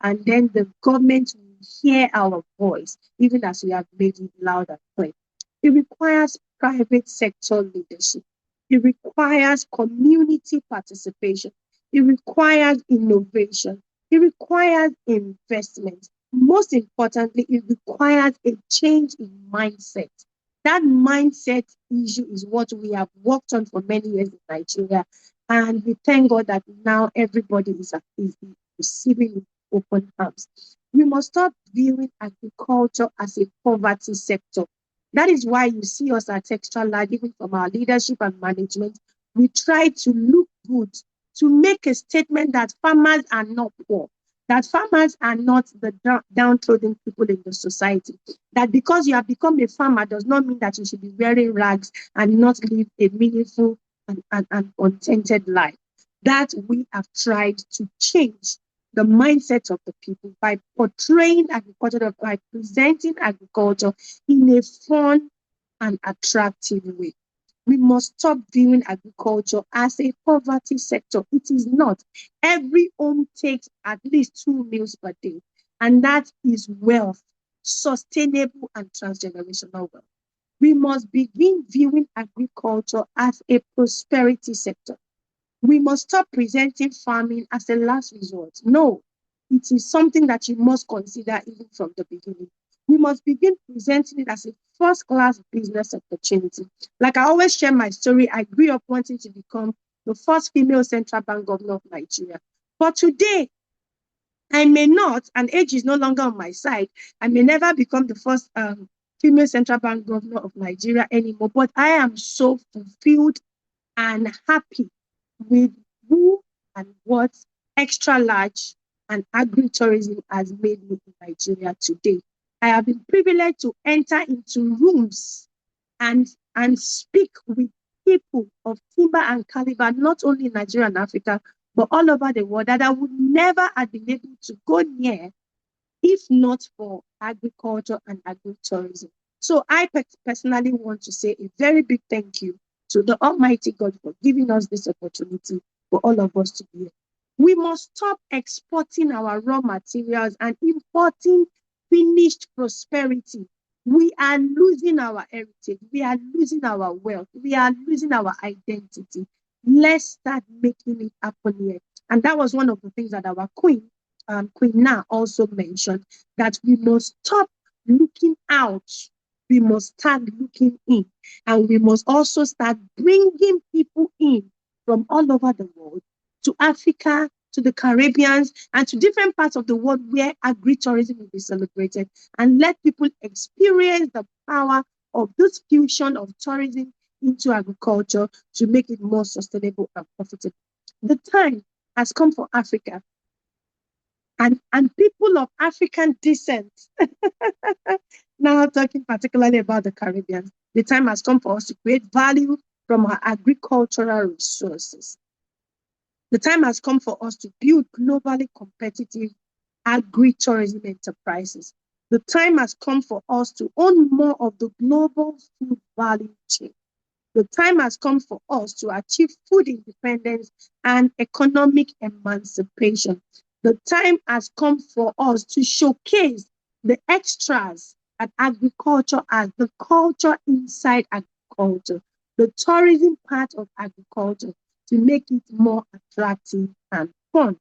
And then the government will hear our voice, even as we have made it loud and clear. It requires private sector leadership. It requires community participation. It requires innovation. It requires investment. Most importantly, it requires a change in mindset. That mindset issue is what we have worked on for many years in Nigeria. And we thank God that now everybody is receiving it open arms. We must stop viewing agriculture as a poverty sector. That is why you see us at Xtralarge, even from our leadership and management, we try to look good, to make a statement that farmers are not poor, that farmers are not the downtrodden people in the society, that because you have become a farmer does not mean that you should be wearing rags and not live a meaningful and contented life. That we have tried to change the mindset of the people by portraying agriculture, by presenting agriculture in a fun and attractive way. We must stop viewing agriculture as a poverty sector. It is not. Every home takes at least 2 meals per day, and that is wealth, sustainable and transgenerational wealth. We must begin viewing agriculture as a prosperity sector. We must stop presenting farming as a last resort. No, it is something that you must consider even from the beginning. We must begin presenting it as a first-class business opportunity. Like I always share my story, I grew up wanting to become the first female central bank governor of Nigeria. But today, I may not, and age is no longer on my side, I may never become the first female central bank governor of Nigeria anymore, but I am so fulfilled and happy with who and what Xtralarge and agritourism has made me in Nigeria today. I have been privileged to enter into rooms and speak with people of timber and caliber, not only in Nigeria and Africa, but all over the world that I would never have been able to go near if not for agriculture and agritourism. So I personally want to say a very big thank you to the Almighty God for giving us this opportunity for all of us to be here. We must stop exporting our raw materials and importing finished prosperity. We are losing our heritage. We are losing our wealth. We are losing our identity. Let's start making it happen here. And that was one of the things that our Queen Na also mentioned, that we must stop looking out. We must start looking in, and we must also start bringing people in from all over the world to Africa, to the Caribbean, and to different parts of the world where agritourism will be celebrated, and let people experience the power of this fusion of tourism into agriculture to make it more sustainable and profitable. The time has come for Africa and people of African descent. Now talking particularly about the Caribbean, the time has come for us to create value from our agricultural resources. The time has come for us to build globally competitive agritourism enterprises. The time has come for us to own more of the global food value chain. The time has come for us to achieve food independence and economic emancipation. The time has come for us to showcase the extras at agriculture as the culture inside agriculture, the tourism part of agriculture, to make it more attractive and fun.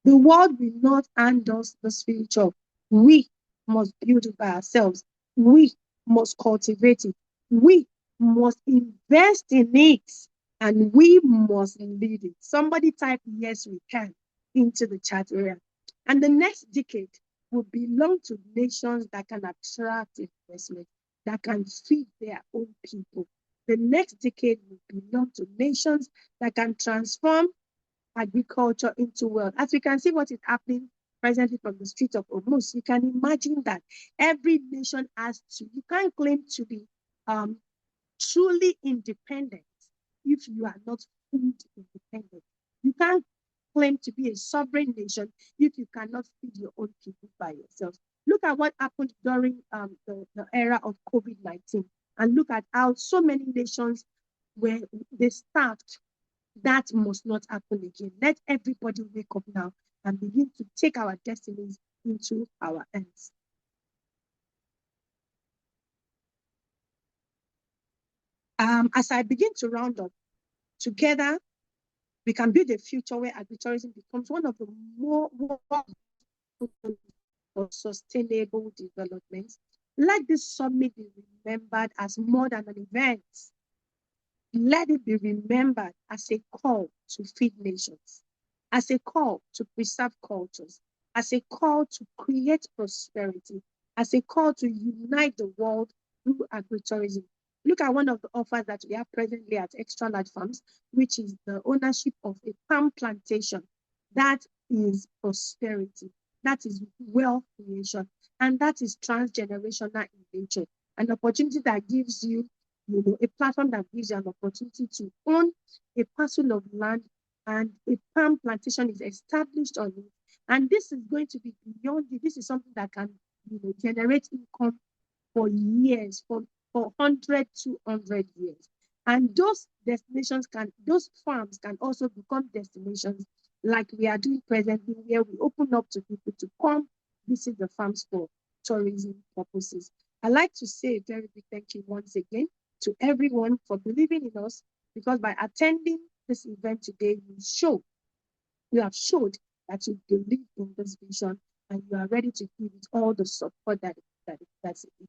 The world will not hand us this future. We must build it by ourselves. We must cultivate it. We must invest in it, and we must lead it. Somebody type yes, we can into the chat area. And the next decade will belong to nations that can attract investment, that can feed their own people. The next decade will belong to nations that can transform agriculture into wealth. As we can see what is happening presently from the street of Hormuz, you can imagine that every nation has to, you can't claim to be truly independent if you are not food independent. You can't claim to be a sovereign nation if you cannot feed your own people by yourself. Look at what happened during the era of COVID-19, and look at how so many nations where they starved. That must not happen again. Let everybody wake up now and begin to take our destinies into our hands. As I begin to round up, together we can build a future where agritourism becomes one of the more sustainable developments. Let this summit be remembered as more than an event. Let it be remembered as a call to feed nations, as a call to preserve cultures, as a call to create prosperity, as a call to unite the world through agritourism. Look at one of the offers that we have presently at Xtralarge Farms, which is the ownership of a palm plantation. That is prosperity, that is wealth creation, and that is transgenerational in nature. An opportunity that gives you, a platform that gives you an opportunity to own a parcel of land, and a palm plantation is established on it. And this is going to be beyond it. This is something that can, generate income for years, for 100, 200 years. And those destinations those farms can also become destinations like we are doing presently, where we open up to people to come visit the farms for tourism purposes. I'd like to say a very big thank you once again to everyone for believing in us, because by attending this event today, you have showed that you believe in this vision and you are ready to give it all the support that it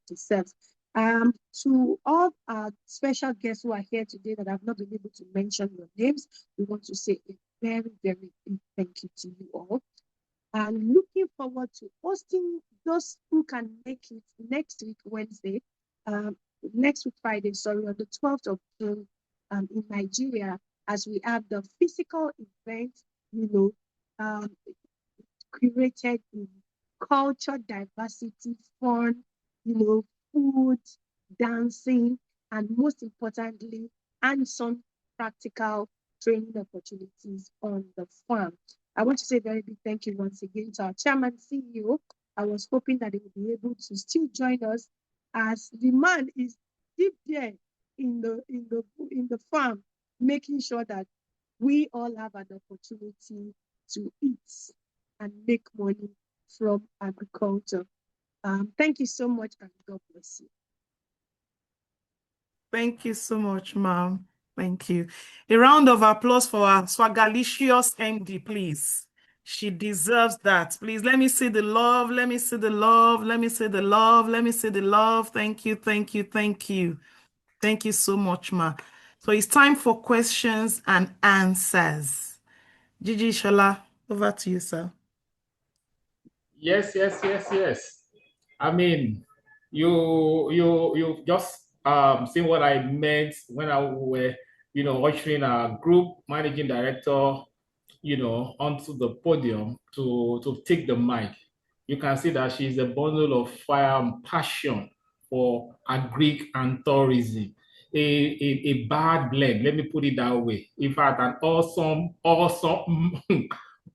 deserves. To all our special guests who are here today that have not been able to mention your names, we want to say a very, very big thank you to you all. And looking forward to hosting those who can make it next week, Friday, on the 12th of June in Nigeria, as we have the physical event, curated in culture, diversity, fun, food, dancing, and most importantly, hands-on practical training opportunities on the farm. I want to say a very big thank you once again to our chairman, CEO. I was hoping that he would be able to still join us, as the man is deep there in the farm, making sure that we all have an opportunity to eat and make money from agriculture. Thank you so much, and God bless you. Thank you so much, ma'am. Thank you. A round of applause for our swagalicious MD, please. She deserves that. Please, let me see the love. Let me see the love. Let me see the love. Let me see the love. Thank you, thank you, thank you. Thank you so much, ma. So it's time for questions and answers. Gigi Shola, over to you, sir. Yes. I mean, you just seen what I meant when I were, ushering our group managing director, onto the podium to take the mic. You can see that she's a bundle of fire and passion for agric and tourism. A bad blend, let me put it that way. In fact, an awesome,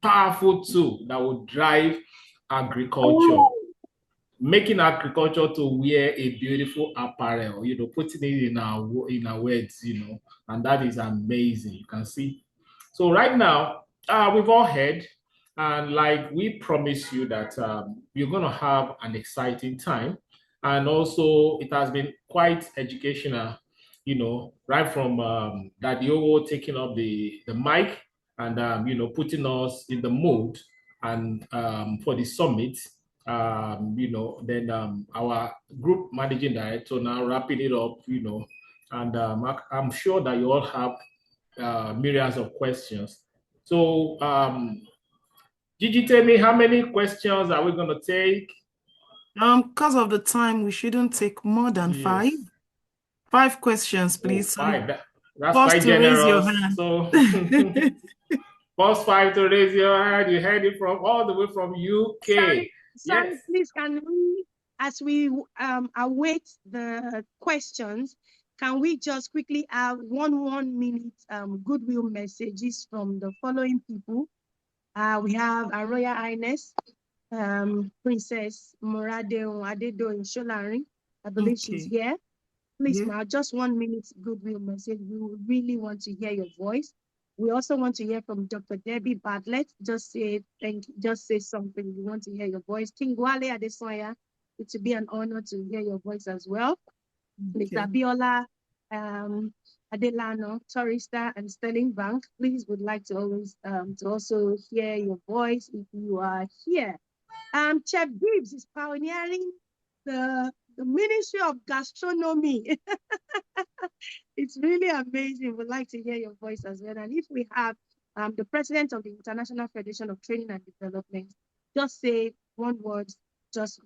powerful tool that will drive agriculture, making agriculture to wear a beautiful apparel, putting it in our words, and that is amazing. You can see. So right now, we've all heard, and like we promise you that you're going to have an exciting time. And also, it has been quite educational, right from Daddy Owo taking up the mic and, putting us in the mood and for the summit. Then our group managing director now wrapping it up, and I'm sure that you all have myriads of questions. So, Gigi, tell me, how many questions are we going to take? Because of the time, we shouldn't take more than five. 5 questions, please. Oh, 5. That's First quite to raise your generous. hand. So, first 5 to raise your hand. You heard it from all the way from UK. Sorry, Yes. please, can we, as we await the questions, can we just quickly have 1 minute goodwill messages from the following people? We have Our Royal Highness, Princess Moradeo Adedo in Sholari. I believe she's here. Please, ma, just 1 minute goodwill message. We would really want to hear your voice. We also want to hear from Dr. Debbie Bartlett. Just say thank you. Just say something. We want to hear your voice. King Wale Adesoya, it would be an honor to hear your voice as well. Mr. Abiola Adelano, Tourista and Sterling Bank, please would like to always to also hear your voice if you are here. Chef Gibbs is pioneering the Ministry of Gastronomy. It's really amazing. We'd like to hear your voice as well. And if we have the president of the International Federation of Training and Development, just say 1 word.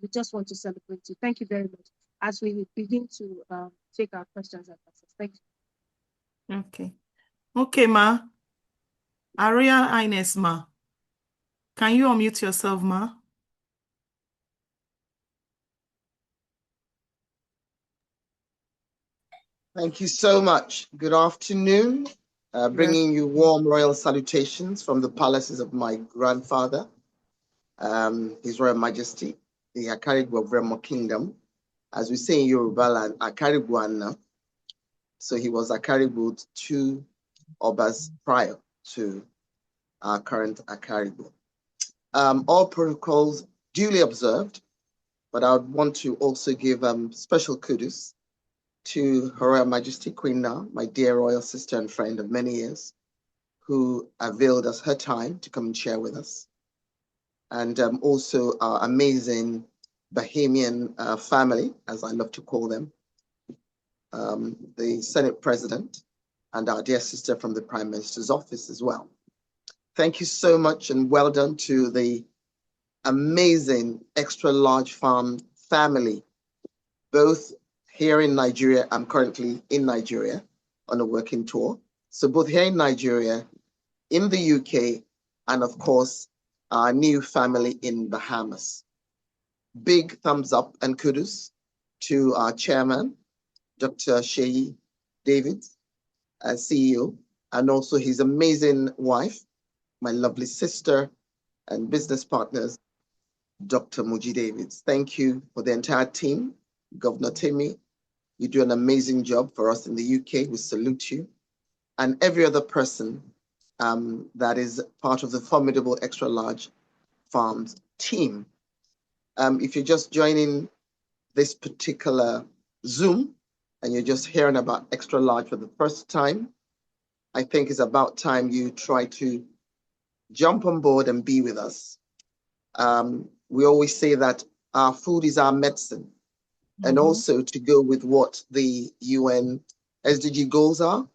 We just want to celebrate you. Thank you very much. As we begin to take our questions and answers. Thank you. Okay. Okay, ma. Our Royal Highness, ma. Can you unmute yourself, ma? Thank you so much. Good afternoon. Bringing you warm royal salutations from the palaces of my grandfather, His Royal Majesty, the Akarigbo of Remo Kingdom. As we say in Yoruba land, Akarigbo. So he was Akarigbo 2 Obas prior to our current Akarigbo. All protocols duly observed, but I would want to also give special kudos to Her Royal Majesty Queen Na, my dear royal sister and friend of many years, who availed us her time to come and share with us. And also our amazing Bahamian family, as I love to call them, the Senate President, and our dear sister from the Prime Minister's office as well. Thank you so much and well done to the amazing Xtralarge Farm family, both here in Nigeria. I'm currently in Nigeria on a working tour. So both here in Nigeria, in the UK, and of course, our new family in Bahamas. Big thumbs up and kudos to our chairman, Dr. Seyi Davids, CEO, and also his amazing wife, my lovely sister and business partners, Dr. Moji Davids. Thank you for the entire team. Governor Timmy, you do an amazing job for us in the UK. We salute you. And every other person that is part of the formidable Xtralarge Farms team. If you're just joining this particular Zoom and you're just hearing about Xtralarge for the first time, I think it's about time you try to jump on board and be with us. We always say that our food is our medicine. And also to go with what the UN SDG goals are,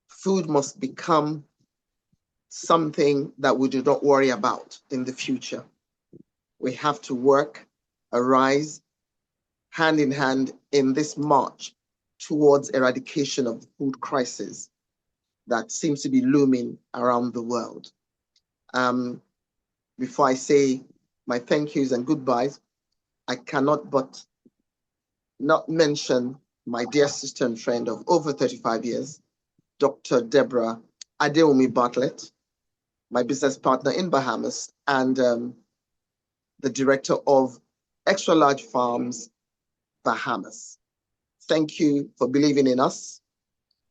food must become something that we do not worry about in the future. We have to work, arise, hand in hand in this march towards eradication of the food crisis that seems to be looming around the world. Before I say my thank yous and goodbyes, I cannot but not mention my dear sister and friend of over 35 years, Dr. Deborah Adeomi Bartlett, my business partner in Bahamas, and the director of Xtralarge Farms, Bahamas. Thank you for believing in us.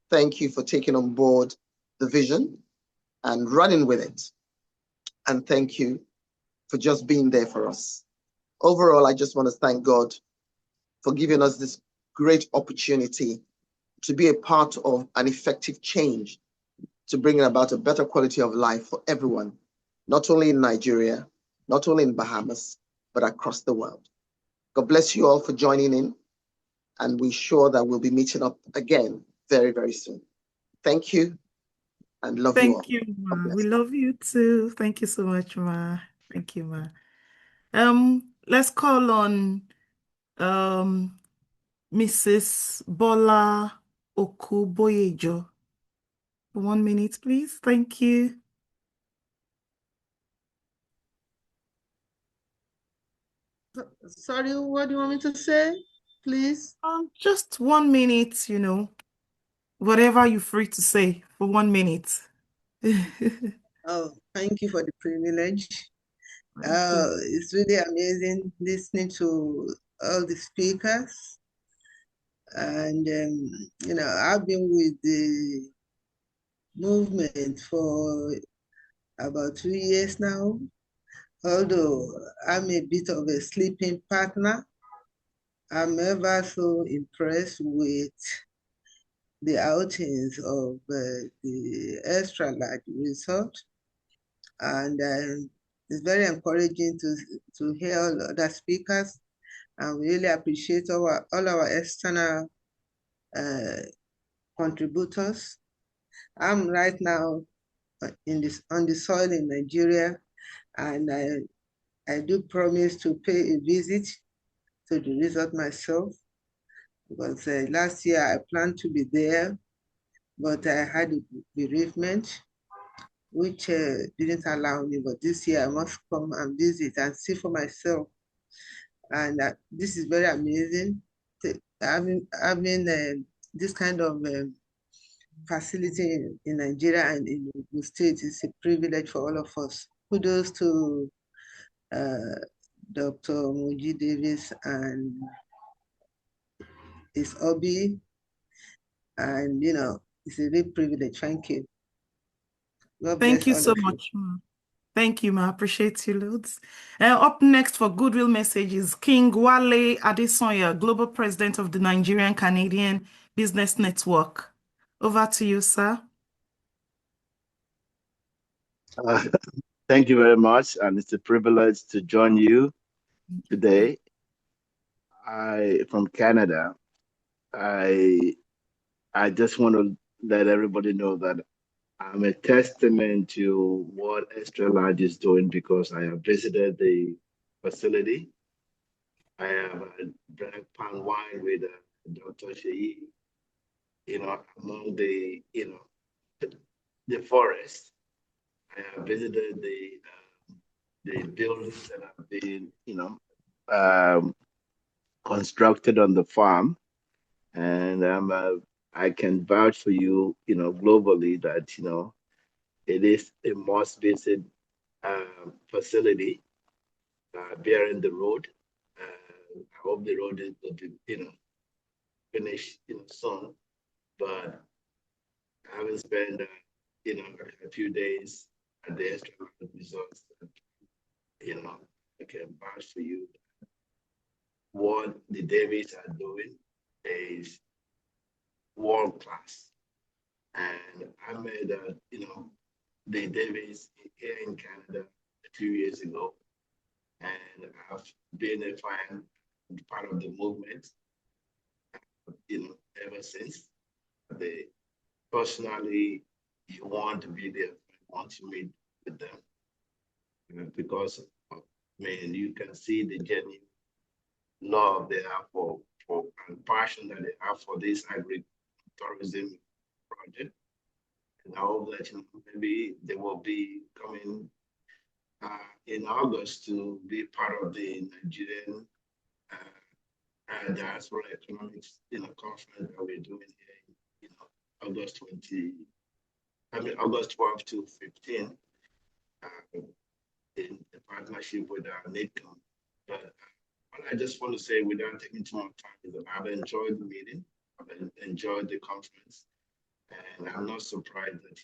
Thank you for taking on board the vision and running with it. And thank you for just being there for us. Overall, I just want to thank God for giving us this great opportunity to be a part of an effective change to bring about a better quality of life for everyone, not only in Nigeria, not only in Bahamas, but across the world. God bless you all for joining in, and we're sure that we'll be meeting up again very, very soon. Thank you, and love you all. Thank you, Ma. We love you too. Thank you so much, Ma. Thank you, Ma. Let's call on Mrs. Bola Okuboyejo. 1 minute, please. Thank you. Sorry, what do you want me to say, please? Just 1 minute, whatever you're free to say for 1 minute. Oh, thank you for the privilege. It's really amazing listening to all the speakers. And, I've been with the movement for about 2 years now, although I'm a bit of a sleeping partner. I'm ever so impressed with the outings of the Xtralarge resort, and it's very encouraging to hear all other speakers, and we really appreciate all our external contributors. I'm right now on the soil in Nigeria, and I do promise to pay a visit to the resort myself, because last year I planned to be there, but I had a bereavement, which didn't allow me. But this year I must come and visit and see for myself. And this is very amazing. Having this kind of facility in Nigeria and in the States is a privilege for all of us. Kudos to Dr. Moji Davis and his hobby. And, it's a real privilege. Thank you. God Thank bless you all so of you. much, Ma. Thank you, Ma. Appreciate you loads. Up next for Goodwill Message is King Wale Adesonya, Global President of the Nigerian Canadian Business Network. Over to you, sir. Thank you very much, and it's a privilege to join you today. From Canada. I just want to let everybody know that I'm a testament to what Xtralarge is doing, because I have visited the facility. I have drank palm wine with Dr. Seyi, among the forest. I have visited the buildings that have been, constructed on the farm, and I can vouch for you, globally that it is a must-visit facility bearing the road. I hope the road is going to be, finished, soon. But having spent, a few days at the Xtralarge resorts, I can vouch for you. What the Davies are doing is world class. And I met, the Davies here in Canada a few years ago, and I've been a fan, part of the movement, ever since. Personally, you want to be there, want to meet with them, because you can see the genuine love they have for and passion that they have for this agritourism project. And I hope that maybe they will be coming in August to be part of the Nigerian diaspora economics conference that we're doing here in August 12 to 15, in a partnership with our NICOM. But what I just want to say without taking too much time is that I've enjoyed the meeting, enjoyed the conference, and I'm not surprised that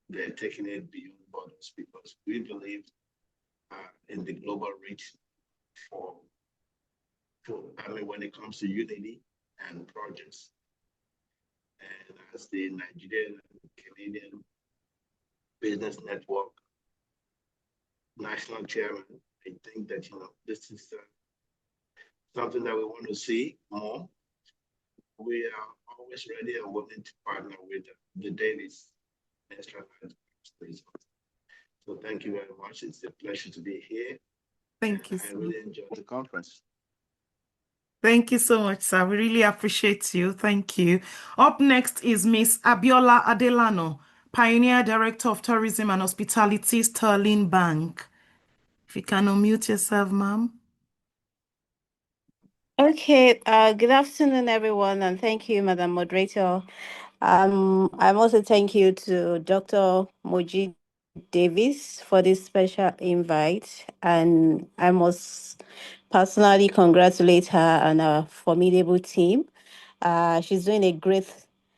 they're taking it beyond borders because we believe in the global reach for when it comes to unity and projects. And as the Nigerian and Canadian Business Network national chairman, I think that this is something that we want to see more. We are always ready and willing to partner with the Davis Xtralarge. So thank you very much. It's a pleasure to be here. Thank you. I really enjoyed the conference. Thank you so much, sir. We really appreciate you. Thank you. Up next is Miss Abiola Adelano, Pioneer Director of Tourism and Hospitality, Sterling Bank. If you can unmute yourself, ma'am. Okay, good afternoon, everyone, and thank you, Madam Moderator. I'm also thank you to Dr. Moji Davis for this special invite, and I must personally congratulate her and her formidable team. She's doing a great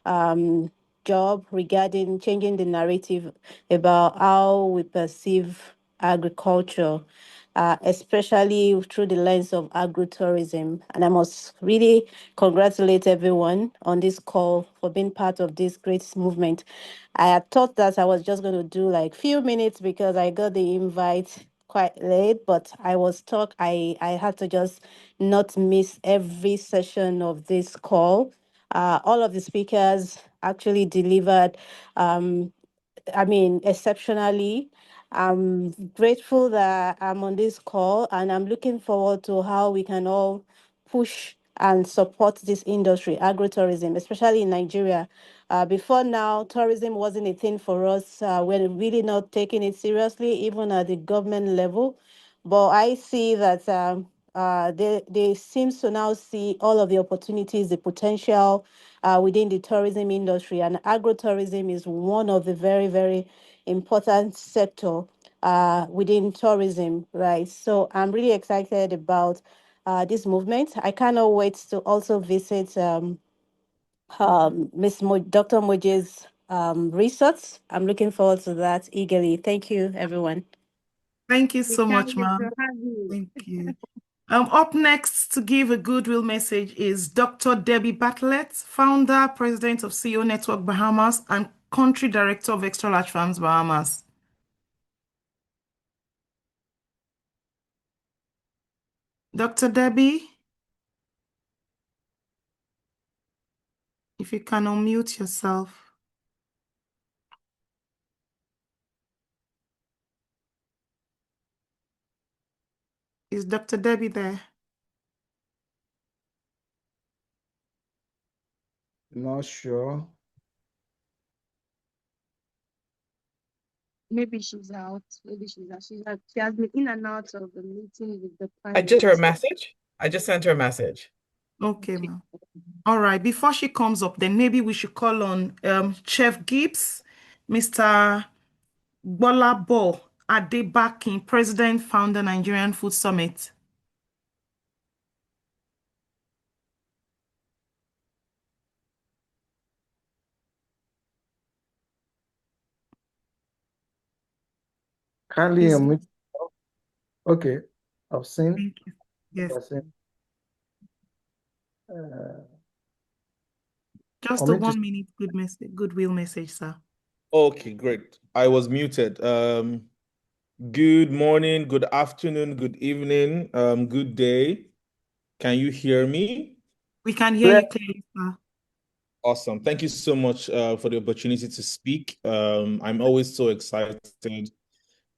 job regarding changing the narrative about how we perceive agriculture, especially through the lens of agritourism. And I must really congratulate everyone on this call for being part of this great movement. I had thought that I was just going to do like few minutes because I got the invite quite late, but I was stuck. I had to just not miss every session of this call. All of the speakers actually delivered, exceptionally. I'm grateful that I'm on this call, and I'm looking forward to how we can all push and support this industry, agritourism, especially in Nigeria. Before now, tourism wasn't a thing for us. We're really not taking it seriously, even at the government level. But I see that they seem to now see all of the opportunities, the potential within the tourism industry, and agrotourism is one of the very, very important sector within tourism, right? So I'm really excited about this movement. I cannot wait to also visit Dr. Moji's research. I'm looking forward to that eagerly. Thank you, everyone. Thank you so much, ma'am. Thank you. Up next to give a goodwill message is Dr. Debbie Bartlett, founder, president of CEO Network Bahamas, and country director of Xtralarge Farms Bahamas. Dr. Debbie, if you can unmute yourself. Is Dr. Debbie there? Not sure. Maybe she's out. Maybe she's out. She has been in and out of the meeting with the Prime I just heard a Minister. message. I just sent her a message. Okay, ma'am. All right. Before she comes up, then maybe we should call on Chef Gibbs, Mr. Bolabo Adebakin, President, Founder, Nigerian Food Summit. Kindly unmute. Okay, I've seen. Thank you. Yes. I've seen. Just a 1 minute goodwill message, sir. Okay, great. I was muted. Good morning, good afternoon, good evening, good day. Can you hear me? We can hear you clearly, sir. Awesome. Thank you so much for the opportunity to speak. I'm always so excited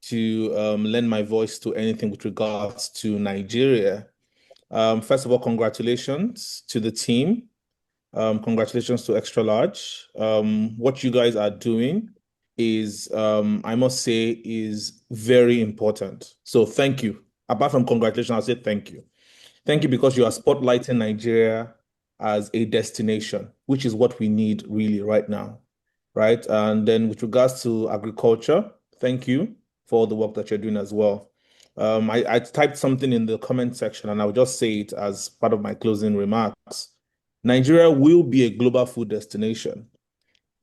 to lend my voice to anything with regards to Nigeria. First of all, congratulations to the team. Congratulations to Xtralarge. What you guys are doing is, I must say, is very important. So thank you. Apart from congratulations, I'll say thank you. Thank you because you are spotlighting Nigeria as a destination, which is what we need really right now, right? And then with regards to agriculture, thank you for all the work that you're doing as well. I typed something in the comment section, and I'll just say it as part of my closing remarks. Nigeria will be a global food destination.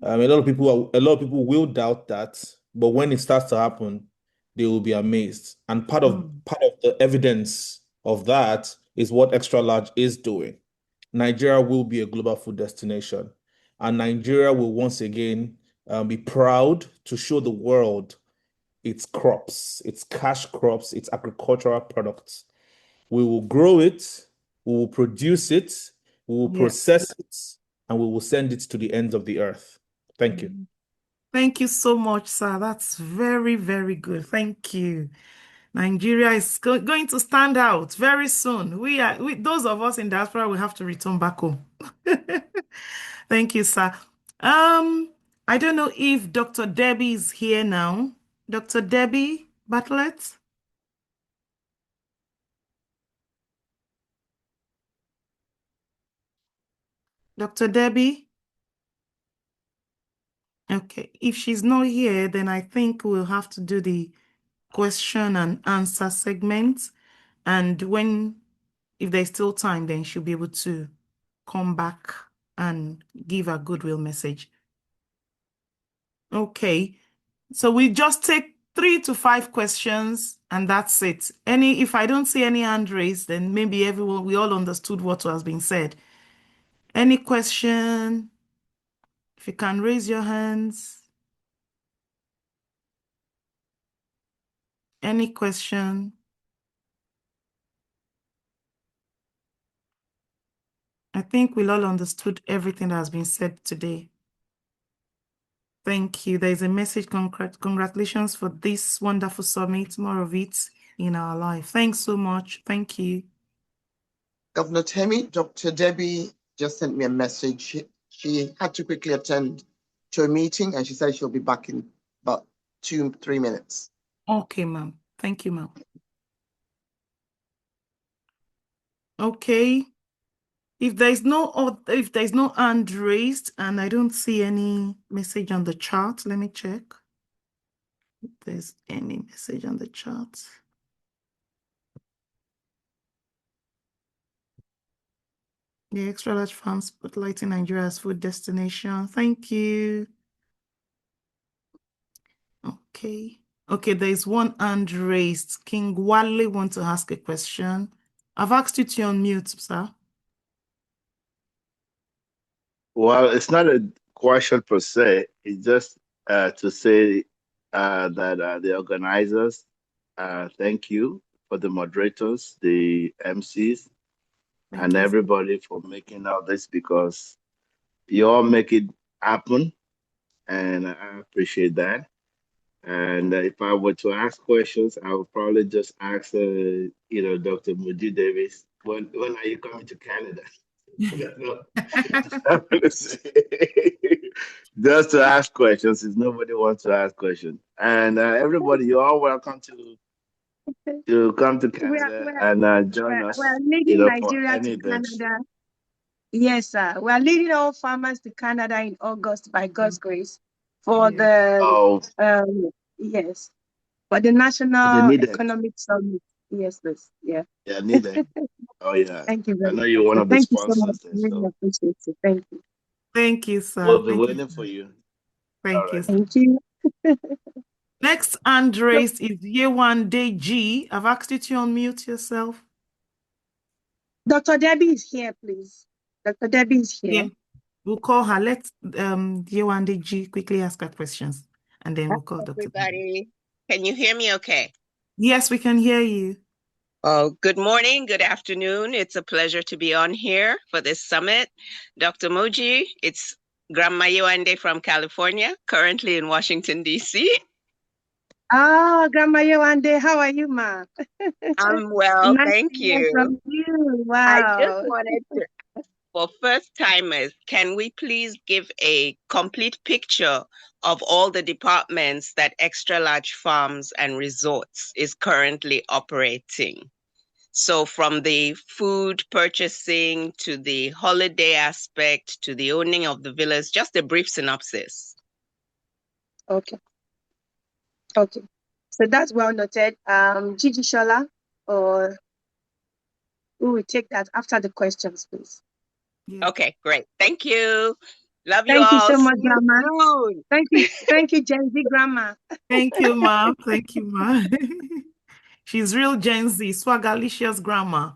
A lot of people will doubt that, but when it starts to happen, they will be amazed. And part of the evidence of that is what Xtralarge is doing. Nigeria will be a global food destination, and Nigeria will once again be proud to show the world its crops, its cash crops, its agricultural products. We will grow it, we will produce it, we will process it, and we will send it to the ends of the earth. Thank you. Thank you so much, sir. That's very, very good. Thank you. Nigeria is going to stand out very soon. Those of us in diaspora will have to return back home. Thank you, sir. I don't know if Dr. Debbie is here now. Dr. Debbie Bartlett? Dr. Debbie? Okay, if she's not here, then I think we'll have to do the question and answer segment. And if there's still time, then she'll be able to come back and give a goodwill message. Okay, so we just take 3 to 5 questions and that's it. If I don't see any hand raised, then maybe we all understood what has been said. Any question? If you can raise your hands. Any question? I think we all understood everything that has been said today. Thank you. There's a message. Congratulations for this wonderful summit. More of it in our life. Thanks so much. Thank you. Governor Temi, Dr. Debbie just sent me a message. She had to quickly attend to a meeting and she said she'll be back in about 2-3 minutes. Okay, ma'am. Thank you, ma'am. Okay. If there's no hand raised and I don't see any message on the chart, let me check if there's any message on the chart. The Xtralarge Farm spotlighting Nigeria as food destination. Thank you. Okay. Okay, there's one hand raised. King Wale want to ask a question. I've asked you to unmute, sir. Well, it's not a question per se. It's just to say that the organizers, thank you for the moderators, the MCs, and everybody for making all this, because you all make it happen, and I appreciate that. And if I were to ask questions, I would probably just ask, Dr. Moji Davis, when are you coming to Canada? Just to ask questions, since nobody wants to ask questions. And everybody, you're all welcome to come to Canada and join us. We're leading for Nigeria any to event. Canada. Yes, sir. We're leading all farmers to Canada in August by God's grace for the yes, for the National Economic Summit. Yes, yes, yeah. Yeah, needed. Oh yeah. Thank you very I know much. you're one of the Thank you so much. sponsors. Really appreciate it. Thank you. Thank you, sir. We'll be waiting for you. Thank you. Thank you. Next hand raised is Yewande G. I've asked you to unmute yourself. Dr. Debbie is here, please. Dr. Debbie is here. Yeah. We'll call her. Let Yewande G quickly ask her questions, and then we'll call Dr. Everybody, can you hear me okay? Yes, we can hear you. Oh, good morning, good afternoon. It's a pleasure to be on here for this summit. Dr. Moji, it's Grandma Yewande from California, currently in Washington, D.C. Ah, Grandma Yewande, how are you, ma? I'm well, Nice thank to hear you. from you. Wow. I just wanted to ask, for first timers, can we please give a complete picture of all the departments that Xtralarge Farms and Resorts is currently operating? So from the food purchasing to the holiday aspect to the owning of the villas, just a brief synopsis. Okay. Okay. So that's well noted. Gigi Shola, or who will take that after the questions, please? Okay, great. Thank you. Love you Thank you all. so See much, you Grandma. soon. Thank you, Gen Z Grandma. Thank you, Ma. Thank you, Ma. She's real Gen Z, swagalicious grandma.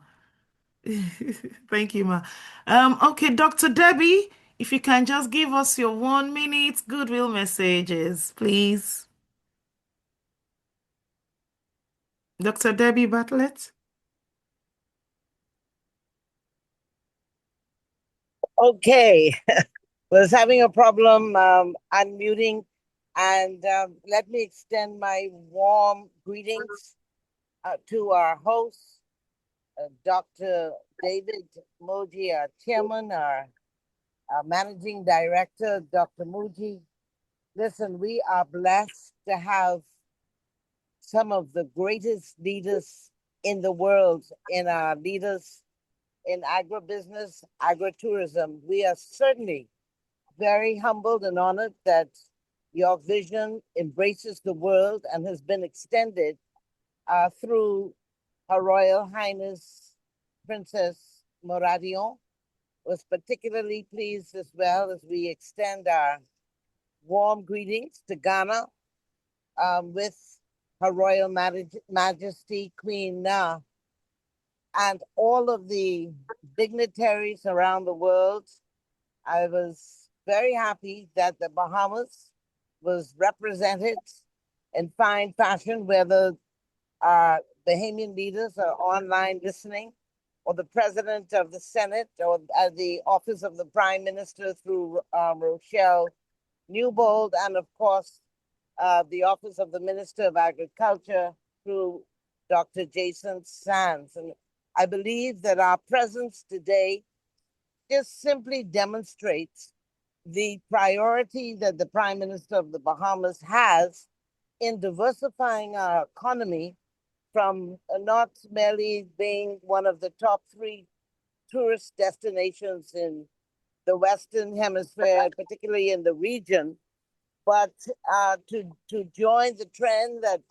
Thank you, Ma. Okay, Dr. Debbie, if you can just give us your 1 minute goodwill messages, please. Dr. Debbie Bartlett. Okay, was having a problem unmuting, and let me extend my warm greetings to our host, Dr. David Moji, our chairman, our managing director, Dr. Moji. Listen, we are blessed to have some of the greatest leaders in the world in our leaders in agribusiness, agritourism. We are certainly very humbled and honored that your vision embraces the world and has been extended through Her Royal Highness Princess Moradion. Was particularly pleased as well as we extend our warm greetings to Ghana with Her Royal Majesty Queen Na and all of the dignitaries around the world. I was very happy that the Bahamas was represented in fine fashion, whether Bahamian leaders are online listening, or the President of the Senate, or the Office of the Prime Minister through LaShell Newbold, and of course, the Office of the Minister of Agriculture through Dr. Jason Sands. And I believe that our presence today just simply demonstrates the priority that the Prime Minister of the Bahamas has in diversifying our economy from not merely being one of the top 3 tourist destinations in the Western Hemisphere, particularly in the region, but to join the trend that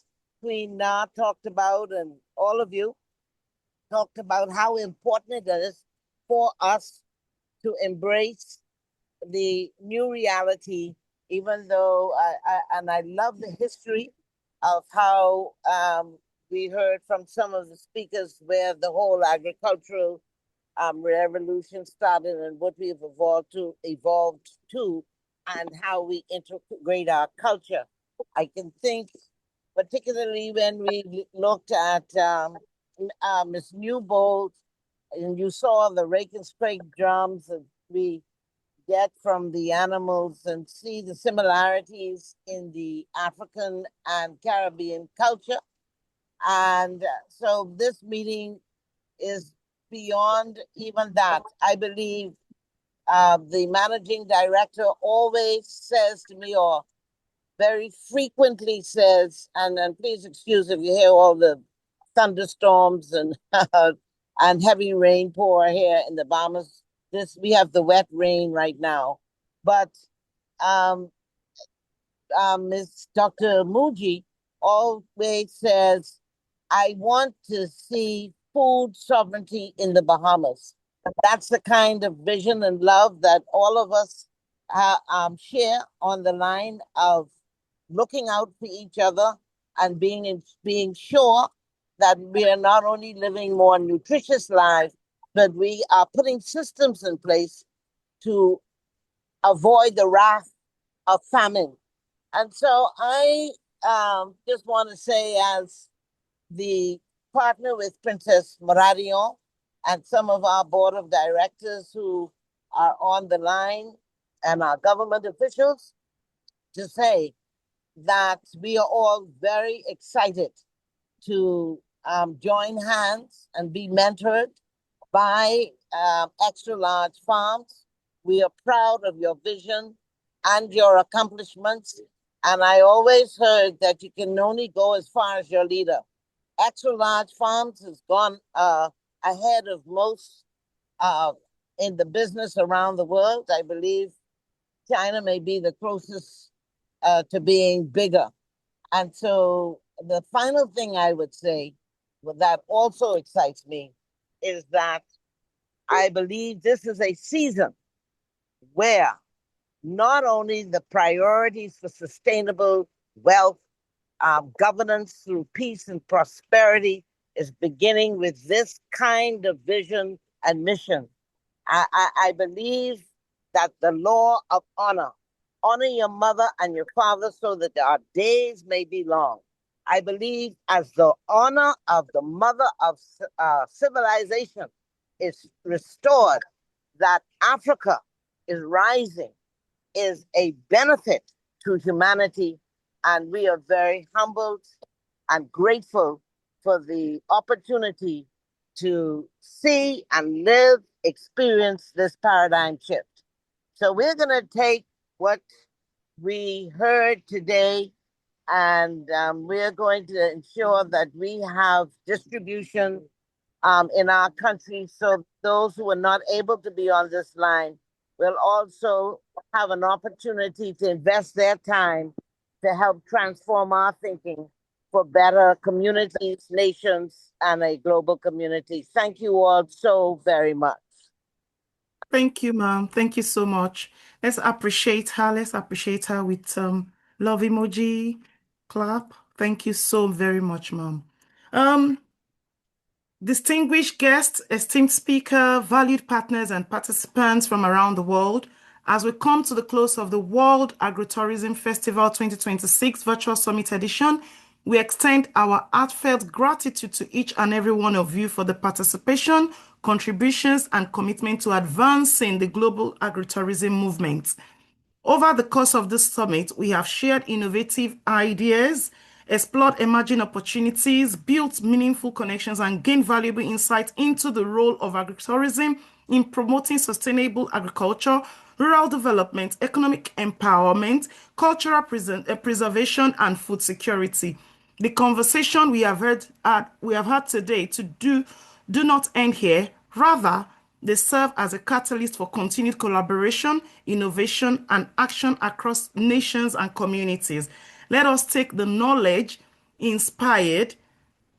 Queen Na talked about, and all of you talked about how important it is for us to embrace the new reality, even though I love the history of how we heard from some of the speakers where the whole agricultural revolution started and what we've evolved to, and how we integrate our culture. I can think, particularly when we looked at Miss Newbold, and you saw the rake and scrape drums that we get from the animals and see the similarities in the African and Caribbean culture. And so this meeting is beyond even that. I believe the managing director always says to me, or very frequently says, and please excuse if you hear all the thunderstorms and and heavy rain pour here in the Bahamas. We have the wet rain right now, but Ms. Dr. Moji always says, I want to see food sovereignty in the Bahamas. That's the kind of vision and love that all of us share on the line of looking out for each other and being sure that we are not only living more nutritious lives, but we are putting systems in place to avoid the wrath of famine. And so I just want to say, as the partner with Princess Moradion and some of our board of directors who are on the line and our government officials, to say that we are all very excited to join hands and be mentored by Xtralarge Farms. We are proud of your vision and your accomplishments. And I always heard that you can only go as far as your leader. Xtralarge Farms has gone ahead of most in the business around the world. I believe China may be the closest to being bigger. And so the final thing I would say that also excites me is that I believe this is a season where not only the priorities for sustainable wealth, governance through peace and prosperity is beginning with this kind of vision and mission. I believe that the law of honor your mother and your father so that our days may be long. I believe as the honor of the mother of civilization is restored, that Africa is rising, is a benefit to humanity, and we are very humbled and grateful for the opportunity to see and live, experience this paradigm shift. So we're going to take what we heard today, and we're going to ensure that we have distribution in our country, so those who are not able to be on this line will also have an opportunity to invest their time to help transform our thinking for better communities, nations, and a global community. Thank you all so very much. Thank you, ma'am. Thank you so much. Let's appreciate her. Let's appreciate her with love emoji, clap. Thank you so very much, ma'am. Distinguished guests, esteemed speaker, valued partners and participants from around the world, as we come to the close of the World Agritourism Festival 2026 Virtual Summit Edition, we extend our heartfelt gratitude to each and every one of you for the participation, contributions, and commitment to advancing the global agritourism movement. Over the course of this summit, we have shared innovative ideas, explored emerging opportunities, built meaningful connections, and gained valuable insight into the role of agritourism in promoting sustainable agriculture, rural development, economic empowerment, cultural preservation, and food security. The conversation we have had today do not end here. Rather, they serve as a catalyst for continued collaboration, innovation, and action across nations and communities. Let us take the knowledge inspired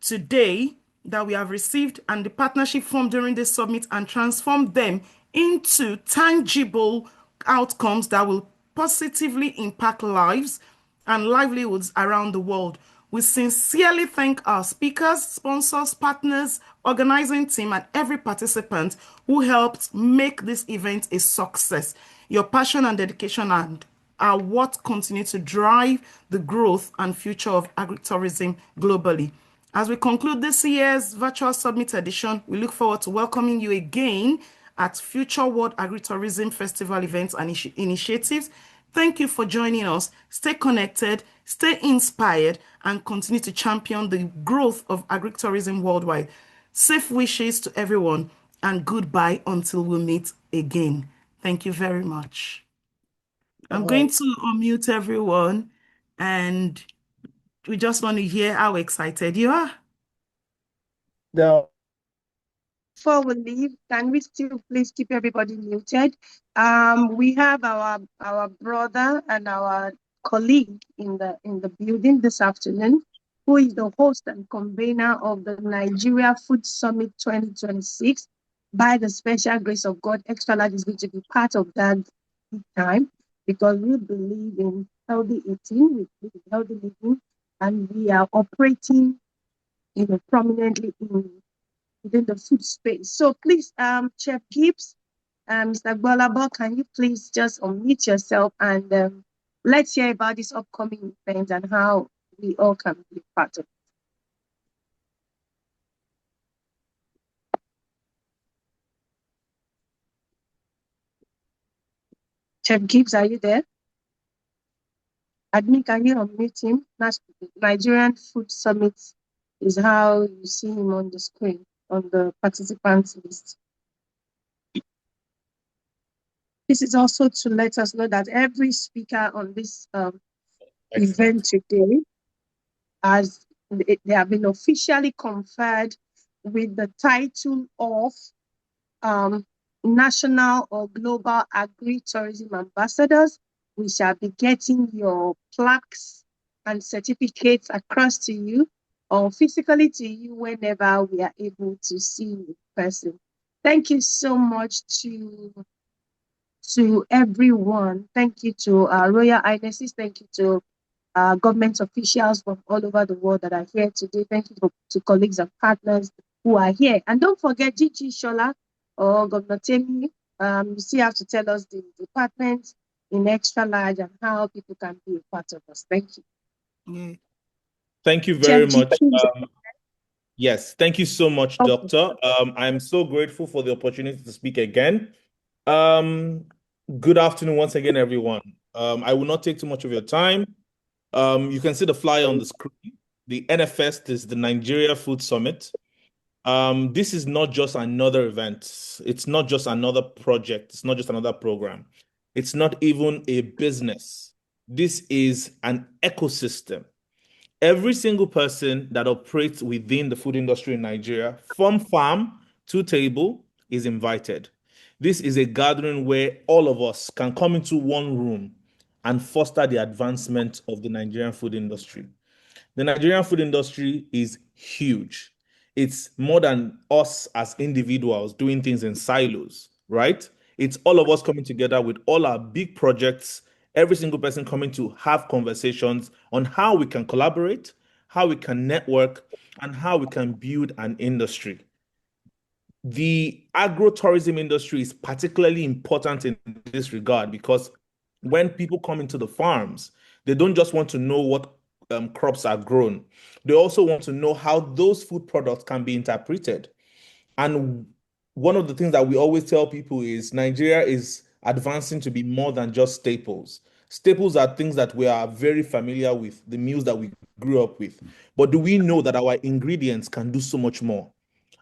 today that we have received and the partnership formed during this summit and transform them into tangible outcomes that will positively impact lives and livelihoods around the world. We sincerely thank our speakers, sponsors, partners, organizing team, and every participant who helped make this event a success. Your passion and dedication are what continue to drive the growth and future of agritourism globally. As we conclude this year's Virtual Summit edition, we look forward to welcoming you again at future World Agritourism Festival events and initiatives. Thank you for joining us. Stay connected, stay inspired, and continue to champion the growth of agritourism worldwide. Safe wishes to everyone, and goodbye until we meet again. Thank you very much. I'm going to unmute everyone, and we just want to hear how excited you are. No. Before we leave, can we still please keep everybody muted? We have our brother and our colleague in the building this afternoon, who is the host and convener of the Nigeria Food Summit 2026. By the special grace of God, Xtralarge is going to be part of that time, because we believe in healthy eating, we believe in healthy living, and we are operating prominently within the food space. So please, Chef Gibbs, Mr. Gbolabo, can you please just unmute yourself and let's hear about this upcoming event and how we all can be part of it. Chef Gibbs, are you there? Admin, can you unmute him? Nigerian Food Summit is how you see him on the screen, on the participants list. This is also to let us know that every speaker on this event today, they have been officially conferred with the title of National or Global Agri-Tourism Ambassadors. We shall be getting your plaques and certificates across to you or physically to you whenever we are able to see you in person. Thank you so much to everyone. Thank you to our Royal Highnesses. Thank you to government officials from all over the world that are here today. Thank you to colleagues and partners who are here. And don't forget Gigi Shola or Governor Temi. You still have to tell us the department in Xtralarge and how people can be a part of us. Thank you. Thank you very Chair much. James. Yes, thank you so much, Doctor. I'm so grateful for the opportunity to speak again. Good afternoon once again, everyone. I will not take too much of your time. You can see the flyer on the screen. The NFS is the Nigeria Food Summit. This is not just another event. It's not just another project. It's not just another program. It's not even a business. This is an ecosystem. Every single person that operates within the food industry in Nigeria, from farm to table, is invited. This is a gathering where all of us can come into one room and foster the advancement of the Nigerian food industry. The Nigerian food industry is huge. It's more than us as individuals doing things in silos, right? It's all of us coming together with all our big projects, every single person coming to have conversations on how we can collaborate, how we can network, and how we can build an industry. The agro-tourism industry is particularly important in this regard because when people come into the farms, they don't just want to know what crops are grown. They also want to know how those food products can be interpreted. And one of the things that we always tell people is Nigeria is advancing to be more than just staples. Staples are things that we are very familiar with, the meals that we grew up with. But do we know that our ingredients can do so much more?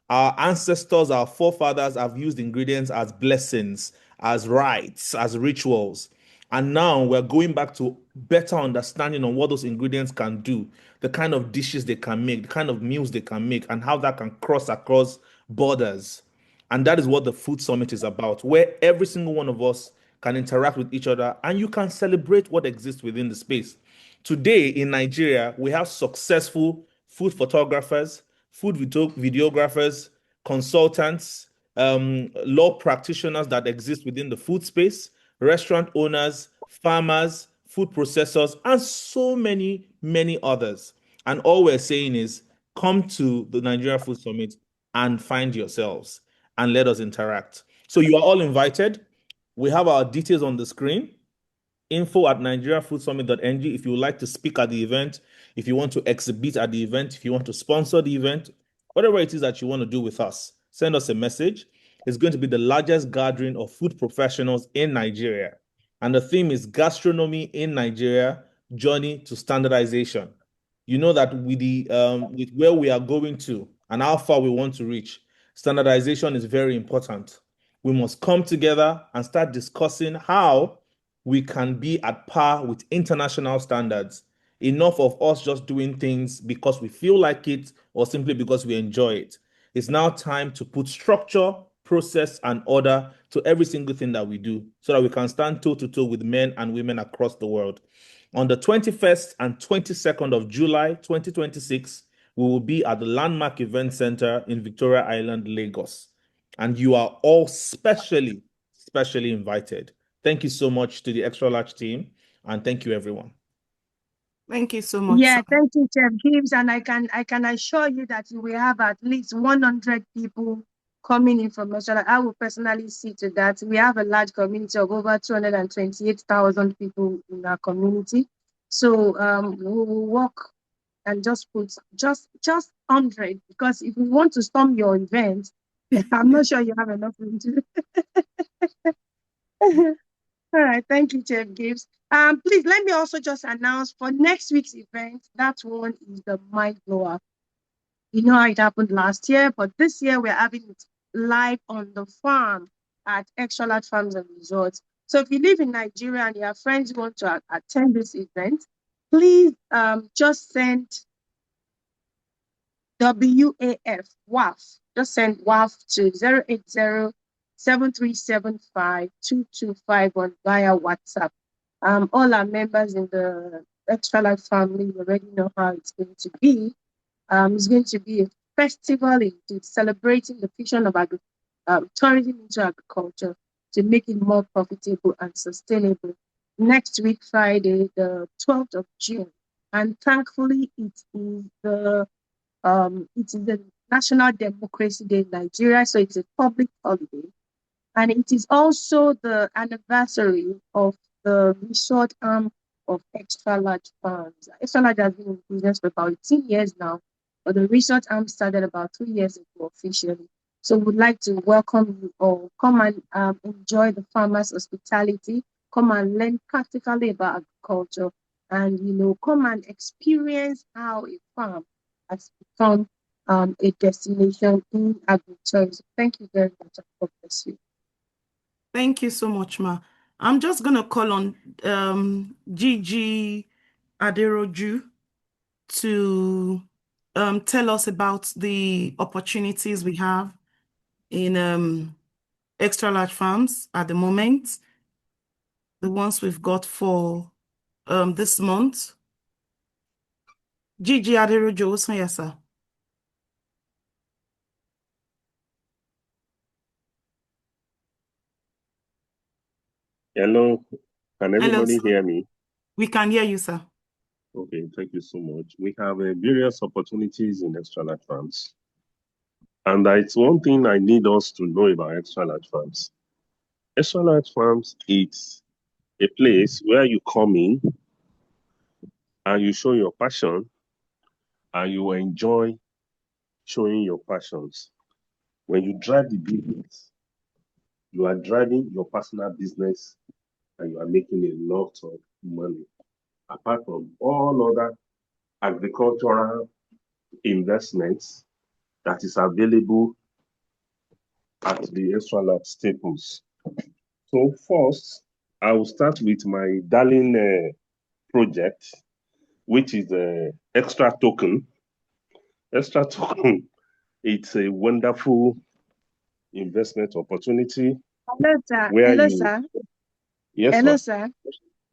Our ancestors, our forefathers have used ingredients as blessings, as rites, as rituals. And now we're going back to better understanding on what those ingredients can do, the kind of dishes they can make, the kind of meals they can make, and how that can cross across borders. And that is what the Food Summit is about, where every single one of us can interact with each other and you can celebrate what exists within the space. Today in Nigeria, we have successful food photographers, food videographers, consultants, law practitioners that exist within the food space, restaurant owners, farmers, food processors, and so many, many others. And all we're saying is come to the Nigeria Food Summit and find yourselves and let us interact. So you are all invited. We have our details on the screen. info@nigeriafoodsummit.ng if you would like to speak at the event, if you want to exhibit at the event, if you want to sponsor the event, whatever it is that you want to do with us, send us a message. It's going to be the largest gathering of food professionals in Nigeria. And the theme is Gastronomy in Nigeria, Journey to Standardization. You know that with with where we are going to and how far we want to reach, standardization is very important. We must come together and start discussing how we can be at par with international standards. Enough of us just doing things because we feel like it or simply because we enjoy it. It's now time to put structure, process, and order to every single thing that we do so that we can stand toe to toe with men and women across the world. On the 21st and 22nd of July, 2026, we will be at the Landmark Event Center in Victoria Island, Lagos. And you are all specially invited. Thank you so much to the Xtralarge team, and thank you, everyone. Thank you so much. Yeah, thank you, Chef Gibbs. And I can assure you that you will have at least 100 people coming in from Australia. I will personally see to that. We have a large community of over 228,000 people in our community. So we will work and just put just 100, because if we want to storm your event, I'm not sure you have enough room to. All right, thank you, Chef Gibbs. Please let me also just announce for next week's event, that one is the Mind Blower. You know how it happened last year, but this year we're having it live on the farm at Xtralarge Farms and Resorts. So if you live in Nigeria and your friends want to attend this event, please just send WAF. Just send WAF to 080-7375-2251 via WhatsApp. All our members in the Xtralarge family, you already know how it's going to be. It's going to be a festival celebrating the fusion of tourism into agriculture to make it more profitable and sustainable. Next week, Friday, the 12th of June, and thankfully, it is the National Democracy Day in Nigeria, so it's a public holiday. And it is also the anniversary of the resort arm of Xtralarge Farms. Xtralarge has been in business for about 18 years now, but the resort arm started about 2 years ago officially. So we'd like to welcome you all. Come and enjoy the farmers' hospitality. Come and learn practically about agriculture, and come and experience how a farm has become a destination in agritourism. Thank you very much. God bless you. Thank you so much, Ma. I'm just going to call on Gigi Aderoju to tell us about the opportunities we have in Xtralarge Farms at the moment, the ones we've got for this month. Gigi Aderoju, yes, sir. Hello, can Hello, everybody sir. hear me? We can hear you, sir. Okay, thank you so much. We have various opportunities in Xtralarge Farms. And it's one thing I need us to know about Xtralarge Farms. Xtralarge Farms is a place where you come in and you show your passion and you enjoy showing your passions. When you drive the business, you are driving your personal business and you are making a lot of money. Apart from all other agricultural investments that is available at the Xtralarge staples. So first, I will start with my darling project, which is the Extra Token. Extra Token, it's a wonderful investment opportunity. Hello, sir. Where Hello, you, sir. yes, Hello, ma'am. sir.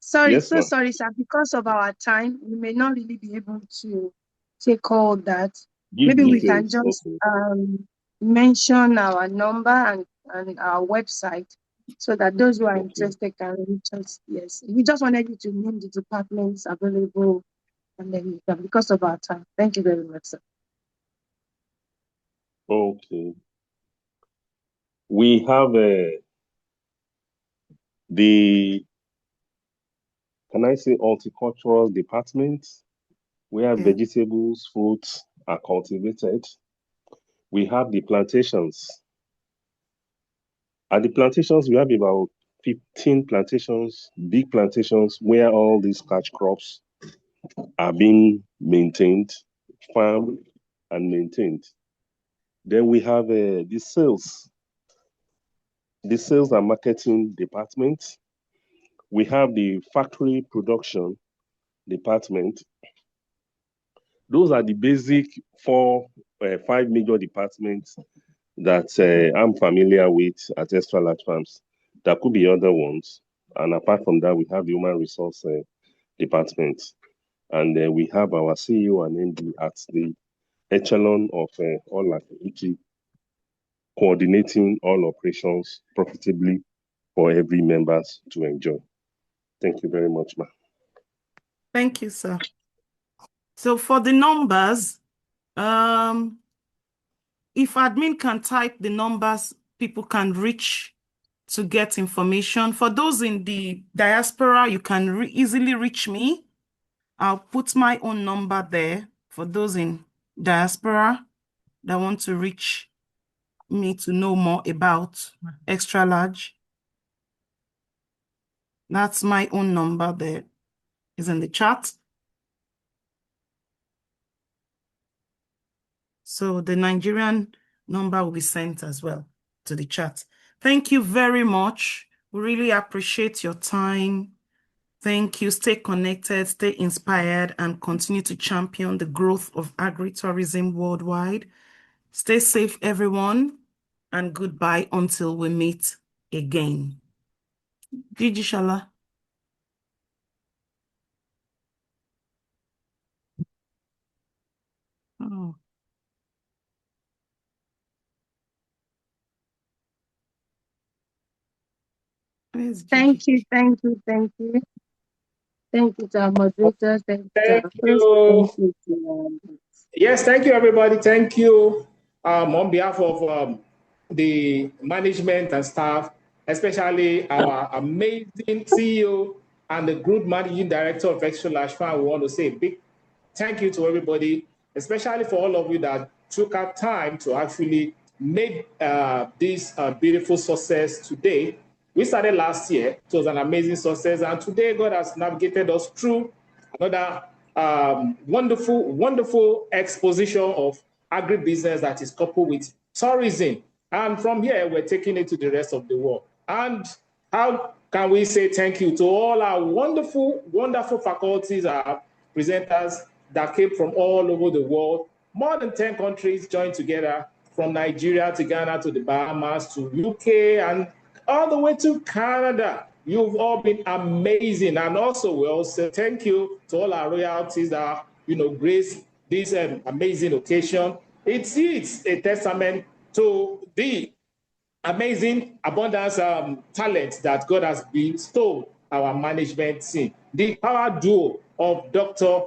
Sorry, Yes, so ma'am. sorry, sir. Because of our time, we may not really be able to take all that. Give Maybe we can details. just Okay. mention our number and our website so that those who are Okay. interested can reach us. Yes, we just wanted you to name the departments available, and then we can, because of our time. Thank you very much, sir. Okay. We have the, can I say, horticultural department, where vegetables, fruits are cultivated. We have the plantations. At the plantations, we have about 15 plantations, big plantations, where all these cash crops are being maintained, farmed, and maintained. Then we have the sales and marketing department. We have the factory production department. Those are the basic 5 major departments that I'm familiar with at Xtralarge Farms. There could be other ones. And apart from that, we have the human resource department. And we have our CEO and MD at the echelon of all activity, coordinating all operations profitably for every members to enjoy. Thank you very much, ma'am. Thank you, sir. So for the numbers, if admin can type the numbers, people can reach to get information. For those in the diaspora, you can easily reach me. I'll put my own number there for those in diaspora that want to reach me to know more about Xtralarge. That's my own number there. Is in the chat. So the Nigerian number will be sent as well to the chat. Thank you very much. We really appreciate your time. Thank you. Stay connected, stay inspired, and continue to champion the growth of agritourism worldwide. Stay safe, everyone, and goodbye until we meet again. Gigi Shala. Oh. Thank you. Thank you to our moderators. Thank you to our host. you. Thank you to Yes, thank you, everybody. Thank you on behalf of the management and staff, especially our amazing CEO and the group managing director of Xtralarge Farm. We want to say a big thank you to everybody, especially for all of you that took our time to actually make this beautiful success today. We started last year. It was an amazing success. And today, God has navigated us through another wonderful exposition of agribusiness that is coupled with tourism. And from here, we're taking it to the rest of the world. And how can we say thank you to all our wonderful faculties, our presenters that came from all over the world. More than 10 countries joined together, from Nigeria to Ghana to the Bahamas to UK and all the way to Canada. You've all been amazing. And also, we also thank you to all our royalties that, grace this amazing occasion. It's a testament to the amazing abundance talent that God has bestowed our management team. The power duo of Dr.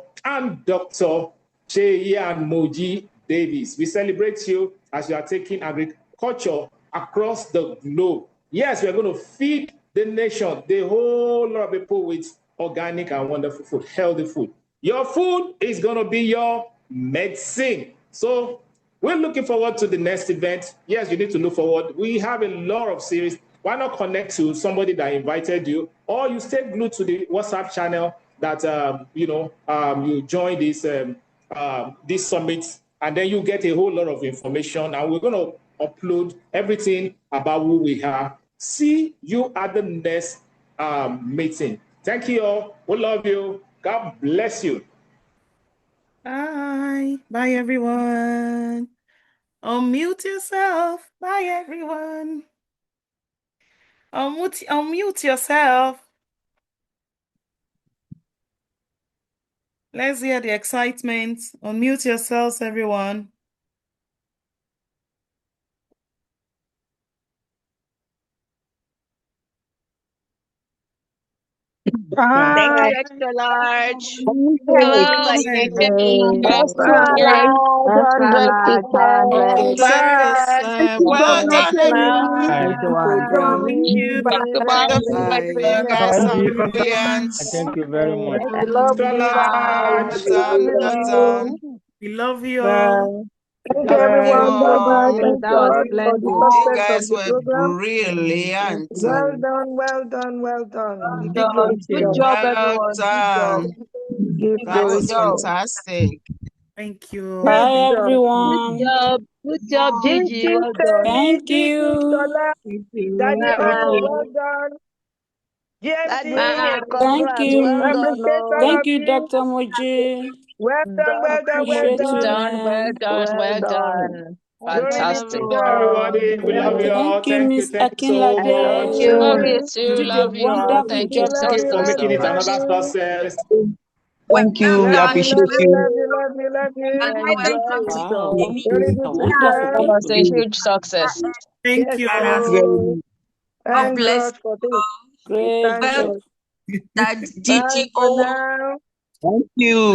Seyi and Moji Davis. We celebrate you as you are taking agriculture across the globe. Yes, we are going to feed the nation, the whole lot of people with organic and wonderful food, healthy food. Your food is going to be your medicine. So we're looking forward to the next event. Yes, you need to look forward. We have a lot of series. Why not connect to somebody that invited you, or you stay glued to the WhatsApp channel that you join this summit, and then you get a whole lot of information. And we're going to upload everything about who we are. See you at the next meeting. Thank you all. We love you. God bless you. Bye. Bye, everyone. Unmute yourself. Bye, everyone. Unmute yourself. Let's hear the excitement. Unmute yourselves, everyone. Thank you, Xtralarge. Welcome. Everybody make it easy. Well done, everyone. Thank you, program. Thank you. Guys are Thank you. brilliant. Thank you very much. I love you. We love you all. Thank you, everyone. Bye-bye. You Thank God for the success of the program. brilliant. Well done. Big glory Done. to Good God. job, everyone. Good job. Give glory to God. Fantastic. Thank you. Great Bye, job. everyone. Good job, Gigi. Well done. Thank you. Daddy O, Bye. well done. Bye. GMC, Thank you. appreciate all Thank of you, you. Dr. Moji. Well Appreciate you, done. man. Well done. Glory be to Thank you, God. everybody. We love you all. Thank you, Miss Thank you so Love much. Love Akinlade. you you. too. You did a Love you all. wonderful Thank you. job Love Thank you you, for love today. making you, it love another you. success. Thank you. We Love you, appreciate love you, you. love you, love you, love you. Enjoy. Wow. Glory be A to wonderful God. day It was a today. huge success. Thank Yes, you. Thank you very so much. thank God for this. We Great thank job. God. Bye for now. Thank you.